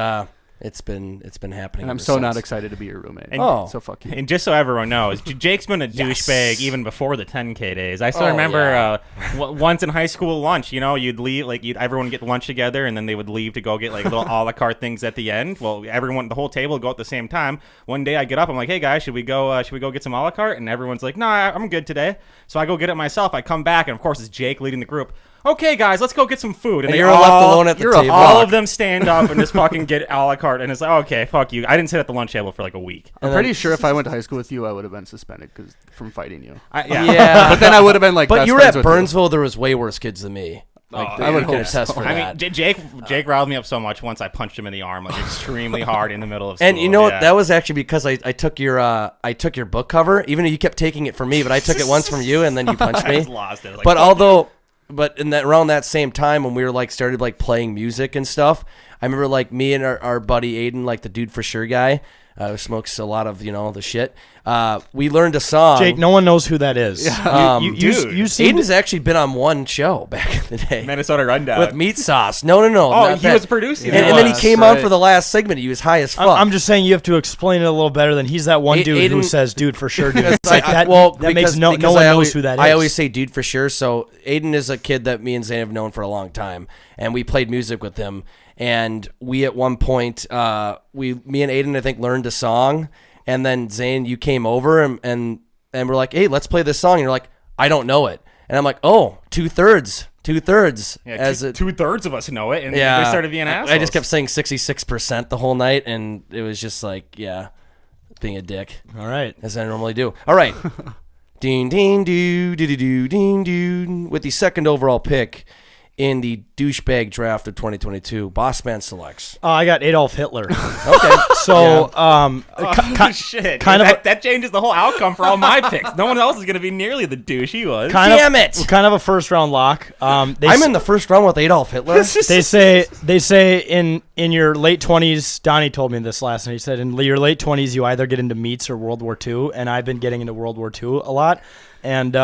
been happening. And I'm ever so not since. excited to be your roommate. And- So fuck you. And just so everyone knows, Jake's been a douchebag even before the 10K days. I still remember once in high school lunch, you'd leave, everyone would get lunch together, and then they would leave to go get little a la carte things at the end. Well, the whole table would go at the same time. One day I get up, I'm like, hey guys, should we go get some a la carte? And everyone's like, nah, I'm good today. So I go get it myself. I come back, and of course it's Jake leading the group. Okay, guys, let's go get some food. And you're left alone at the table. All of them stand up and just fucking get a la carte, and it's like, okay, fuck you. I didn't sit at the lunch table for a week. I'm pretty sure if I went to high school with you, I would have been suspended from fighting you. Yeah. But then I would have been like. But best you were friends at with Burnsville. There was way worse kids than me. I would attest for that. I mean, Jake riled me up so much once I punched him in the arm like extremely hard in the middle of school. And you know what? That was actually because I took your book cover, even though you kept taking it from me, but I took it once from you and then you punched me. I just lost it. But in that around that same time when we were like started like playing music and stuff, I remember like me and our buddy Aiden, like the dude for sure guy, who smokes a lot of the shit. We learned a song. Jake, no one knows who that is. Dude, Aiden's actually been on one show back in the day. Minnesota Rundown with Meat Sauce. No. Oh, he was producing. And then he came on for the last segment. He was high as fuck. I'm just saying you have to explain it a little better than he's that one dude who says "dude for sure." Dude. It's like that. That makes no one knows who that is. I always say "dude for sure." So Aiden is a kid that me and Zane have known for a long time, and we played music with him. And we at one point, me and Aiden, I think, learned a song. And then Zane, you came over and we're like, hey, let's play this song. And you're like, I don't know it. And I'm like, oh, two-thirds. Yeah, two-thirds of us know it. And they started being assholes. I just kept saying 66% the whole night. And it was just like, being a dick. All right. As I normally do. All right. Ding, ding, doo, doo, doo, doo, ding, doo. With the second overall pick in the douchebag draft of 2022, Bossman selects. I got Adolf Hitler. Okay. So, shit. Kind of that changes the whole outcome for all my picks. No one else is going to be nearly the douche he was. Damn it! Kind of a first round lock. I'm in the first round with Adolf Hitler. They say in your late 20s, Donnie told me this last night. He said in your late 20s, you either get into meats or World War II, and I've been getting into World War II a lot. And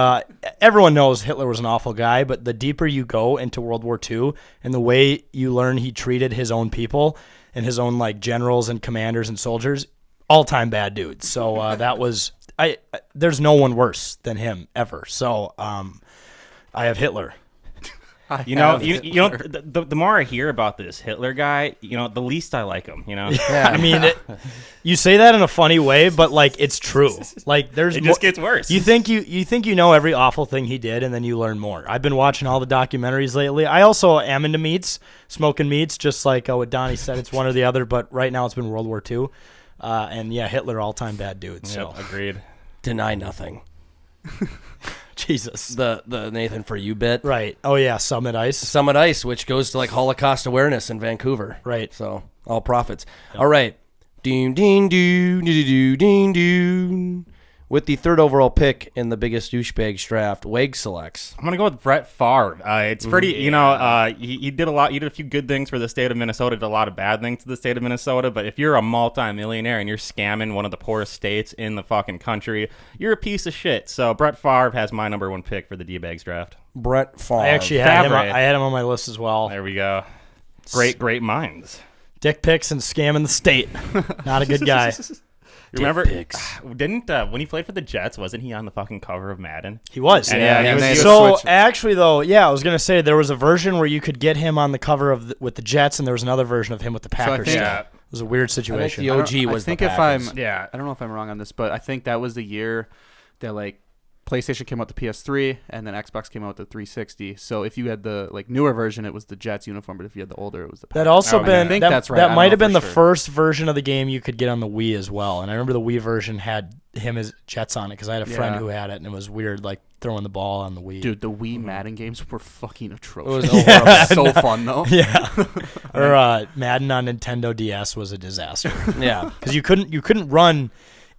everyone knows Hitler was an awful guy, but the deeper you go into World War II and the way you learn he treated his own people and his own like generals and commanders and soldiers, all-time bad dudes. So that was there's no one worse than him ever. So I have Hitler. The more I hear about this Hitler guy, the least I like him. Yeah, I mean, you say that in a funny way, but like it's true. Like it just gets worse. You think you know every awful thing he did, and then you learn more. I've been watching all the documentaries lately. I also am into meats, smoking meats, just like what Donnie said. It's one or the other, but right now it's been World War II, and Hitler, all-time bad dude. So agreed. Deny nothing. Jesus. The Nathan for you bit. Right. Oh, yeah. Summit Ice, which goes to like Holocaust awareness in Vancouver. Right. So all profits. Yep. All right. Ding, ding, doo, doo, doo, ding, doo. With the third overall pick in the biggest douchebags draft, Wag selects. I'm gonna go with Brett Favre. It's pretty, he did a lot. He did a few good things for the state of Minnesota. Did a lot of bad things to the state of Minnesota. But if you're a multi-millionaire and you're scamming one of the poorest states in the fucking country, you're a piece of shit. So Brett Favre has my number one pick for the D-Bags draft. Brett Favre. I actually had him. I had him on my list as well. There we go. Great minds. Dick pics and scamming the state. Not a good guy. Remember, didn't when he played for the Jets, wasn't he on the fucking cover of Madden? He was. Actually, though, I was gonna say there was a version where you could get him on the cover with the Jets, and there was another version of him with the Packers. It was a weird situation. I think the OG was the Packers. I don't know if I'm wrong on this, but I think that was the year that like PlayStation came out with the PS3, and then Xbox came out with the 360. So if you had the newer version, it was the Jets uniform, but if you had the older, it was the Packers. That also I think that's right. That might have been the first version of the game you could get on the Wii as well. And I remember the Wii version had him as Jets on it because I had a friend who had it, and it was weird, like throwing the ball on the Wii. Dude, the Wii Madden games were fucking atrocious. It was so fun though. Yeah. Or Madden on Nintendo DS was a disaster. Yeah, because you couldn't run.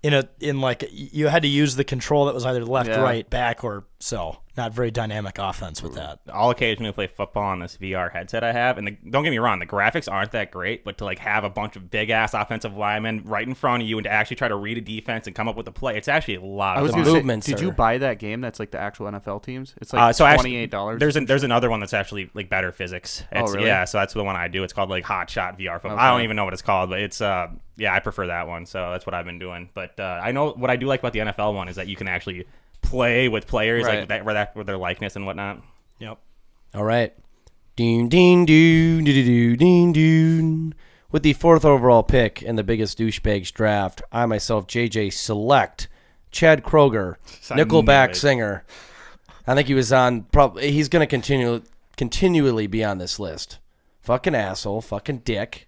You had to use the control that was either left, right, back, or so. Not very dynamic offense with that. I'll occasionally play football on this VR headset I have, and don't get me wrong, the graphics aren't that great, but to have a bunch of big ass offensive linemen right in front of you and to actually try to read a defense and come up with a play, it's actually a lot of fun. Did you buy that game? That's like the actual NFL teams. It's like $28. There's another one that's actually like better physics. Really? Yeah, so that's the one I do. It's called like Hot Shot VR football. Okay. I don't even know what it's called, but it's I prefer that one. So that's what I've been doing. But I know what I do like about the NFL one is that you can actually play with players like that with their likeness and whatnot. Yep. All right. Ding ding doo doo doo ding doo. With the fourth overall pick in the biggest douchebags draft, I myself JJ select Chad Kroger, Nickelback singer. I think he was on. He's going to continually be on this list. Fucking asshole. Fucking dick.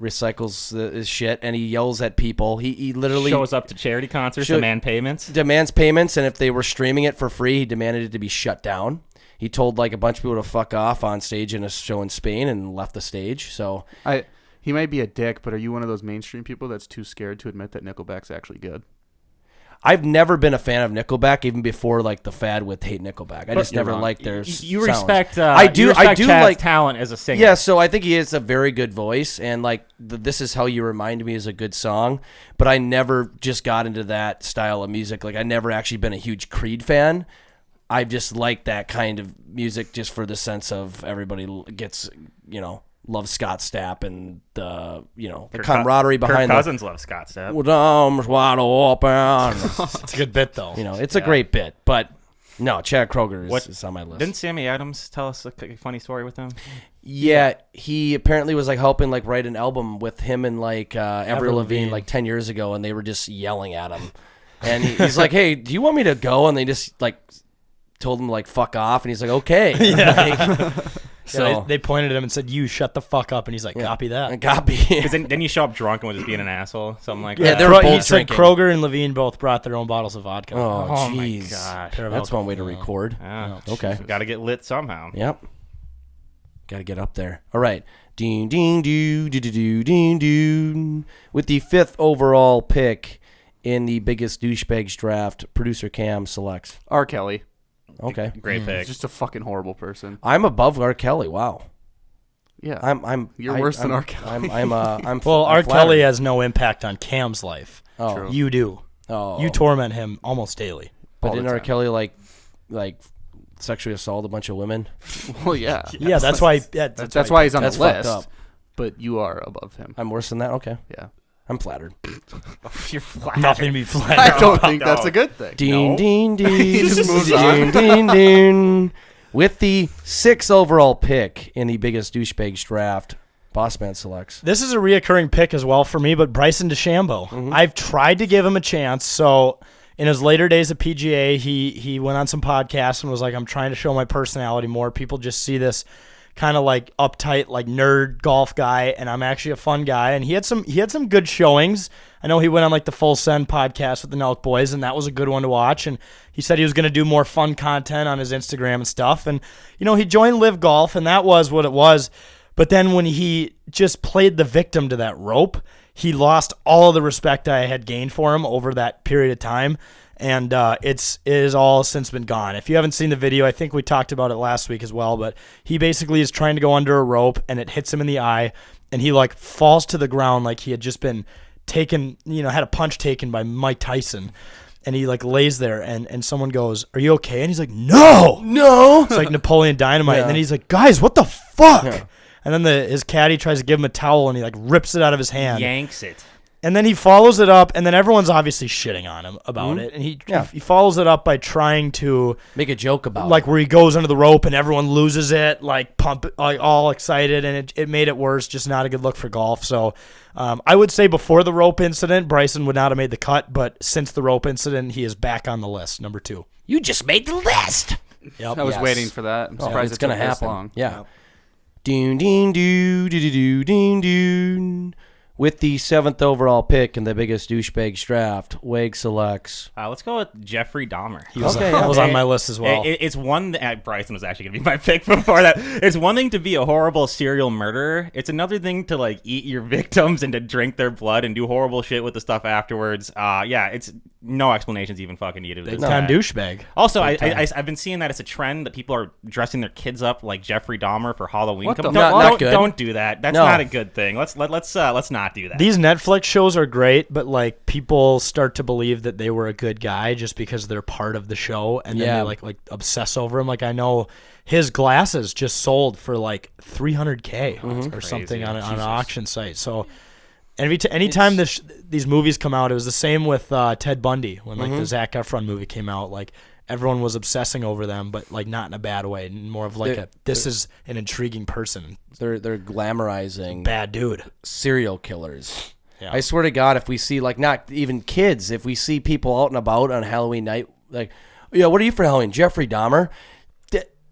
Recycles his shit and he yells at people. He literally shows up to charity concerts, demands payments, and if they were streaming it for free, he demanded it to be shut down. he told like a bunch of people to fuck off on stage in a show in Spain and left the stage. So he might be a dick, but are you one of those mainstream people that's too scared to admit that Nickelback's actually good? I've never been a fan of Nickelback, even before like the fad with Hate Nickelback. I just never liked their You sounds. respect I do Chad's like talent as a singer. Yeah, so I think he has a very good voice, and like This Is How You Remind Me is a good song, but I never just got into that style of music. Like I never actually been a huge Creed fan. I just like that kind of music just for the sense of everybody gets, loves Scott Stapp and the camaraderie behind Kirk Cousins loves Scott Stapp. With arms wide open. It's a good bit, though. It's a great bit, but no, Chad Kroeger is on my list. Didn't Sammy Adams tell us a funny story with him? Yeah, he apparently was like helping like write an album with him and like Avril Lavigne like 10 years ago, and they were just yelling at him. And he's like, "Hey, do you want me to go?" And they just like told him like fuck off, and he's like, "Okay." Yeah. So yeah, they pointed at him and said, "You shut the fuck up," and he's like, "Copy that." Copy. Because then you show up drunk and was just being an asshole, something like that. Yeah, they were both he said drinking. Kroeger and Levine both brought their own bottles of vodka. Oh, my jeez. gosh. That's one way to record. Yeah. Okay. Got to get lit somehow. Yep. Got to get up there. All right. Ding, ding, doo, doo, doo, doo, ding, doo. With the 5th overall pick in the biggest douchebags draft, producer Cam selects R. Kelly. Okay. Great pick. He's just a fucking horrible person. I'm above R. Kelly. Wow. Yeah. You're worse than R. Kelly. I'm Well, R. flattered. Kelly has no impact on Cam's life. Oh. True. You do. Oh. You torment him almost daily. But all the didn't R. time. Kelly like sexually assault a bunch of women? Well, yeah. Yeah, that's why. Yeah, That's why he's on That's the fucked list. up. But you are above him. I'm worse than that? Okay. Yeah. I'm flattered. You're flat. Nothing to be flattered. I don't think that's a good thing. Ding, ding, ding. He just moves ding, on. ding, ding. With the 6th overall pick in the biggest douchebags draft, Bossman selects. This is a reoccurring pick as well for me, but Bryson DeChambeau. Mm-hmm. I've tried to give him a chance. So in his later days at PGA, he went on some podcasts and was like, I'm trying to show my personality more. People just see this kind of like uptight, like nerd golf guy, and I'm actually a fun guy. And he had some good showings. I know he went on like the Full Send podcast with the Nelk Boys, and that was a good one to watch. And he said he was going to do more fun content on his Instagram and stuff. And he joined Live Golf, and that was what it was. But then when he just played the victim to that rope, he lost all of the respect I had gained for him over that period of time. And it is all since been gone. If you haven't seen the video, I think we talked about it last week as well, but he basically is trying to go under a rope, and it hits him in the eye, and he like falls to the ground like he had just been taken, had a punch taken by Mike Tyson. And he like lays there, and someone goes, "Are you okay?" And he's like, "No." It's like Napoleon Dynamite. Yeah. And then he's like, "Guys, what the fuck?" Yeah. And then his caddy tries to give him a towel, and he like rips it out of his hand. Yanks it. And then he follows it up, and then everyone's obviously shitting on him about it. And he follows it up by trying to make a joke about like it. where he goes under the rope and everyone loses it, like all excited, and it made it worse. Just not a good look for golf. So I would say before the rope incident, Bryson would not have made the cut, but since the rope incident, he is back on the list, number 2. You just made the list. Yep. I was waiting for that. I'm surprised it's going to happen. Long. Yeah. Ding, ding, doo, doo, doo, doo, ding, doo. With the 7th overall pick in the biggest douchebags draft, Wag selects. Let's go with Jeffrey Dahmer. That was on my list as well. It's one that Bryson was actually going to be my pick before that. It's one thing to be a horrible serial murderer. It's another thing to like eat your victims and to drink their blood and do horrible shit with the stuff afterwards. It's no explanations even fucking needed. Big time douchebag. Also, I've been seeing that it's a trend that people are dressing their kids up like Jeffrey Dahmer for Halloween. What the fuck? Not good. Don't do that. That's not a good thing. Let's not do that. These Netflix shows are great, but like people start to believe that they were a good guy just because they're part of the show, and then they like obsess over him. Like I know his glasses just sold for like $300K or something on an auction site. So anytime these movies come out, it was the same with Ted Bundy when like the Zac Efron movie came out. Like everyone was obsessing over them, but like not in a bad way, more of like this is an intriguing person. They're glamorizing bad dude serial killers. Yeah. I swear to God, if we see like not even kids, if we see people out and about on Halloween night, like, yeah, what are you for Halloween? Jeffrey Dahmer?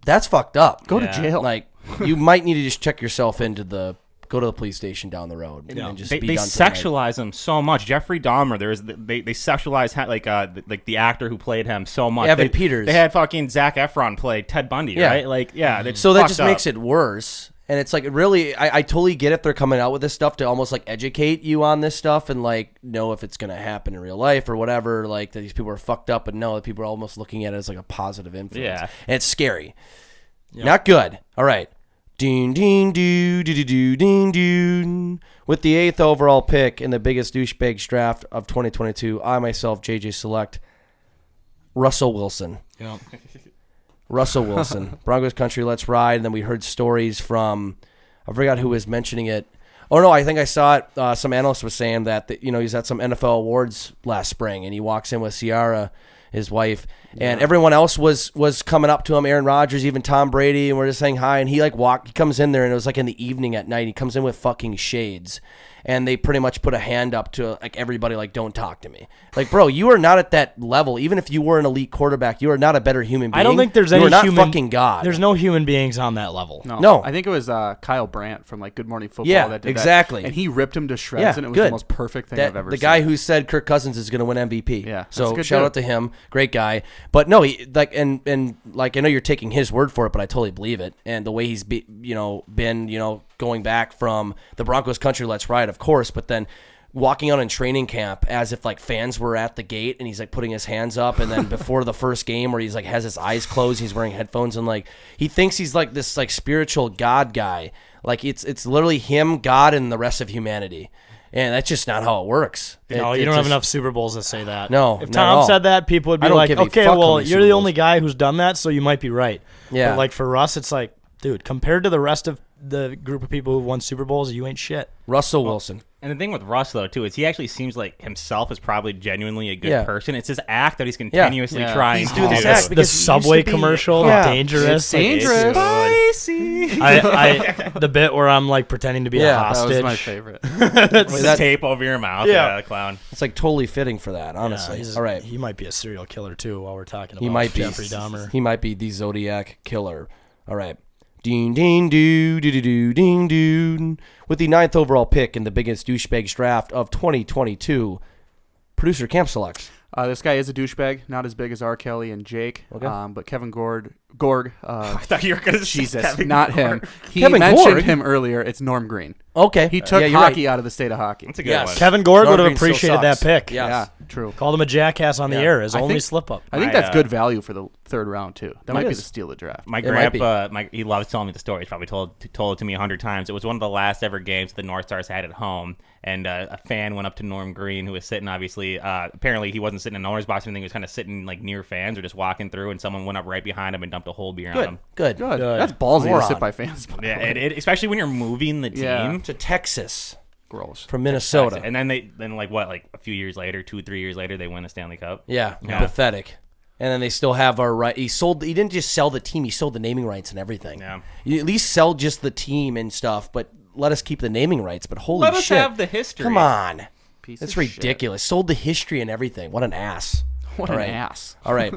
That's fucked up. Go to jail. Like you might need to just check yourself into the go to the police station down the road and just they be done sexualize him so much. Jeffrey Dahmer, they sexualize like the actor who played him so much. Evan Peters. They had fucking Zac Efron play Ted Bundy, right? Like, so that just makes it worse. And it's like, really, I totally get if they're coming out with this stuff to almost like educate you on this stuff and like know if it's going to happen in real life or whatever, like that these people are fucked up, but no, that people are almost looking at it as like a positive influence. Yeah. And it's scary. Yep. Not good. All right. Ding, ding, doo, doo, doo, doo, ding, doo. With the 8th overall pick in the biggest douchebags draft of 2022, I myself, JJ select Russell Wilson. Yep. Russell Wilson, Broncos country, let's ride. And then we heard stories from, I forgot who was mentioning it. Oh no, I think I saw it. Some analyst was saying that he's at some NFL awards last spring, and he walks in with Ciara, his wife, and everyone else was coming up to him. Aaron Rodgers, even Tom Brady, and we're just saying hi. And he he comes in there, and it was like in the evening at night. He comes in with fucking shades. And they pretty much put a hand up to like everybody, like, don't talk to me. Like, bro, you are not at that level. Even if you were an elite quarterback, you are not a better human being. I don't think there's any You are not human, fucking God. There's no human beings on that level. No. I think it was Kyle Brandt from like Good Morning Football. Yeah, that did exactly. That. And he ripped him to shreds, and it was the most perfect thing I've ever seen. The guy who said Kirk Cousins is going to win MVP. Yeah, so shout out to him, great guy. But no, he like and like I know you're taking his word for it, but I totally believe it. And the way he's been going back from the Broncos country, let's ride, of course, but then walking out in training camp as if like fans were at the gate, and he's like putting his hands up, and then before the first game where he's like has his eyes closed, he's wearing headphones, and like he thinks he's like this like spiritual God guy. Like it's literally him, God, and the rest of humanity. And that's just not how it works. No, you don't have enough Super Bowls to say that. No, if Tom said that, people would be like, okay, well, you're the only guy who's done that, so you might be right. Yeah. But like for Russ, it's like, dude, compared to the rest of the group of people who've won Super Bowls, you ain't shit. Russell Wilson. And the thing with Russ, though, too, is he actually seems like himself is probably genuinely a good person. It's his act that he's continuously trying to do. This act the Subway commercial, dangerous. It's dangerous. Spicy. The bit where I'm like pretending to be a hostage. That was my favorite. That tape over your mouth. Yeah, the clown. It's like totally fitting for that, honestly. All right. He might be a serial killer, too, while we're talking about he might Jeffrey Dahmer. He might be the Zodiac killer. All right. Ding, ding, doo, doo, doo, doo, ding, doo. With the 9th overall pick in the biggest douchebags draft of 2022, producer Camp selects. This guy is a douchebag, not as big as R. Kelly and Jake, but Kevin Gorg. I thought you were going to say Jesus, Kevin not Gorg. him. He Kevin mentioned Gorg? him earlier. It's Norm Green. Okay. He took hockey out of the state of hockey. That's a good one. Kevin Gorg Norm would have Green still appreciated that sucks. pick. Yes. Yeah, true. Called him a jackass on the air. His only slip-up. I think that's good value for the third round, too. That might be the steal of the draft. My grandpa, he loves telling me the story. He's probably told it to me 100 times. It was one of the last ever games the North Stars had at home, and a fan went up to Norm Green, who was sitting, obviously, apparently he wasn't sitting in an owner's box or anything. He was kind of sitting like near fans or just walking through, and someone went up right behind him and dumped a whole beer on him. Good. That's ballsy to sit by fans. Yeah, especially when you're moving the team to Texas. Gross. From Minnesota. And then a few years later, 2-3 years later, they win a Stanley Cup. Yeah, pathetic. And then they still have our right. He didn't just sell the team, he sold the naming rights and everything. Yeah. You at least sell just the team and stuff, but let us keep the naming rights. But holy shit. Let us have the history. Come on. That's ridiculous. Shit. Sold the history and everything. What an ass. What an ass. All right.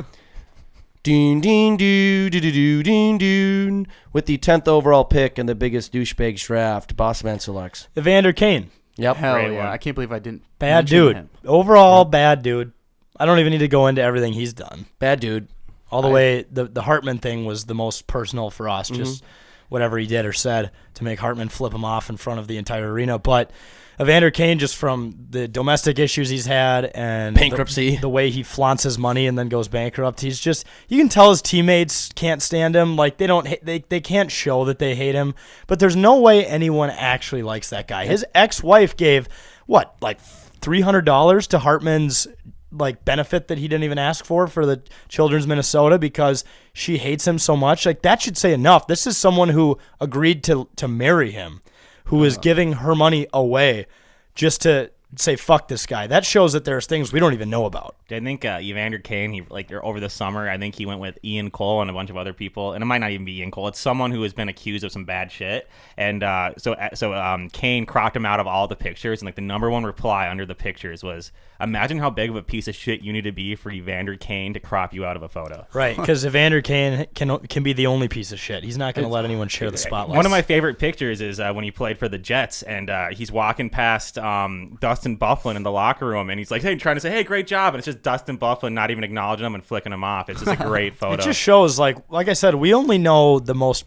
Ding, ding, doo, doo, doo, doo, ding, doo. With the 10th overall pick in the biggest douchebags draft, Bossman selects Evander Kane. Yep. Hell yeah. I can't believe I didn't. Bad dude. Him. Overall, bad dude. I don't even need to go into everything he's done. Bad dude. All the way, the Hartman thing was the most personal for us, just whatever he did or said to make Hartman flip him off in front of the entire arena. But Evander Kane, just from the domestic issues he's had and bankruptcy, the way he flaunts his money and then goes bankrupt, he's just, you can tell his teammates can't stand him. Like they can't show that they hate him, but there's no way anyone actually likes that guy. His ex-wife gave what, like $300 to Hartman's like benefit that he didn't even ask for the Children's Minnesota because she hates him so much. Like that should say enough. This is someone who agreed to marry him, who is giving her money away just to say fuck this guy. That shows that there's things we don't even know about. I think Evander Kane, over the summer, I think he went with Ian Cole and a bunch of other people, and it might not even be Ian Cole. It's someone who has been accused of some bad shit, and so Kane cropped him out of all the pictures, and like the number one reply under the pictures was, "Imagine how big of a piece of shit you need to be for Evander Kane to crop you out of a photo." Right, because Evander Kane can be the only piece of shit. He's not going to let anyone share the spotlight. One of my favorite pictures is when he played for the Jets, and he's walking past Dustin Byfuglien in the locker room, and he's like, "Hey," trying to say, "Hey, great job," and it's just Dustin Byfuglien not even acknowledging him and flicking him off. It's just a great photo. It just shows, like I said, we only know the most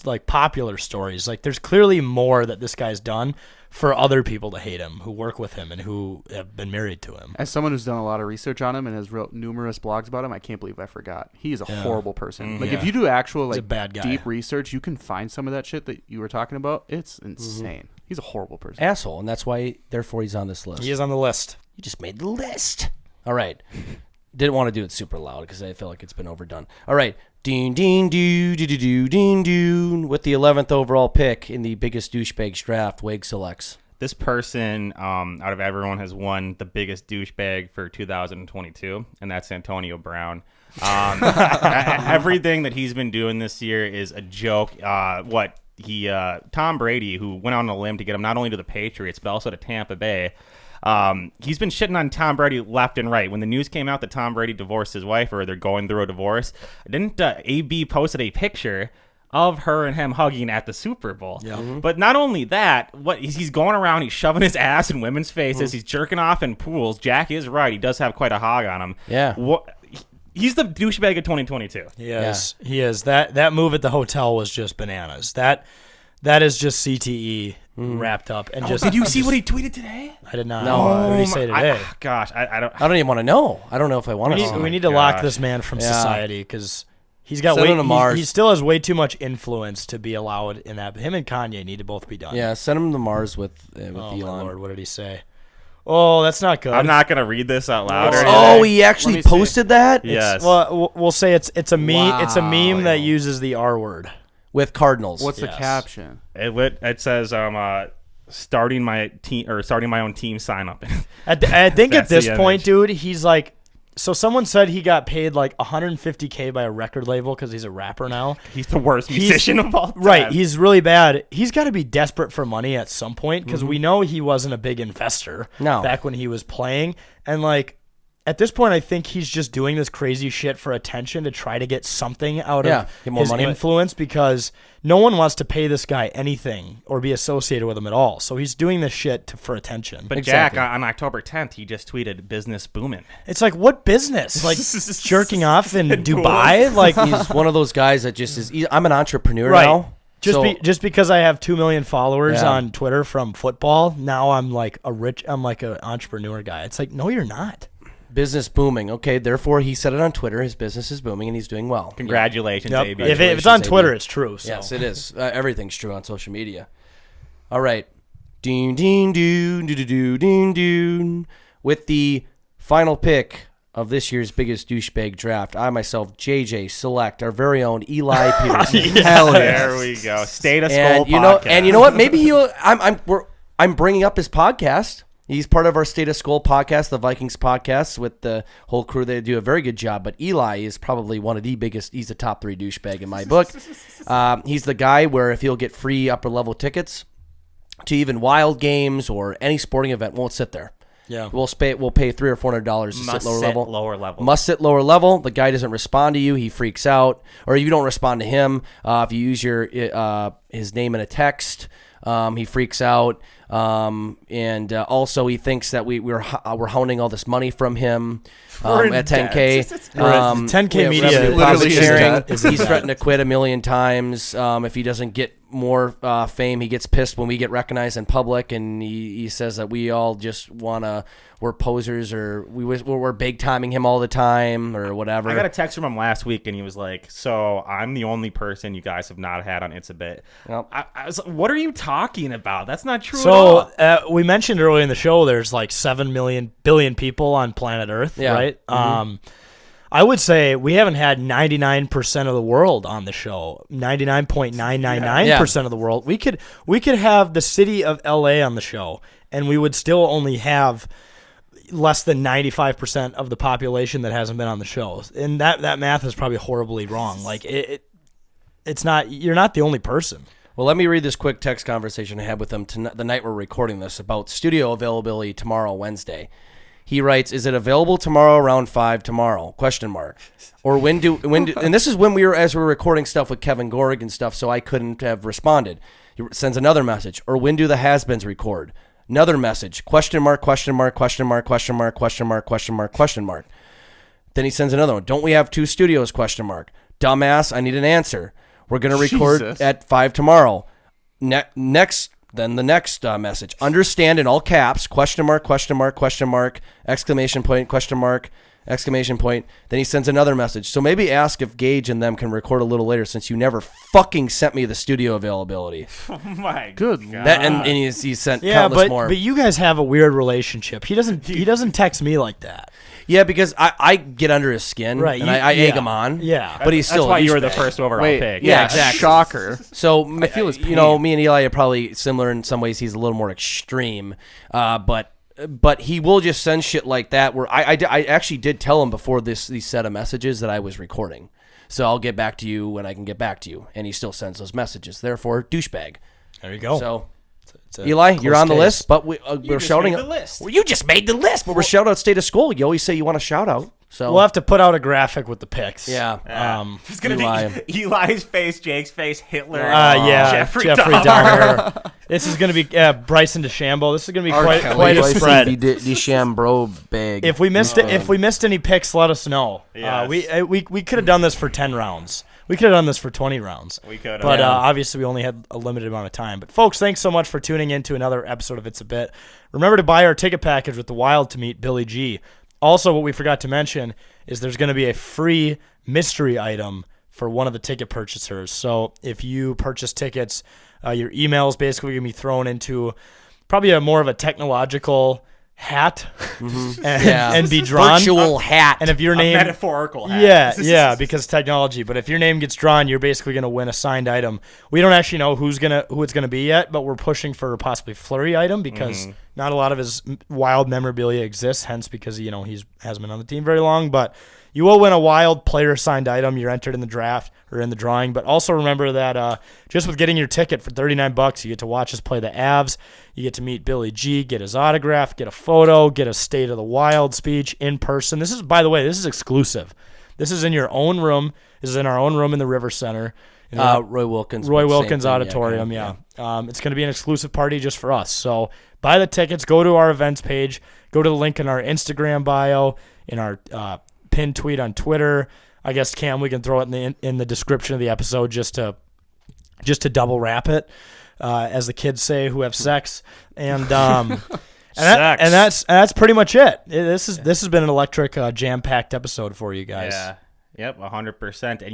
like popular stories. Like, there's clearly more that this guy's done for other people to hate him, who work with him and who have been married to him. As someone who's done a lot of research on him and has wrote numerous blogs about him, I can't believe I forgot. He is a horrible person. Like, if you do actual a bad guy. deep research, you can find some of that shit that you were talking about. It's insane. He's a horrible person. Asshole, and that's why, therefore, he's on this list. He is on the list. You just made the list. All right. Didn't want to do it super loud because I feel like it's been overdone. All right. Ding, ding, doo, doo, doo, doo, ding, doo. With the 11th overall pick in the biggest douchebags draft, Wade selects. This person, out of everyone, has won the biggest douchebag for 2022, and that's Antonio Brown. Everything that he's been doing this year is a joke. Tom Brady, who went on a limb to get him not only to the Patriots, but also to Tampa Bay, he's been shitting on Tom Brady left and right. When the news came out that Tom Brady divorced his wife, or they're going through a divorce, didn't AB posted a picture of her and him hugging at the Super Bowl? Yeah. Mm-hmm. But not only that, he's going around, he's shoving his ass in women's faces, he's jerking off in pools. Jack is right, he does have quite a hog on him. Yeah. He's the douchebag of 2022. Yes, he is. That move at the hotel was just bananas. That is just CTE wrapped up and just. Did you see what he tweeted today? I did not. No. What did he say today? I don't. I don't even want to know. I don't know if I want to know. We need to lock this man from society because he's got Send him to Mars. He still has way too much influence to be allowed in that. Him and Kanye need to both be done. Yeah, send him to Mars with Elon. My Lord, what did he say? Oh, that's not good. I'm not gonna read this out loud. Oh, he actually posted that? Yes. Well, we'll say it's a meme. Wow. It's a meme that uses the R word with Cardinals. What's the caption? It says starting my team or starting my own team sign up. I think at this point, dude, he's like. So someone said he got paid like $150K by a record label because he's a rapper now. He's the worst musician of all time. Right, he's really bad. He's got to be desperate for money at some point because we know he wasn't a big investor back when he was playing. And like at this point, I think he's just doing this crazy shit for attention to try to get something out of his influence because no one wants to pay this guy anything or be associated with him at all. So he's doing this shit for attention. But Jack, on October 10th, he just tweeted "business booming." It's like, what business? Like jerking off in Dubai? Like he's one of those guys that just is. I'm an entrepreneur right. now. Just because I have 2 million followers on Twitter from football, now I'm like I'm like an entrepreneur guy. It's like, no, you're not. Business booming. Okay, therefore he said it on Twitter. His business is booming and he's doing well. Congratulations, AB. If it's on Twitter, it's true. So. Yes, it is. Everything's true on social media. All right. Ding, ding, doo, doo, doo, doo, ding, doo. With the final pick of this year's biggest douchebag draft, I myself, JJ, select our very own Eli Peterson. Hell yeah. There we go. Status goal podcast. And you know what? Maybe I'm bringing up his podcast. He's part of our State of Skull podcast, the Vikings podcast, with the whole crew. They do a very good job. But Eli is probably one of the biggest. He's the top 3 douchebag in my book. He's the guy where if he'll get free upper-level tickets to even wild games or any sporting event, won't sit there. Yeah, we'll pay $300 or $400 to sit lower level. Must sit lower level. The guy doesn't respond to you. He freaks out. Or if you don't respond to him, if you use his name in a text, he freaks out. And also he thinks that we're hounding all this money from him at 10K. 10K media profit sharing. He's threatened to quit 1 million times if he doesn't get more fame. He gets pissed when we get recognized in public, and he says that we all just we're posers, or we're big timing him all the time or whatever. I got a text from him last week, and he was like, "So I'm the only person you guys have not had on It's a Bit." Yep. I was like, "What are you talking about? That's not true." So we mentioned earlier in the show, there's like 7 billion people on planet Earth, right? Mm-hmm. I would say we haven't had 99% of the world on the show. 99.999% of the world. We could have the city of LA on the show, and we would still only have less than 95% of the population that hasn't been on the show. And that math is probably horribly wrong. Like it's not. You're not the only person. Well, let me read this quick text conversation I had with him the night we're recording this about studio availability tomorrow, Wednesday. He writes, "Is it available tomorrow around 5 tomorrow? ? Or when do and this is when we were recording stuff with Kevin Gorg and stuff, so I couldn't have responded." He sends another message. "Or when do the has-beens record?" Another message. ? Then he sends another one. "Don't we have 2 studios? ? Dumbass, I need an answer. We're going to record at 5 tomorrow. Next, then the next message. Understand in all caps, ? Exclamation point, ? Exclamation point. Then he sends another message. So maybe ask if Gage and them can record a little later since you never fucking sent me the studio availability." Oh my God. And he sent countless more. But you guys have a weird relationship. He doesn't text me like that. Yeah, because I get under his skin, right? And I egg him on. Yeah, but he's still. That's why you were the first overall pick. Yeah, exactly. Shocker. So I feel his pain. Me and Eli are probably similar in some ways. He's a little more extreme, but he will just send shit like that. Where I actually did tell him before these set of messages that I was recording. So I'll get back to you when I can get back to you, and he still sends those messages. Therefore, douchebag. There you go. So. Eli, you're on the list, but we're shouting out. Well, you just made the list, but we're shouting out State of School. You always say you want a shout out. So we'll have to put out a graphic with the picks. Yeah. It's going to be Eli's face, Jake's face, Hitler, Jeffrey Dahmer. This is going to be Bryson DeChambeau. This is going to be quite a spread. DeChambeau bag. If we missed any picks, let us know. Yes. We could have done this for 10 rounds. We could have done this for 20 rounds. We could have. But obviously we only had a limited amount of time. But folks, thanks so much for tuning in to another episode of It's a Bit. Remember to buy our ticket package with the Wild to meet Billy G. Also, what we forgot to mention is there's going to be a free mystery item for one of the ticket purchasers. So if you purchase tickets, your email is basically going to be thrown into probably more of a technological hat and be drawn. Virtual hat. And if your name... A metaphorical hat. Yeah, because technology. But if your name gets drawn, you're basically going to win a signed item. We don't actually know who it's going to be yet, but we're pushing for possibly Fleury item because not a lot of his Wild memorabilia exists, hence because he hasn't been on the team very long. But you will win a Wild player signed item. You're entered in the draft or in the drawing. But also remember that just with getting your ticket for $39, you get to watch us play the Avs. You get to meet Billy G, get his autograph, get a photo, get a State of the Wild speech in person. This is, by the way, this is exclusive. This is in your own room. This is in our own room in the River Center. Roy Wilkins Auditorium, yeah. It's going to be an exclusive party just for us. So buy the tickets. Go to our events page. Go to the link in our Instagram bio, in our pinned tweet on Twitter. I guess, Cam, we can throw it in the description of the episode just to double wrap it, as the kids say who have sex. And that's pretty much it. This has been an electric, jam-packed episode for you guys. Yeah. Yep, 100%. And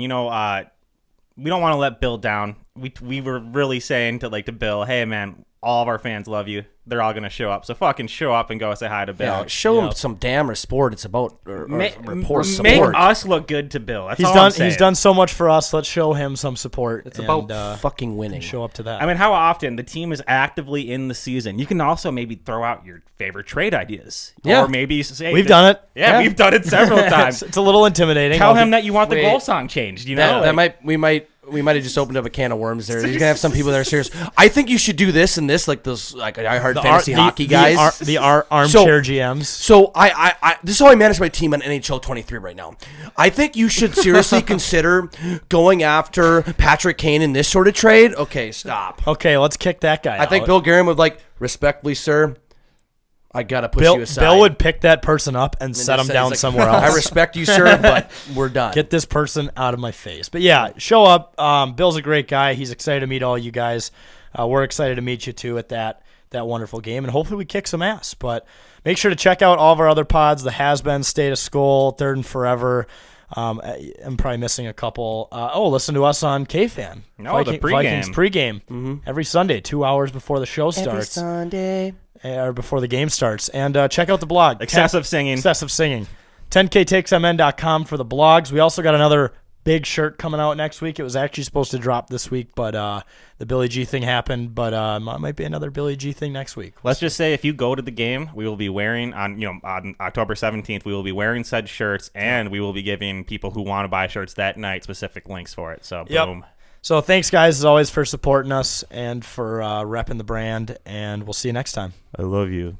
we don't want to let Bill down. We were really saying to Bill, hey man, all of our fans love you. They're all gonna show up. So fucking show up and go say hi to Bill. Yeah, show him some damn sport. It's about report support. Make us look good to Bill. That's all I'm saying. He's done so much for us. Let's show him some support. It's about fucking winning. Show up to that. I mean, how often the team is actively in the season? You can also maybe throw out your favorite trade ideas. Yeah. Or maybe say we've done it. Yeah, we've done it several times. It's a little intimidating. Tell him that you want the goal song changed. We might have just opened up a can of worms there. You're gonna have some people that are serious. I think you should do this and this, like those, like I heard fantasy hockey guys, the armchair GMs. So I this is how I manage my team on NHL 23 right now. I think you should seriously consider going after Patrick Kane in this sort of trade. Okay, stop. Okay, let's kick that guy. I think Bill Guerin would respectfully, sir, I gotta push you aside. Bill would pick that person up and set him down somewhere else. I respect you, sir, but we're done. Get this person out of my face. But yeah, show up. Bill's a great guy. He's excited to meet all you guys. We're excited to meet you too at that wonderful game, and hopefully we kick some ass. But make sure to check out all of our other pods: the Has Been, State of Skull, Third and Forever. I'm probably missing a couple. Listen to us on KFan. The pregame. Vikings pregame every Sunday, 2 hours before the show starts. Every Sunday. Or before the game starts. And check out the blog. Excessive singing. 10ktakesmn.com for the blogs. We also got another big shirt coming out next week. It was actually supposed to drop this week, but the Billy G thing happened. But might be another Billy G thing next week. Let's just say if you go to the game, we will be wearing on October 17th. We will be wearing said shirts, and we will be giving people who want to buy shirts that night specific links for it. So boom. So thanks, guys, as always, for supporting us and for repping the brand. And we'll see you next time. I love you.